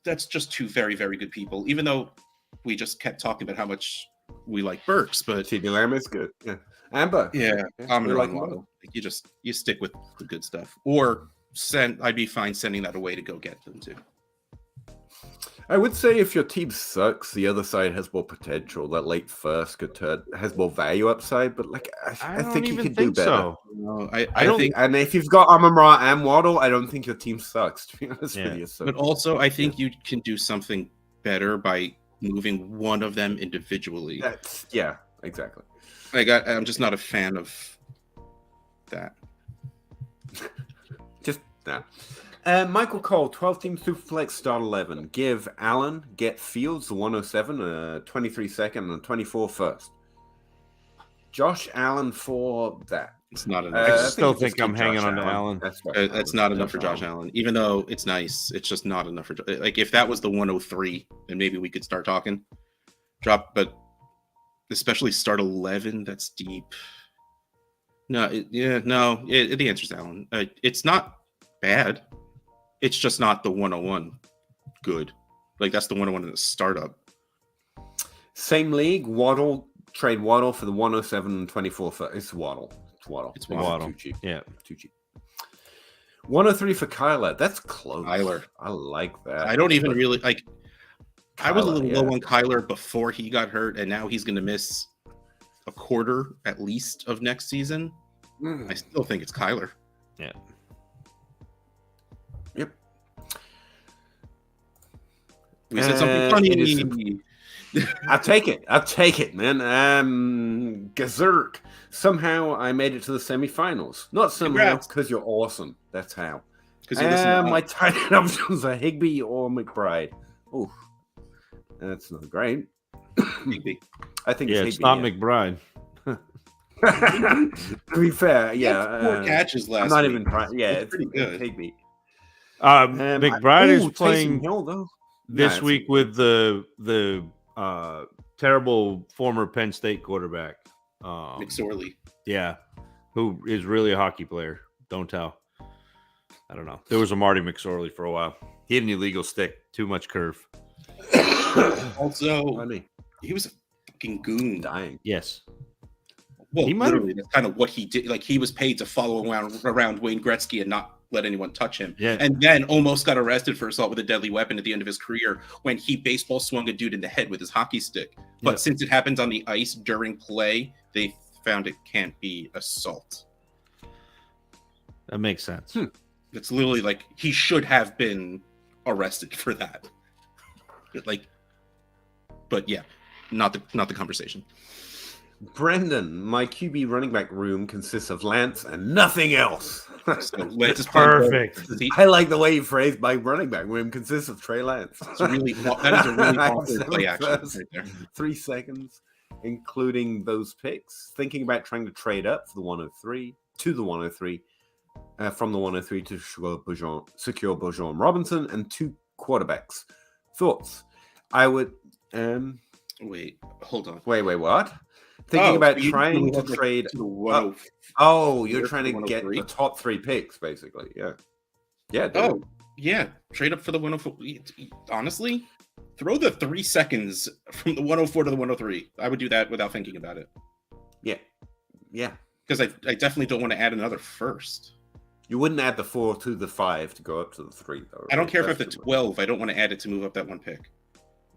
that's just 2 very, very good people. Even though we just kept talking about how much we like Burks, but CeeDee Lamb is good. Yeah, Amber. Yeah, Amon-Ra Waddle. You stick with the good stuff, or I'd be fine sending that away to go get them too. I would say if your team sucks, the other side has more potential. That late first has more value upside, but like I think you can do better. So. No, I don't think, and if you've got Amon-Ra and Waddle, I don't think your team sucks. To be honest with you, but also I think you can do something better by moving one of them individually. Exactly. Like I'm just not a fan of that. Just that. Michael Cole, 12 team Superflex start 11. Give Allen, get Fields, the 107, 23 second, and 24 first. Josh Allen for that. It's not enough. I still think I'm hanging on to Allen. That's not enough for Josh Allen. Even though it's nice, it's just not enough for. Like if that was the 103, then maybe we could start talking. But especially start 11. That's deep. No, the answer's Allen. It's not bad. It's just not the 101 good. Like that's the 101 in the startup. Same league, trade Waddle for the 107 and 24 first. It's Waddle. It's Waddle. Too cheap. Yeah. Too cheap. 103 for Kyler. That's close. Kyler. I like that. I don't even really like. Kyler, I was a little low on Kyler before he got hurt, and now he's going to miss a quarter at least of next season. I still think it's Kyler. Yeah. Yep. We said something funny. I'll take it, man. Gazerk. Somehow I made it to the semifinals. Not somehow, because you're awesome. That's how. My tight end options are Higbee or McBride. Ooh, that's not great. Higbee. I think it's not McBride. To be fair, Four catches last. I'm not week. even trying. Yeah, it's pretty good. Higbee. McBride is playing Hill, though. this week with the terrible former Penn State quarterback, McSorley. Yeah, who is really a hockey player. Don't tell. I don't know. There was a Marty McSorley for a while. He had an illegal stick. Too much curve. Also, he was a fucking goon. Dying. Yes. Well, literally, that's kind of what he did. Like, he was paid to follow around Wayne Gretzky and not let anyone touch him. Yeah. And then almost got arrested for assault with a deadly weapon at the end of his career when he baseball swung a dude in the head with his hockey stick. But since it happens on the ice during play, they found it can't be assault. That makes sense. It's literally like he should have been arrested for that. But yeah, not the conversation. Brendan, my QB running back room consists of Lance and nothing else. So Lance is perfect. I like the way you phrased my running back room consists of Trey Lance. That is a really awkward play action right there. 3 seconds, including those picks. Thinking about trying to trade up for the 103 to the 103, from the 103 to secure Bourgeon Robinson and 2 quarterbacks. Thoughts? I would. Wait, hold on. Wait, what? Thinking about trying to trade. You're trying to get the top 3 picks, basically. Yeah. Yeah. Oh, yeah. Trade up for the 104. Honestly, throw the 3 seconds from the 104 to the 103. I would do that without thinking about it. Yeah. Yeah. Because I definitely don't want to add another first. You wouldn't add the 4 to the 5 to go up to the 3, though. Right? I don't care if I have the 12. I don't want to add it to move up that 1 pick.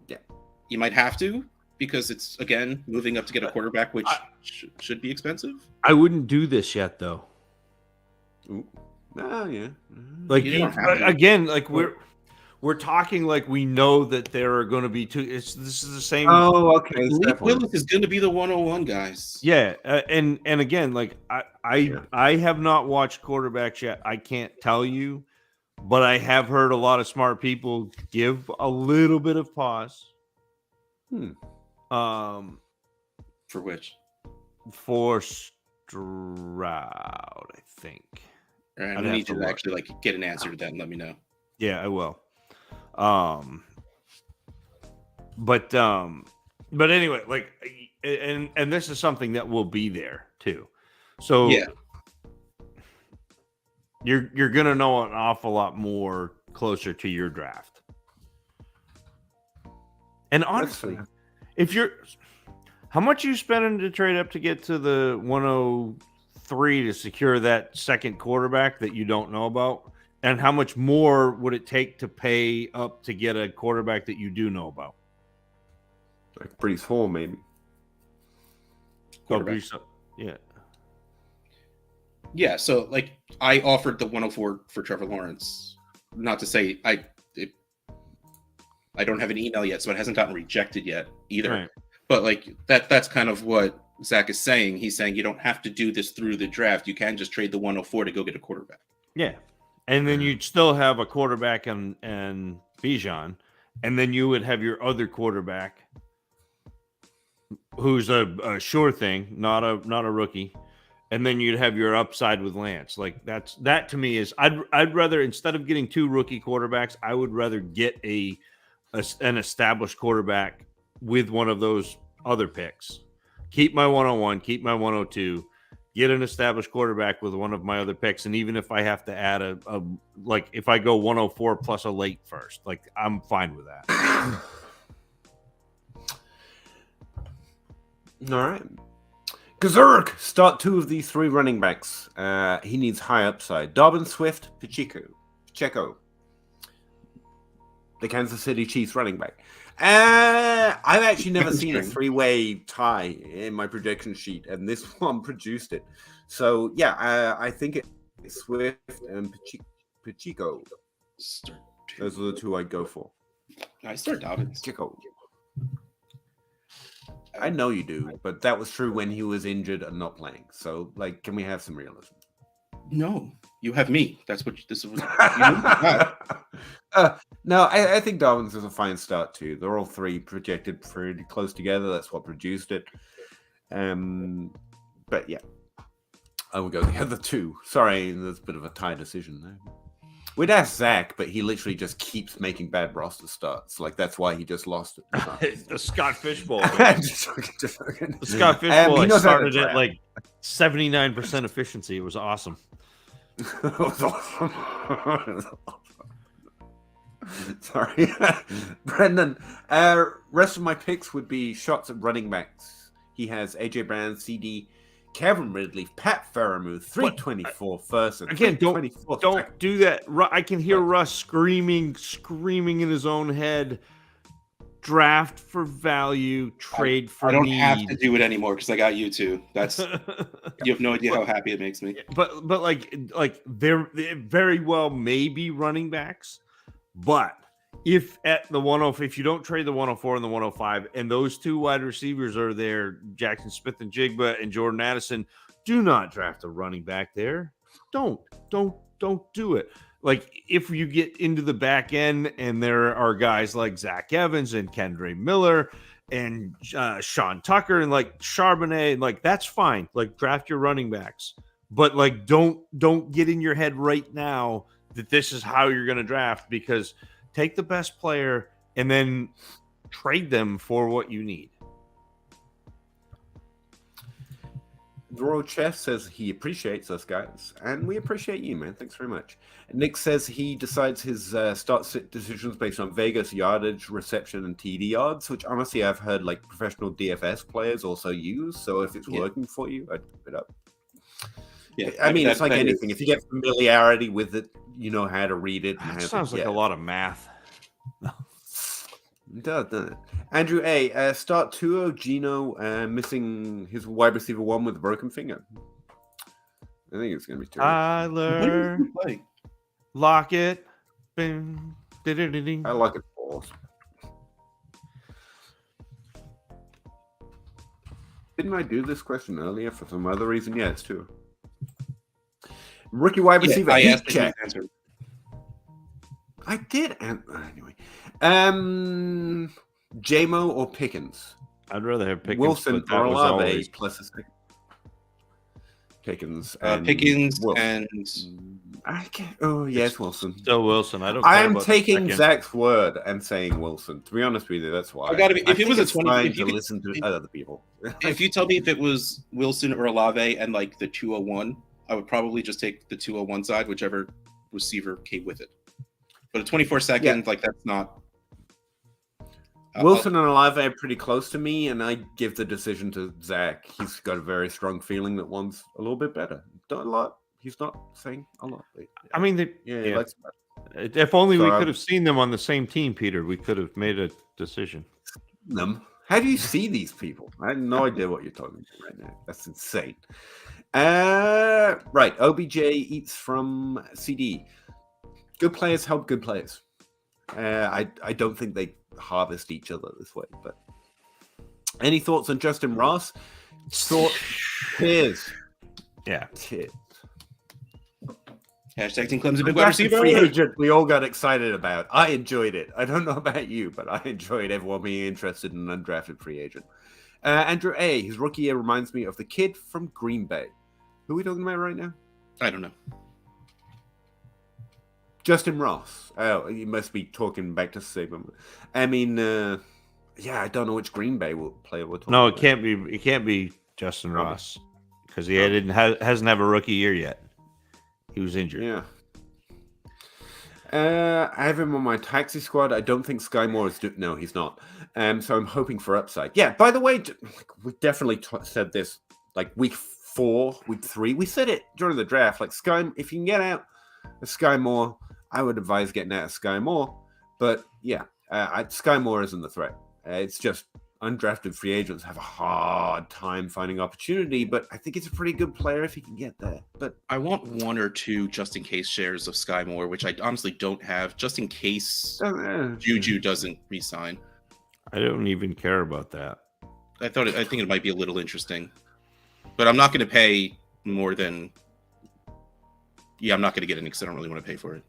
Yeah. You might have to, because it's, again, moving up to get a quarterback, which should be expensive. I wouldn't do this yet, though. Ooh. Oh, yeah. Like, again, like we're talking like we know that there are going to be 2. This is the same. Oh, okay. Willis is going to be the 101, guys. Yeah, and again, like I have not watched quarterbacks yet. I can't tell you, but I have heard a lot of smart people give a little bit of pause. For which? For Stroud, I think. All right, I need you to actually get an answer to that and let me know. Yeah, I will. But anyway, like, and this is something that will be there too. So yeah, you're gonna know an awful lot more closer to your draft. And honestly, how much you spending to trade up to get to the 103 to secure that second quarterback that you don't know about? And how much more would it take to pay up to get a quarterback that you do know about? Like Brees Hall, maybe. Quarterback. Yeah. Yeah, so like I offered the 104 for Trevor Lawrence. Not to say I don't have an email yet, so it hasn't gotten rejected yet either. Right. But like that's kind of what Zach is saying. He's saying you don't have to do this through the draft. You can just trade the 104 to go get a quarterback. Yeah. And then you'd still have a quarterback and Bijan, and then you would have your other quarterback who's a sure thing, not a rookie. And then you'd have your upside with Lance. Like that to me is I'd rather, instead of getting 2 rookie quarterbacks, I would rather get an established quarterback with one of those other picks. Keep my 101, keep my 102, get an established quarterback with one of my other picks. And even if I have to add a like if I go 104 plus a late first, like I'm fine with that. All right. Gazurk, start 2 of these 3 running backs. He needs high upside. Dobbins, Swift, Pacheco. The Kansas City Chiefs running back. I've actually never seen a 3-way tie in my prediction sheet, and this one produced it. So, yeah, I think it's Swift and Pacheco. Those are the 2 I'd go for. I start Dobbins. Pacheco. I know you do, but that was true when he was injured and not playing. So, like, can we have some realism? No, you have me. That's what this is. No, I think Dobbins is a fine start too. They're all 3 projected pretty close together. That's what produced it. But yeah, I would go the other 2. Sorry, there's a bit of a tie decision there. We'd ask Zach, but he literally just keeps making bad roster starts. Like, that's why he just lost it. The Scott Fishbowl. The Scott Fishbowl started at like 79% efficiency. It was awesome. It was awesome. Sorry. Brendan, rest of my picks would be shots at running backs. He has AJ Brown, CD, Kevin Ridley, Pat Fairmouth, 324 first. And again, don't do that. I can hear Russ screaming in his own head. Draft for value, trade for need. I don't have to do it anymore because I got you two. That's you have no idea how happy it makes me. But like they're very well may be running backs, but if at the 105, if you don't trade the 104 and the 105, and those 2 wide receivers are there, Jackson Smith and Jigba and Jordan Addison, do not draft a running back there. Don't do it. Like, if you get into the back end and there are guys like Zach Evans and Kendre Miller and Sean Tucker and like Charbonnet, and like that's fine. Like, draft your running backs, but like don't get in your head right now that this is how you're going to draft, because take the best player and then trade them for what you need. Royal Chef says he appreciates us, guys, and we appreciate you, man. Thanks very much. Nick says he decides his start-sit decisions based on Vegas yardage, reception, and TD odds, which honestly I've heard like professional DFS players also use. So if it's working for you, I'd keep it up. Yeah, I mean, it's like anything. If you get familiarity with it, you know how to read it. And that sounds like a lot of math. It does, doesn't it? Andrew A. Start Tuo, Gino, missing his wide receiver 1 with a broken finger. I think it's going to be terrible. Tyler Lockett. I like it balls. Didn't I do this question earlier for some other reason? Yeah, it's Tuo. Rookie wide receiver. I asked check. Answer. I did. Anyway. JMO or Pickens? I'd rather have Pickens. Wilson or Olave plus a second. Pickens and Pickens Wilson. and I can't. Oh yes, Wilson. Still Wilson. I don't. I'm taking Zach's word and saying Wilson. To be honest with you, that's why. I gotta be. If it was a 20, if you could listen to other people. If you tell me if it was Wilson or Olave and like the 201, I would probably just take the 201 side, whichever receiver came with it. But a 24-second, like that's not. Wilson and Olave are pretty close to me, and I give the decision to Zach. He's got a very strong feeling that one's a little bit better. Not a lot, he's not saying a lot. I mean, He likes if only we So, could have seen them on the same team, Peter, we could have made a decision. them. How do you see these people? I have no idea what you're talking about right now. That's insane. Right. OBJ eats from CD. Good players help good players. I don't think they harvest each other this way. But any thoughts on Justin Ross? Cheers. Yeah. Cheers. Hashtag Team Clem's a big wide That's the receiver. free agent we all got excited about. I enjoyed it. I don't know about you, but I enjoyed everyone being interested in an undrafted free agent. Andrew A. His rookie year reminds me of the kid from Green Bay. Who are we talking about right now? I don't know. Justin Ross. Oh, you must be talking back to Sigmund. I mean, I don't know which Green Bay player we're talking No, about. it can't be. It can't be Justin Probably. Ross because he hasn't have a rookie year yet. He was injured. Yeah. I have him on my taxi squad. I don't think Sky Moore is... No, he's not. So I'm hoping for upside. Yeah, by the way, we definitely said this like week 4, week 3. We said it during the draft. Like, Sky, if you can get out of Sky Moore, I would advise getting out of Sky Moore. But yeah, Sky Moore isn't the threat. It's just undrafted free agents have a hard time finding opportunity, but I think it's a pretty good player if he can get there. But I want 1 or 2 just in case shares of Sky Moore, which I honestly don't have, just in case Juju doesn't resign. I don't even care about that. I think it might be a little interesting, but I'm not going to pay more than. Yeah, I'm not going to get it because I don't really want to pay for it.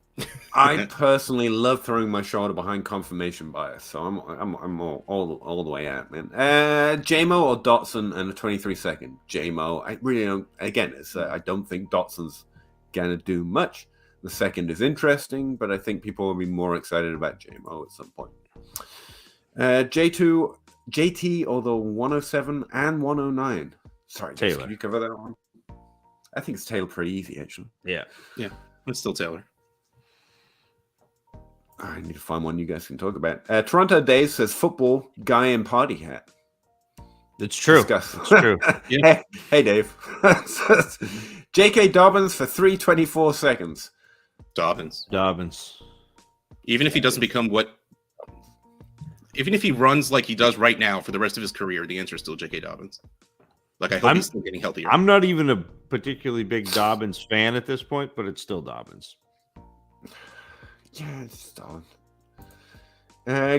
I personally love throwing my shoulder behind confirmation bias, so I'm all the way out, man. JMO or Dotson and a 23-second JMO. I really don't. Again, I don't think Dotson's gonna do much. The second is interesting, but I think people will be more excited about JMO at some point. JT or the 107 and 109. Sorry, Jess, Taylor. can you cover that one? I think it's Taylor pretty easy, actually. Yeah. It's still Taylor. I need to find one you guys can talk about. Toronto Dave says football guy in party hat. It's true. Discuss. It's true. Yeah. Hey, Dave. J.K. Dobbins for 3:24 seconds. Dobbins. Even if he doesn't become even if he runs like he does right now for the rest of his career, the answer is still J.K. Dobbins. Like, I hope he's still getting healthier. I'm not even a particularly big Dobbins fan at this point, but it's still Dobbins. Yeah, it's Dobbins.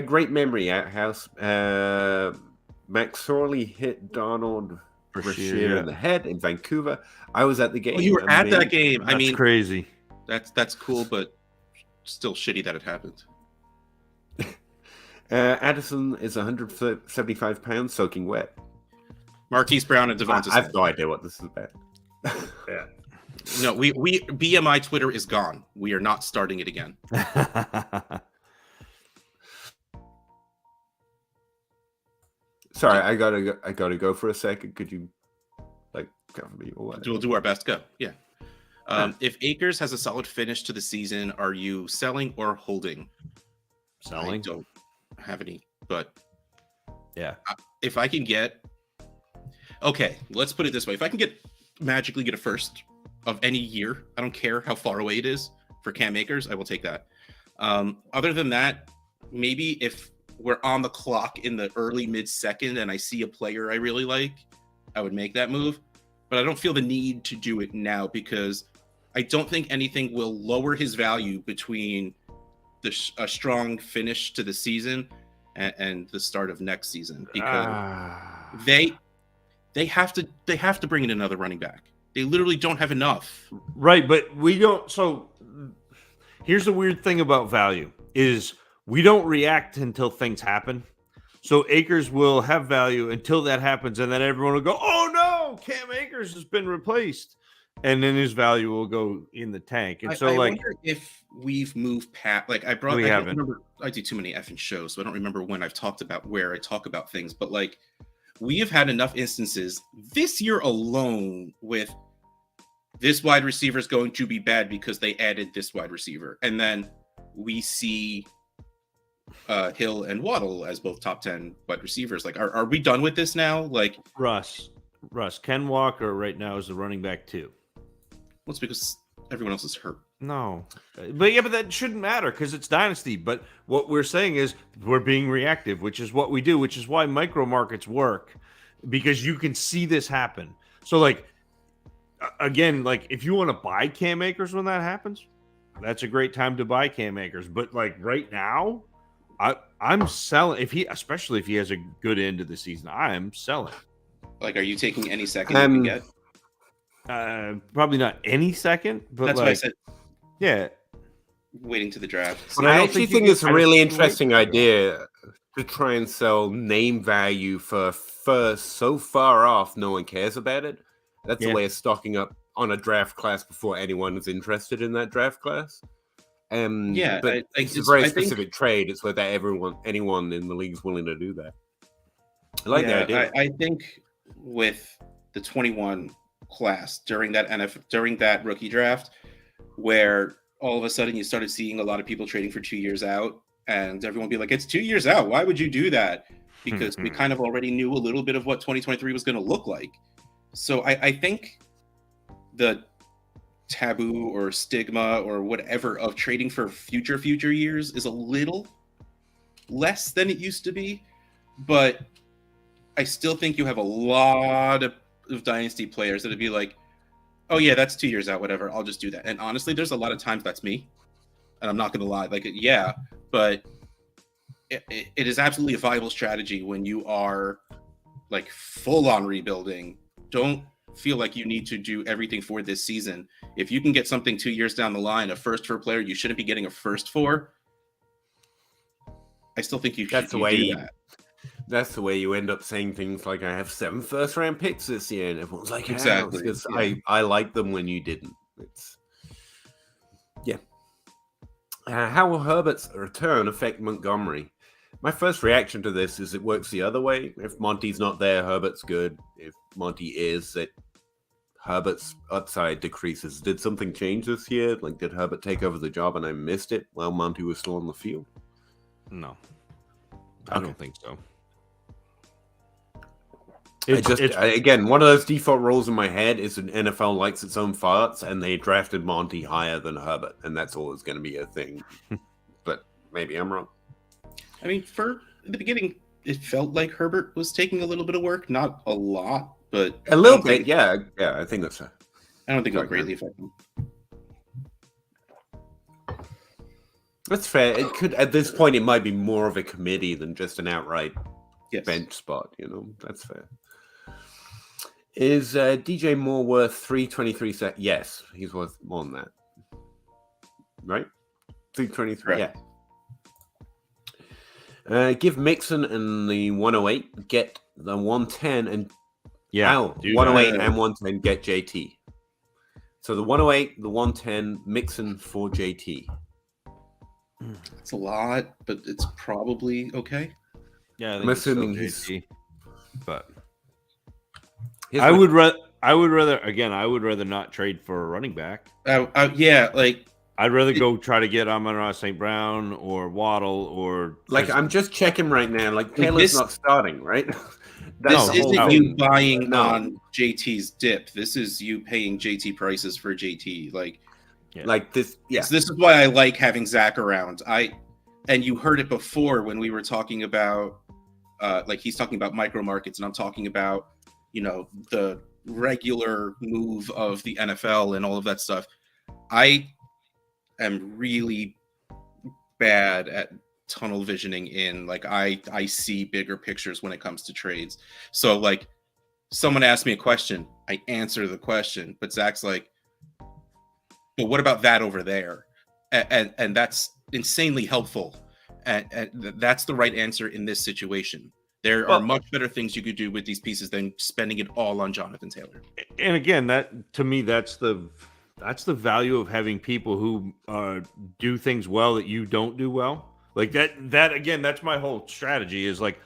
Great memory, Outhouse. McSorley hit Donald Brashear in the head in Vancouver. I was at the game. Oh, you were at that game. That's I mean, crazy. That's cool, but still shitty that it happened. Addison is 175 pounds, soaking wet. Marquise Brown and Devonta I have no idea what this is about. Yeah. No, we BMI Twitter is gone. We are not starting it again. Sorry, I gotta go for a second. Could you cover me or what? We'll do our best. Go. Yeah. If Akers has a solid finish to the season, are you selling or holding? Selling. I don't have any, but yeah. If I can get, okay, let's put it this way: if I can magically get a first of any year, I don't care how far away it is for Cam Akers, I will take that. Other than that, maybe if we're on the clock in the early mid-second and I see a player I really like, I would make that move. But I don't feel the need to do it now because I don't think anything will lower his value between a strong finish to the season and the start of next season, because they have to bring in another running back. They literally don't have enough. Right, but we don't. So here's the weird thing about value is we don't react until things happen. So Akers will have value until that happens, and then everyone will go, "Oh no, Cam Akers has been replaced," and then his value will go in the tank. And I wonder if we've moved past. Like I don't remember. I do too many effing shows, so I don't remember when I've talked about where I talk about things. But like, we have had enough instances this year alone with this wide receiver is going to be bad because they added this wide receiver, and then we see Hill and Waddle as both top 10 wide receivers. Like, are we done with this now? Like, Russ, Ken Walker right now is the running back 2. Well, it's because everyone else is hurt. No, but that shouldn't matter because it's Dynasty. But what we're saying is we're being reactive, which is what we do, which is why micro markets work, because you can see this happen. So, like, again, like if you want to buy Cam Akers when that happens, that's a great time to buy Cam Akers. But like right now, I'm selling especially if he has a good end of the season. I am selling. Like, are you taking any second you can get? Probably not any second, but that's like, what I said. Yeah, waiting to the draft. I actually think it's a really interesting idea to try and sell name value for first so far off no one cares about it. That's a way of stocking up on a draft class before anyone is interested in that draft class. But it's a very specific trade. It's whether anyone in the league is willing to do that. I like the idea. I think with the 21 class during that rookie draft, where all of a sudden you started seeing a lot of people trading for 2 years out, and everyone be like, "It's 2 years out. Why would you do that?" Because we kind of already knew a little bit of what 2023 was going to look like. So I think the taboo or stigma or whatever of trading for future years is a little less than it used to be, but I still think you have a lot of Dynasty players that would be like, oh yeah, that's 2 years out, whatever, I'll just do that. And honestly, there's a lot of times that's me, and I'm not gonna lie, like, yeah, but it is absolutely a viable strategy when you are like full on rebuilding. Don't feel like you need to do everything for this season. If you can get something 2 years down the line, a first for a player you shouldn't be getting a first for, I still think you should do that. That's the way you end up saying things like, I have 7 first-round picks this year, and everyone's like, exactly, because I like them when you didn't. How will Herbert's return affect Montgomery? My first reaction to this is it works the other way. If Monty's not there, Herbert's good. If Monty is, that Herbert's upside decreases. Did something change this year? Like, did Herbert take over the job and I missed it while Monty was still on the field? No, I don't think so. Again, one of those default rules in my head is an NFL likes its own farts, and they drafted Monty higher than Herbert, and that's always going to be a thing. But maybe I'm wrong. I mean, for the beginning, it felt like Herbert was taking a little bit of work, not a lot, but a little bit. Yeah, I think that's. I don't think it'll greatly affect him. That's fair. It could, at this point, it might be more of a committee than just an outright bench spot. That's fair. Is DJ Moore worth 323 sets? Yes, he's worth more than that. Right? 323. Right. Yeah. Give Mixon and the 108, get the 110, and 108 and 110, get JT. So the 108, the 110, Mixon for JT. It's a lot, but it's probably okay. Yeah, I'm assuming he's. But I would rather not trade for a running back. I'd rather go try to get Amon-Ra St. Brown or Waddle or I'm just checking right now. Like Taylor's not starting, right? This isn't you buying on JT's dip. This is you paying JT prices for JT. Like this. Yeah. So this is why I like having Zach around. And you heard it before when we were talking about, he's talking about micro markets, and I'm talking about, the regular move of the NFL and all of that stuff. I am really bad at tunnel visioning in, I see bigger pictures when it comes to trades. So someone asked me a question, I answer the question, but Zach's like, but what about that over there? And that's insanely helpful. And that's the right answer in this situation. There are much better things you could do with these pieces than spending it all on Jonathan Taylor. And again, that to me, that's the value of having people who do things well that you don't do well. Like that again, that's my whole strategy is like,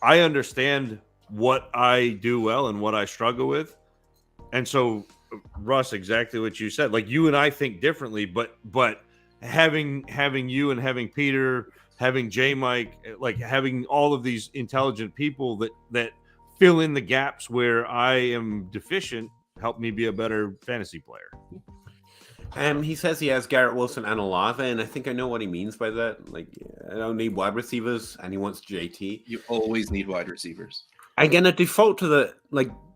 I understand what I do well and what I struggle with. And so, Russ, exactly what you said, like you and I think differently, but having you and having Peter, having J Mike, like having all of these intelligent people that fill in the gaps where I am deficient help me be a better fantasy player. He says he has Garrett Wilson and Olave, and I think I know what he means by that. Like, I don't need wide receivers, and he wants JT. You always need wide receivers. I'm gonna default to the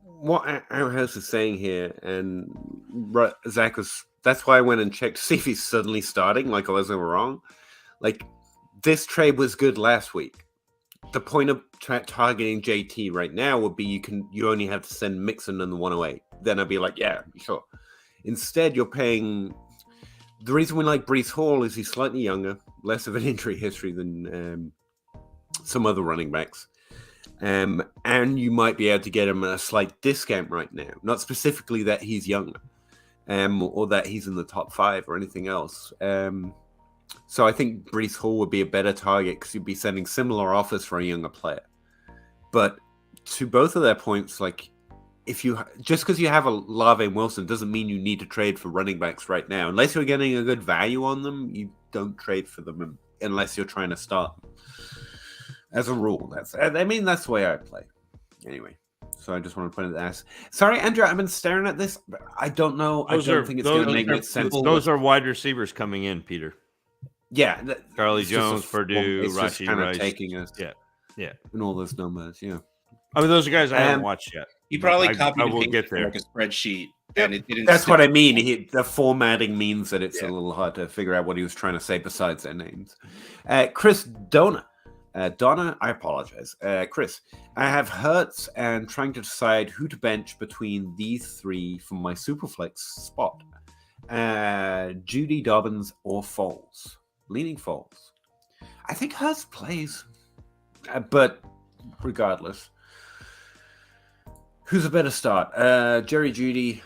what our house is saying here, and Zach was. That's why I went and checked to see if he's suddenly starting. Like I wasn't wrong. Like this trade was good last week. The point of targeting JT right now would be you only have to send Mixon in the 108. Then I'd be like, yeah, sure. Instead, you're paying. The reason we like Breece Hall is he's slightly younger, less of an injury history than some other running backs. And you might be able to get him a slight discount right now. Not specifically that he's younger or that he's in the top 5 or anything else. So I think Breece Hall would be a better target because you'd be sending similar offers for a younger player. But to both of their points, like, if you just because you have a Olave and Wilson doesn't mean you need to trade for running backs right now. Unless you're getting a good value on them, you don't trade for them unless you're trying to start them. As a rule, that's the way I play. Anyway, so I just want to put it as. Sorry, Andrew, I've been staring at this, but I don't know. I don't think it's going to make much sense. Those are wide receivers coming in, Peter. Yeah, Charlie Jones, Purdue, Rashee Rice, taking us. Yeah, and all those numbers. Yeah, I mean those are guys I haven't watched yet. He probably copied I will get there. like a spreadsheet, and it didn't. That's what I mean. The formatting means that it's a little hard to figure out what he was trying to say besides their names. Chris Donna, I apologize. Chris, I have Hurts and trying to decide who to bench between these 3 for my Superflex spot. Judy, Dobbins, or Foles. Leaning Foles. I think Hurts plays, but regardless. Who's a better start? Jerry Jeudy,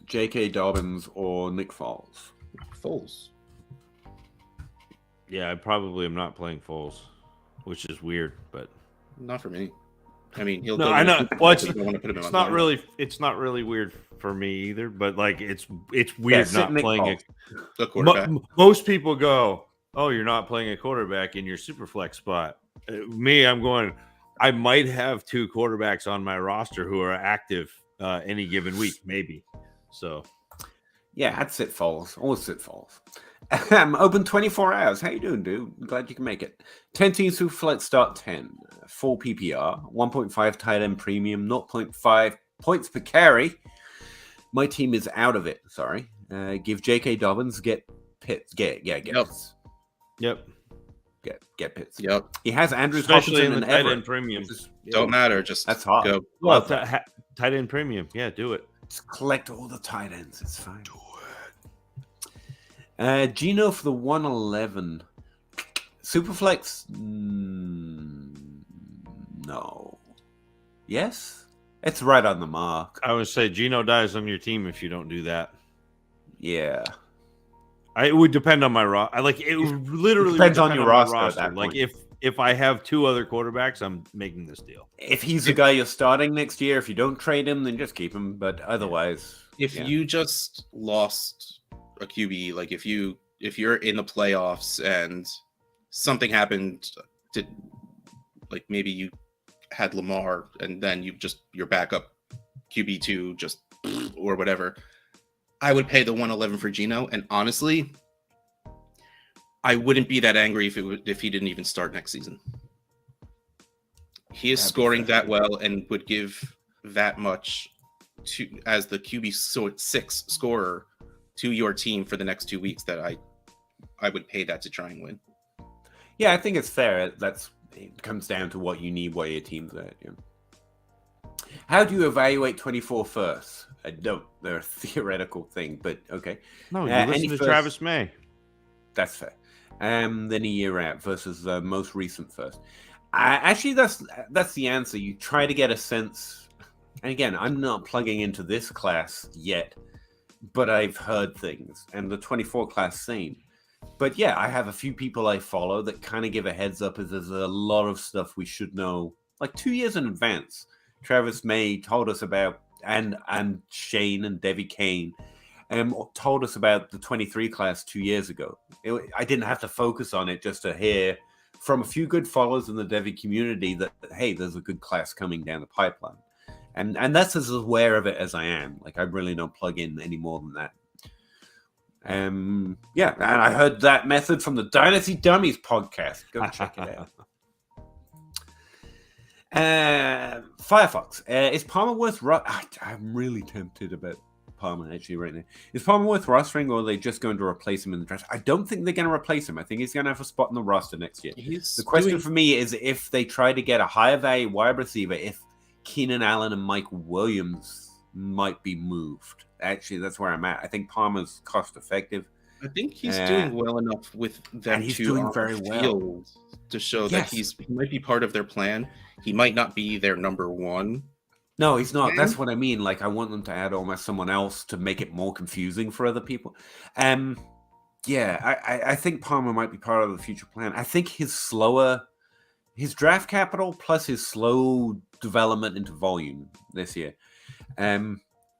J.K. Dobbins, or Nick Foles? Foles. Yeah, I probably am not playing Foles, which is weird, but Not for me. I mean, he'll. No, go I know. Well, it's not really. It's not really weird for me either. But like, it's weird not Nick playing Foles. A quarterback. Most people go, "Oh, you're not playing a quarterback in your Superflex spot." Me, I'm going. I might have 2 quarterbacks on my roster who are active any given week, maybe. So, yeah, I'd sit Foles. Always sit Foles. Open 24 hours. How you doing, dude? Glad you can make it. 10 team Superflex start 10. 4 PPR. 1.5 tight end premium. 0.5 points per carry. My team is out of it. Sorry. Give J.K. Dobbins. Get Pitts. Get Pitts. Yep. Get Pitts. Yep. He has Andrews, Especially Hopkinson, in the and tight Everett. end premium. Don't matter. Just That's hot. go. Well, tight end premium. Yeah, do it. Just collect all the tight ends. It's fine. Do it. Gino for the 111. Superflex? No. Yes? It's right on the mark. I would say Gino dies on your team if you don't do that. Yeah. It would depend on my roster. Like it would literally Depends would on depend your my roster at that Like point. if I have 2 other quarterbacks, I'm making this deal. If he's the guy you're starting next year, if you don't trade him, then just keep him. But otherwise, If you just lost a QB, like if you're in the playoffs and something happened to, like maybe you had Lamar and then your backup QB2 just or whatever, I would pay the 111 for Gino. And honestly, I wouldn't be that angry if he didn't even start next season. He is scoring that well and would give that much as the QB6 scorer to your team for the next 2 weeks that I would pay that to try and win. yeah, I think it's fair. It comes down to what you need, what your team's at. Yeah. How do you evaluate 24 first? I don't. They're a theoretical thing, but okay. No, you any listen to first- Travis May. That's fair. Then a year out versus the most recent first. Actually, that's the answer. You try to get a sense. And again, I'm not plugging into this class yet, but I've heard things, and the 24 class same. But yeah, I have a few people I follow that kind of give a heads up as there's a lot of stuff we should know like 2 years in advance. Travis May told us about, and Shane and Debbie Kane told us about the 23 class 2 years ago. I didn't have to focus on it just to hear from a few good followers in the Devi community that, hey, there's a good class coming down the pipeline. And that's as aware of it as I am. Like I really don't plug in any more than that. Yeah, and I heard that method from the Dynasty Dummies podcast. Go check it out. Firefox. Is Palmer worth... I'm really tempted about Palmer actually right now. Is Palmer worth rostering, or are they just going to replace him in the draft? I don't think they're going to replace him. I think he's going to have a spot in the roster next year. The question for me is if they try to get a higher value wide receiver, if Keenan Allen and Mike Williams might be moved. Actually, that's where I'm at. I think Palmer's cost effective. I think he's doing well enough with them he's doing very well to show that he might be part of their plan. He might not be their number one. No, he's not. That's what I mean. Like, I want them to add almost someone else to make it more confusing for other people. Yeah, I think Palmer might be part of the future plan. I think his draft capital plus his slow development into volume this year,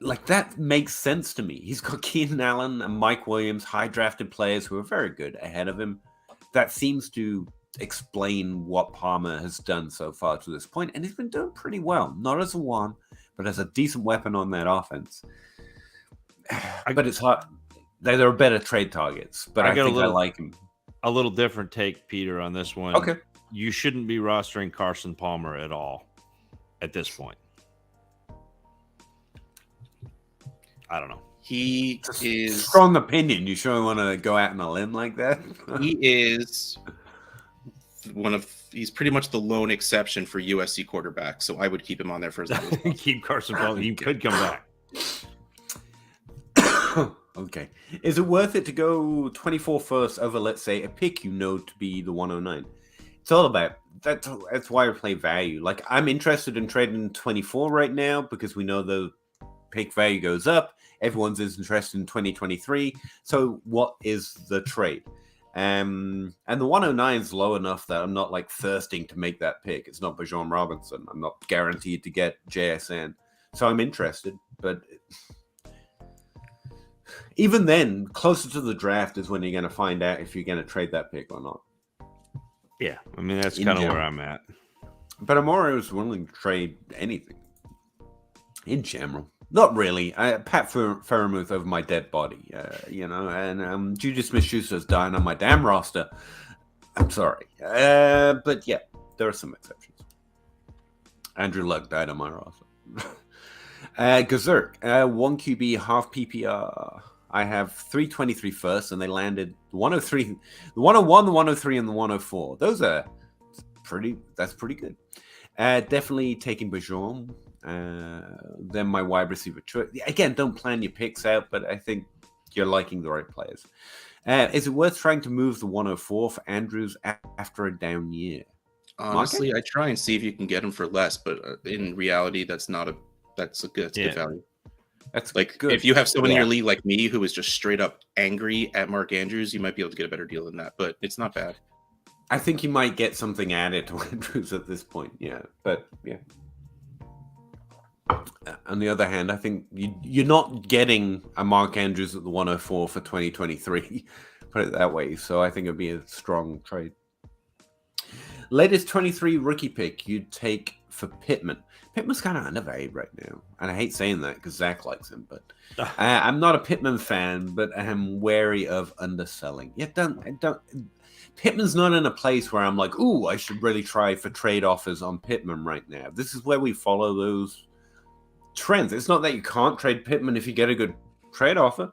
like that makes sense to me. He's got Keenan Allen and Mike Williams, high drafted players who are very good ahead of him. That seems to explain what Palmer has done so far to this point, and he's been doing pretty well. Not as a one, but as a decent weapon on that offense. But it's hard. They're better trade targets, but I think I like him. A little different take, Peter, on this one. Okay. You shouldn't be rostering Carson Palmer at all at this point. I don't know. He is strong opinion. You sure want to go out on a limb like that? He is he's pretty much the lone exception for USC quarterbacks, so I would keep him on there for as long as possible. Keep Carson Palmer. He could come back. Okay. Is it worth it to go 24 first over, let's say, a pick to be the 109? It's all about that's why I play value. Like, I'm interested in trading 24 right now because we know the pick value goes up. Everyone's interested in 2023. So what is the trade? And the 109 is low enough that I'm not like thirsting to make that pick. It's not Bijan Robinson. I'm not guaranteed to get JSN. So I'm interested, but even then, closer to the draft is when you're going to find out if you're going to trade that pick or not. Yeah, I mean, that's kind of where I'm at. But I'm always willing to trade anything in general. Not really. Pat Freiermuth over my dead body, and Juju Smith-Schuster's dying on my damn roster. I'm sorry. But yeah, there are some exceptions. Andrew Luck died on my roster. Gazerk, 1 QB, half PPR. I have 323 first, and they landed the 103, the 101, the 103, and the 104. That's pretty good. Definitely taking Bijan. Then my wide receiver choice. Again, don't plan your picks out, but I think you're liking the right players. Is it worth trying to move the 104 for Andrews after a down year? Honestly, I try and see if you can get him for less, but in reality, that's good value. That's like good. If you have someone in your league like me who is just straight up angry at Mark Andrews, you might be able to get a better deal than that, but it's not bad. I think you might get something added to Andrews at this point. Yeah, but yeah. On the other hand, I think you're not getting a Mark Andrews at the 104 for 2023. Put it that way. So I think it'd be a strong trade. Latest 23 rookie pick you'd take for Pittman. Pittman's kind of undervalued right now. And I hate saying that because Zach likes him. But I'm not a Pittman fan, but I am wary of underselling. Pittman's not in a place where I'm like, ooh, I should really try for trade offers on Pittman right now. This is where we follow those trends. It's not that you can't trade Pittman if you get a good trade offer,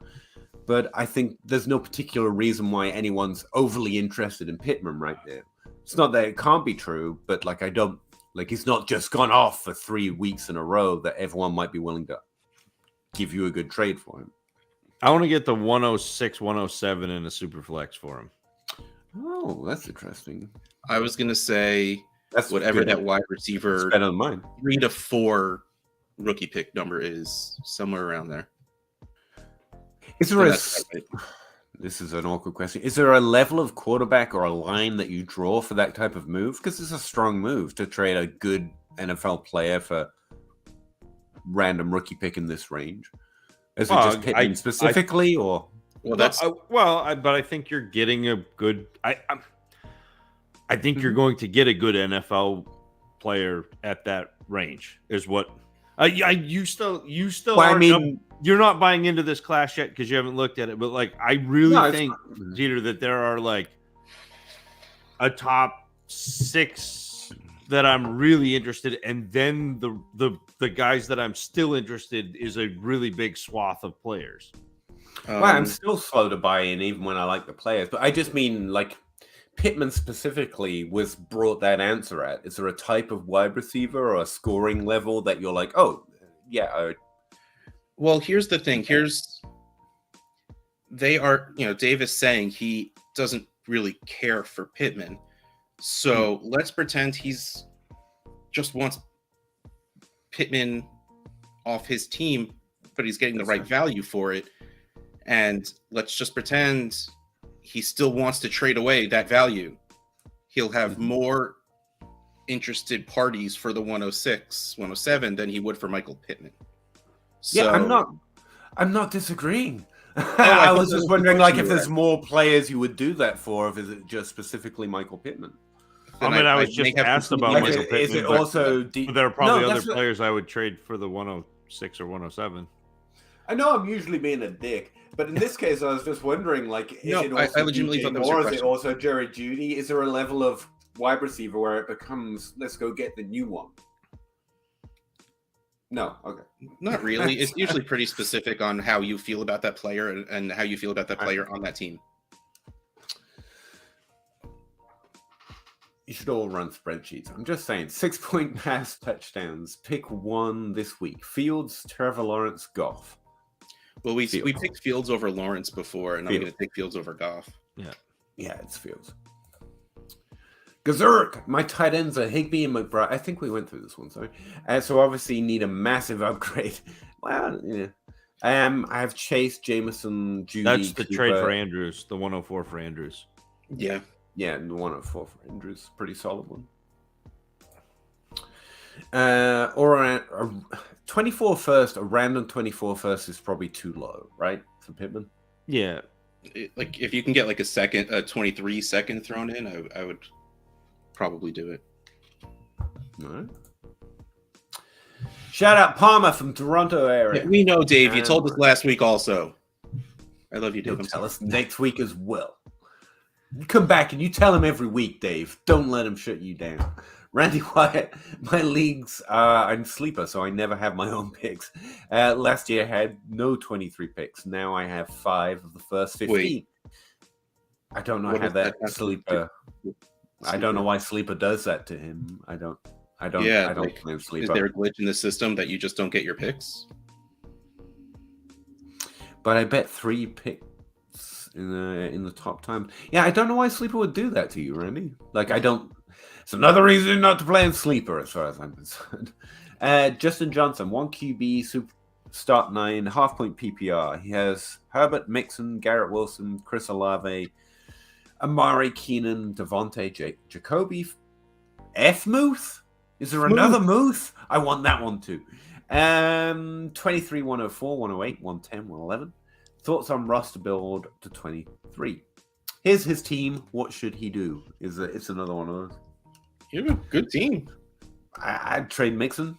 but I think there's no particular reason why anyone's overly interested in Pittman right now. It's not that it can't be true, but he's not just gone off for 3 weeks in a row that everyone might be willing to give you a good trade for him. I want to get the 106, 107 in a super flex for him. Oh, that's interesting. I was going to say that's whatever that wide receiver better than mine. 3 to 4 rookie pick number is somewhere around there. This is an awkward question. Is there a level of quarterback or a line that you draw for that type of move? Because it's a strong move to trade a good NFL player for random rookie pick in this range. Is it just Pittman specifically, or? Well, but I think you're getting a good. I think you're going to get a good NFL player at that range. Is what You still Well, I aren't mean, you're not buying into this class yet because you haven't looked at it. But like, I really no, it's think, fine. Jeter, that there are like a top 6 that I'm really interested, and then the guys that I'm still interested is a really big swath of players. Well, I'm still slow to buy in, even when I like the players. But I just mean, like, Pittman specifically was brought that answer at. Is there a type of wide receiver or a scoring level that you're like, oh, yeah, Well, here's the thing. Dave is saying he doesn't really care for Pittman. So let's pretend he's just wants Pittman off his team, but he's getting the right value for it. And let's just pretend he still wants to trade away that value. He'll have more interested parties for the 106, 107 than he would for Michael Pittman. So, yeah, I'm not disagreeing. I was just wondering, like, if there's more players you would do that for, if is it just specifically Michael Pittman? I mean, I was just asked about Like, Michael Pittman. is it also? But there are probably other players I would trade for the 106 or 107. I know I'm usually being a dick, but in this case, I was just wondering, like, is it also I legitimately thought that was your or is question. it also Jerry Jeudy? Is there a level of wide receiver where it becomes, let's go get the new one? No, okay. Not really. It's usually pretty specific on how you feel about that player and how you feel about that player on that team. You should all run spreadsheets. I'm just saying, 6-point pass touchdowns. Pick one this week. Fields, Trevor Lawrence, Goff. Well, we picked Fields over Lawrence before, and I'm going to take Fields over Goff. Yeah, it's Fields. Gazurk, my tight ends are Higbee and McBride. I think we went through this one, sorry. So obviously need a massive upgrade. Well, yeah. I have Chase, Jameson, Jeudy. That's the Cooper. trade for Andrews, the 104 for Andrews. Yeah. Yeah, the 104 for Andrews. Pretty solid one. Or a 24 first, a random 24 first is probably too low, right? For Pittman? Yeah. Like, if you can get like a 23 second thrown in, I would probably do it. All right. Shout out Palmer from Toronto area. Yeah, we know, Dave. You told us last week also. I love you, Dave. He'll tell us next week as well. You come back and you tell him every week, Dave. Don't let him shut you down. Randy Wyatt, my leagues I'm sleeper, so I never have my own picks. Last year I had no 23 picks. Now I have 5 of the first 15. Wait. I don't know how that sleeper. I don't know why sleeper does that to him. I don't play sleeper. Is there a glitch in the system that you just don't get your picks? But I bet 3 picks in the top time. Yeah, I don't know why sleeper would do that to you, Randy. Like, I don't. It's another reason not to play in sleeper, as far as I'm concerned. Justin Johnson, 1 QB, super start 9, half-point PPR. He has Herbert, Mixon, Garrett Wilson, Chris Olave, Amari Keenan, Devontae, Jacoby, F-Muth? Is there another Muth? I want that one too. 23, 104, 108, 110, 111. Thoughts on roster build to 23. Here's his team. What should he do? It's another one of those. You have a good team. I'd trade Mixon.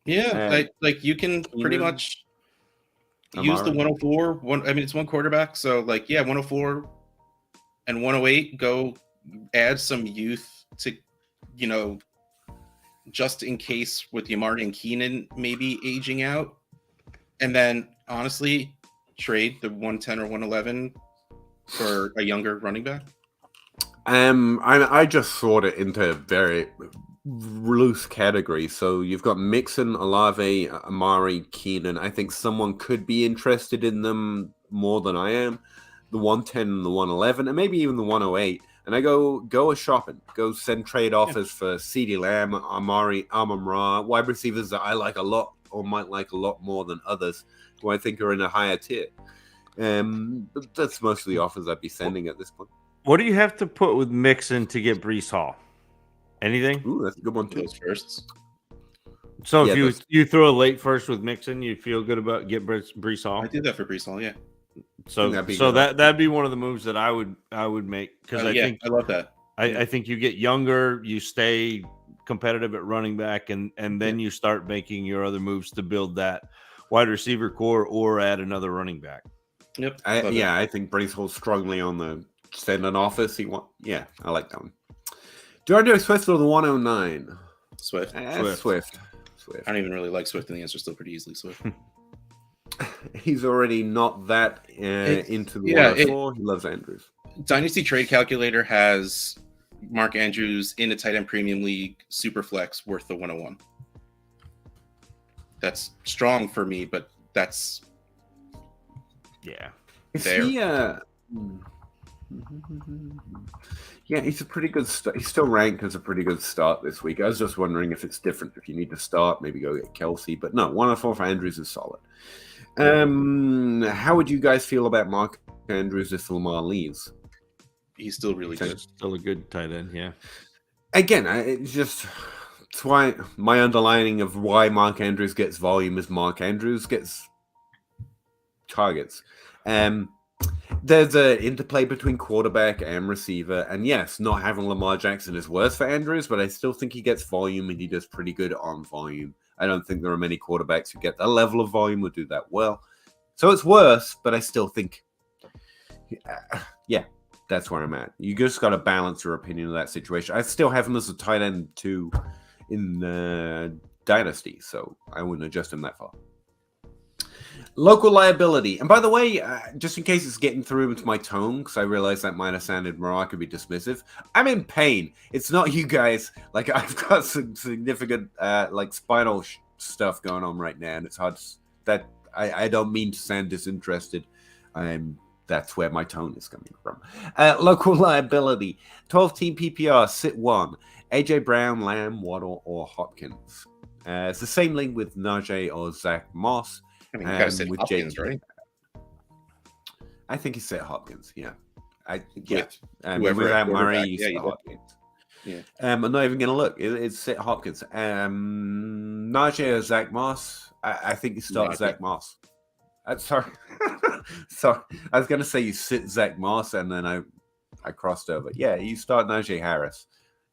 Yeah, like you can pretty much use the 104. It's one quarterback, so 104 and 108. Go add some youth to, just in case with Amari and Keenan maybe aging out, and then honestly trade the 110 or 111 for a younger running back. I just sort it into very loose categories. So you've got Mixon, Olave, Amari, Keenan. I think someone could be interested in them more than I am. The 110 and the 111, and maybe even the 108. And I go a shopping. Go send trade offers for CeeDee Lamb, Amari, Amon-Ra, wide receivers that I like a lot or might like a lot more than others who I think are in a higher tier. But that's most of the offers I'd be sending at this point. What do you have to put with Mixon to get Breece Hall? Anything? Ooh, that's a good one too. Those firsts. So if you throw a late first with Mixon, you feel good about get Breece Hall? I did that for Breece Hall, yeah. So that'd be one of the moves that I would make, because I think I love that. I think you get younger, you stay competitive at running back, and then you start making your other moves to build that wide receiver core or add another running back. Yep. I think Brees holds strongly on the send an office. I like that one. Do I do Swift or the 109? Swift. Swift. I don't even really like Swift, and the answer is still pretty easily Swift. He's already not that into the 104. He loves Andrews. Dynasty Trade Calculator has Mark Andrews in a tight end premium league, super flex, worth the 101. That's strong for me, but that's there. He's a pretty good he's still ranked as a pretty good start this week. I was just wondering if it's different. If you need to start, maybe go get Kelsey. But no, 104 for Andrews is solid. How would you guys feel about Mark Andrews if Lamar leaves? He's still really good. Still a good tight end, yeah. Again, it's why my underlining of why Mark Andrews gets volume is Mark Andrews gets targets. There's an interplay between quarterback and receiver, and yes, not having Lamar Jackson is worse for Andrews, but I still think he gets volume and he does pretty good on volume. I don't think there are many quarterbacks who get that level of volume or do that well. So it's worse, but I still think, that's where I'm at. You just got to balance your opinion of that situation. I still have him as a tight end 2 in Dynasty, so I wouldn't adjust him that far. Local liability. And by the way, just in case it's getting through into my tone, because I realize that might have sounded remarkably dismissive, I'm in pain. It's not you guys. Like, I've got some significant spinal stuff going on right now, and it's hard that I don't mean to sound disinterested. That's where my tone is coming from. Local liability. 12-team PPR, sit 1. AJ Brown, Lamb, Waddle, or Hopkins. It's the same link with Najee or Zach Moss. I mean, you gotta say Hopkins, right? I think he said Hopkins, yeah. Without Murray, you said Hopkins. Yeah. I'm not even going to look. It's Sid Hopkins. Najee or Zach Moss? I think you start Zach Moss. Sorry. Sorry. I was going to say you sit Zach Moss, and then I crossed over. Yeah, you start Najee Harris.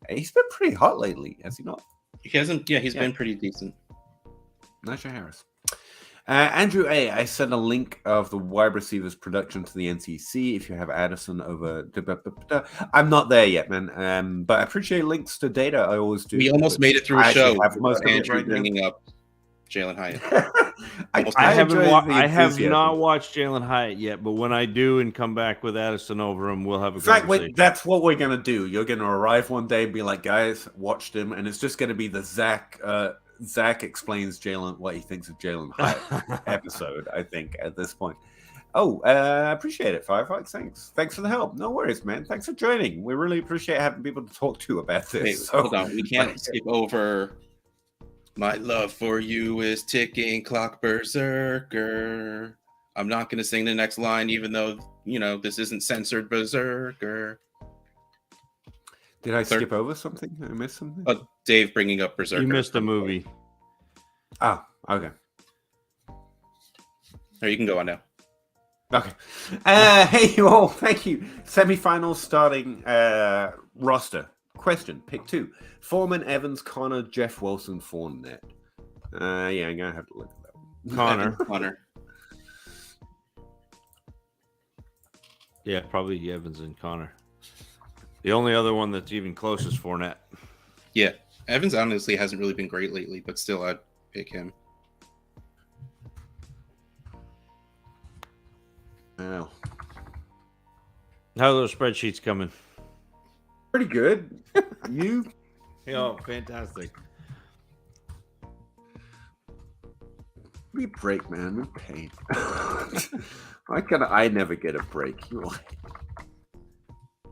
He's been pretty hot lately, has he not? He hasn't. Yeah, he's been pretty decent. Najee Harris. Andrew A., I sent a link of the wide receivers production to the NCC if you have Addison over. I'm not there yet, man. But I appreciate links to data. I always do. We almost made it through a show have most of Andrew right bringing up Jalen Hyatt. I have not watched Jalen Hyatt yet, but when I do and come back with Addison over him, we'll have a conversation. That's what we're going to do. You're going to arrive one day and be like, guys, watched him. And it's just going to be the Zach explains what he thinks of Jalen Hyatt episode, I think, at this point. Oh, appreciate it, Firefox. Thanks for the help. No worries, man. Thanks for joining. We really appreciate having people to talk to about this. Hold on. We can't skip over my love for you is ticking clock berserker. I'm not going to sing the next line, even though, this isn't censored berserker. Did I skip over something? I missed something? Dave bringing up berserker. You missed a movie. Oh, okay. Or you can go on now. Okay. Hey, you all. Thank you. Semi-finals starting roster. Question. Pick 2. Foreman, Evans, Connor, Jeff Wilson, Fournette. I'm going to have to look at that one. Connor. Yeah, probably Evans and Connor. The only other one that's even close is Fournette. Yeah. Evans honestly hasn't really been great lately, but still I'd pick him. Wow. How are those spreadsheets coming? Pretty good. You? Oh, fantastic. We break, man. We're pain. Why can I never get a break? That'd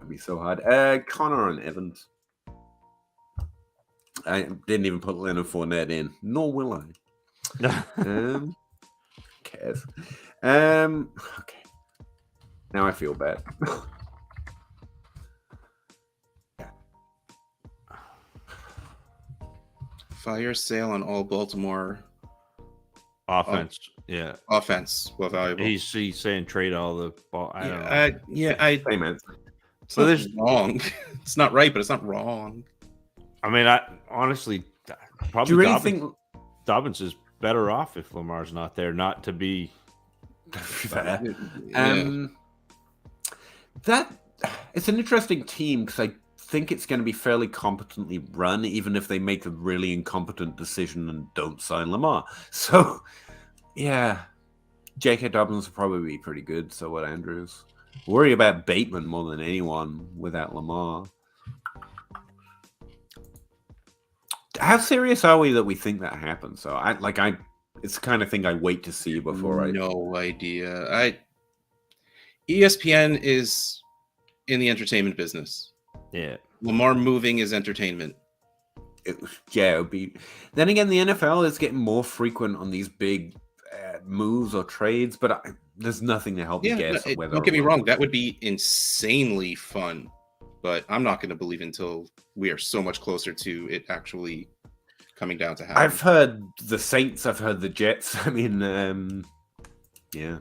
be so hard. Connor and Evans. I didn't even put Leonard Fournette in, nor will I. Cares. Okay. Now I feel bad. Fire sale on all Baltimore offense. Yeah. Offense. Well, valuable. He's saying trade all the ball. I don't know. Same answer. So there's wrong. It's not right, but it's not wrong. I mean, I honestly probably Do you really Dobbins, think Dobbins is better off if Lamar's not there, not to be. fair? Yeah. That it's an interesting team because I think it's going to be fairly competently run, even if they make a really incompetent decision and don't sign Lamar. So, yeah, J.K. Dobbins will probably be pretty good. So would Andrews. Worry about Bateman more than anyone without Lamar. How serious are we that we think that happens? So it's the kind of thing I wait to see before No idea. ESPN is in the entertainment business. Yeah. Lamar moving is entertainment. It would be. Then again, the NFL is getting more frequent on these big moves or trades, but there's nothing to help me guess whether. Don't get me wrong, that would be insanely fun, but I'm not going to believe until we are so much closer to it actually coming down to happen. I've heard the Saints. I've heard the Jets. I mean, yeah.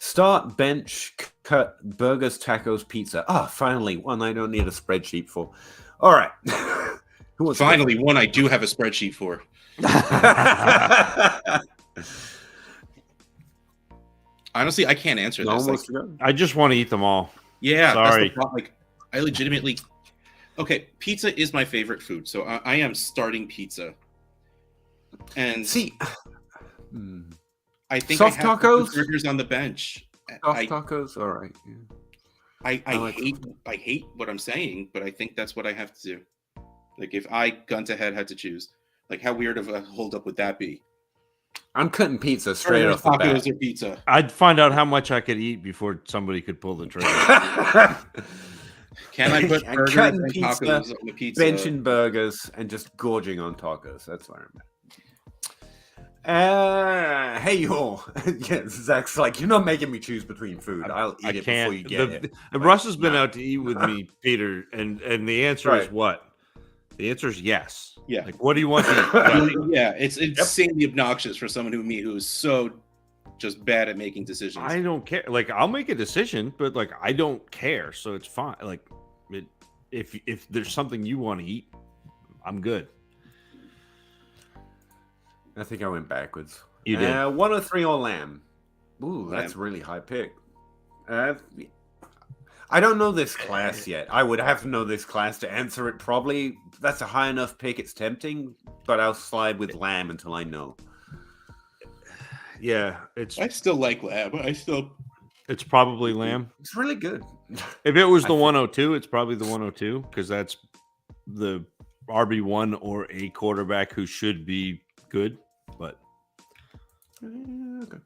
Start, bench, cut, burgers, tacos, pizza. Finally, one I don't need a spreadsheet for. All right. Finally, one I do have a spreadsheet for. Honestly, I can't answer this. I just want to eat them all. Yeah, sorry. I legitimately. Okay, pizza is my favorite food, so I am starting pizza. And see, I think soft tacos, burgers on the bench. Soft tacos, all right. Yeah. I hate what I'm saying, but I think that's what I have to do. Like if I gun to head had to choose, like how weird of a holdup would that be? I'm cutting pizza straight off the bat. Tacos or pizza? I'd find out how much I could eat before somebody could pull the trigger. Can I put burgers and tacos on the pizza? Benching burgers and just gorging on tacos. That's what I'm at. Hey, you all. Yeah, Zach's like, you're not making me choose between food. I'll eat it before you get it. Russ has been out to eat with me, Peter, and the answer is what? The answer is yes. Yeah. Like, what do you want to eat? Yeah, it's insanely obnoxious for someone who is so just bad at making decisions. I don't care. Like, I'll make a decision, but like, I don't care, so it's fine. Like, if there's something you want to eat, I'm good. I think I went backwards. You did. 103 or lamb. Ooh, that's a really high pick. I don't know this class yet. I would have to know this class to answer it probably. That's a high enough pick. It's tempting, but I'll slide with lamb until I know. Yeah, I still like lamb. It's probably lamb. It's really good. If it was the 102, it's probably the 102 because that's the RB1 or a quarterback who should be good. But okay.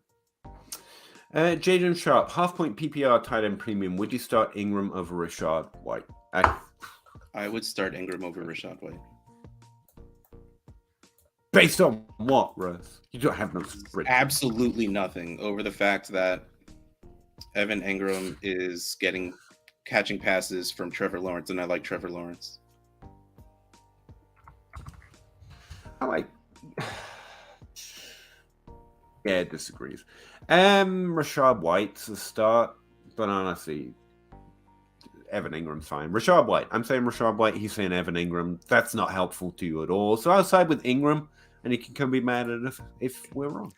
Jaden Sharp, half-point PPR tight end premium. Would you start Ingram over Rashad White? I would start Ingram over Rashad White. Based on what, Russ? You don't have no spread. Absolutely nothing over the fact that Evan Ingram is catching passes from Trevor Lawrence, and I like Trevor Lawrence. Yeah, it disagrees. Rashad White's a start, but honestly, Evan Ingram's fine. Rashad White. I'm saying Rashad White. He's saying Evan Ingram. That's not helpful to you at all. So I'll side with Ingram, and you can come be mad at us if we're wrong.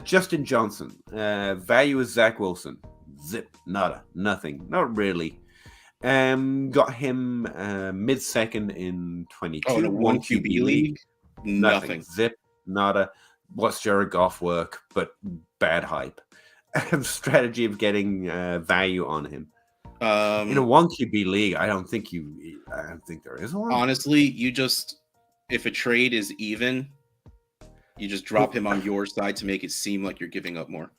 Justin Johnson. Value is Zach Wilson. Zip. Nada. Nothing. Not really. Got him mid-second in 22. Oh, in a 1 QB league? Nothing. Zip. Nada. Watch Jared Goff work, but bad hype. Strategy of getting value on him. In a 1 QB league, I don't think there is one. Honestly, if a trade is even, you just drop him on your side to make it seem like you're giving up more.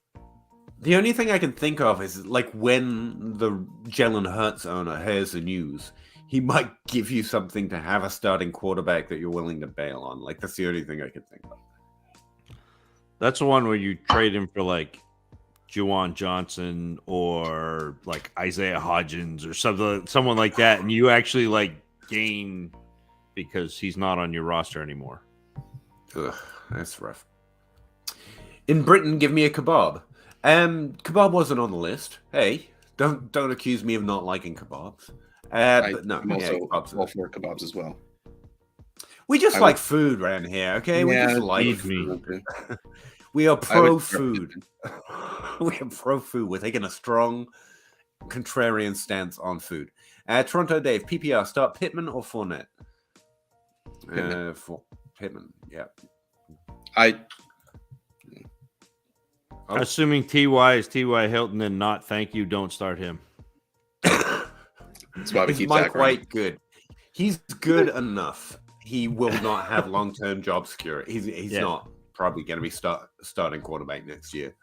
The only thing I can think of is like when the Jalen Hurts owner hears the news, he might give you something to have a starting quarterback that you're willing to bail on. Like that's the only thing I can think of. That's the one where you trade him for like Juwan Johnson or like Isaiah Hodgins or someone like that, and you actually like gain because he's not on your roster anymore. Ugh, that's rough. In Britain, give me a kebab. Kebab wasn't on the list. Hey, don't accuse me of not liking kebabs. But no, I'm also kebabs. all for kebabs as well. We just I like would- food around here, okay? We Yeah, just like feed food. me. We are I pro would- food. We are pro food. We're taking a strong contrarian stance on food. Toronto Dave, PPR, start Pittman or Fournette? Pittman. For Pittman, yeah. Oh. Assuming TY is TY Hilton and not thank you, don't start him. That's why we Is keep Mike Zach around. White good? He's good enough. He will not have long-term job security. He's not probably going to be starting quarterback next year.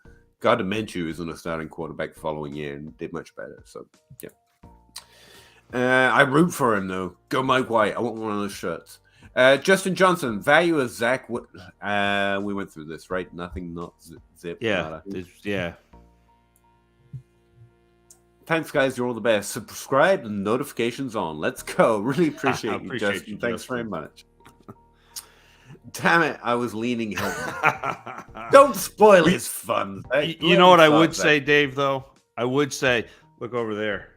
Gardner Minshew isn't a starting quarterback the following year and did much better. So, yeah. I root for him, though. Go Mike White. I want one of those shirts. Justin Johnson, value of Zach. We went through this, right? Nothing, not zip. Yeah. Nada. Yeah. Thanks, guys. You're all the best. Subscribe and notifications on. Let's go. Really appreciate you, Justin. Thanks very much. Damn it. I was leaning Hilton. Don't spoil his fun. You know what I would say, Dave, though? I would say, look over there.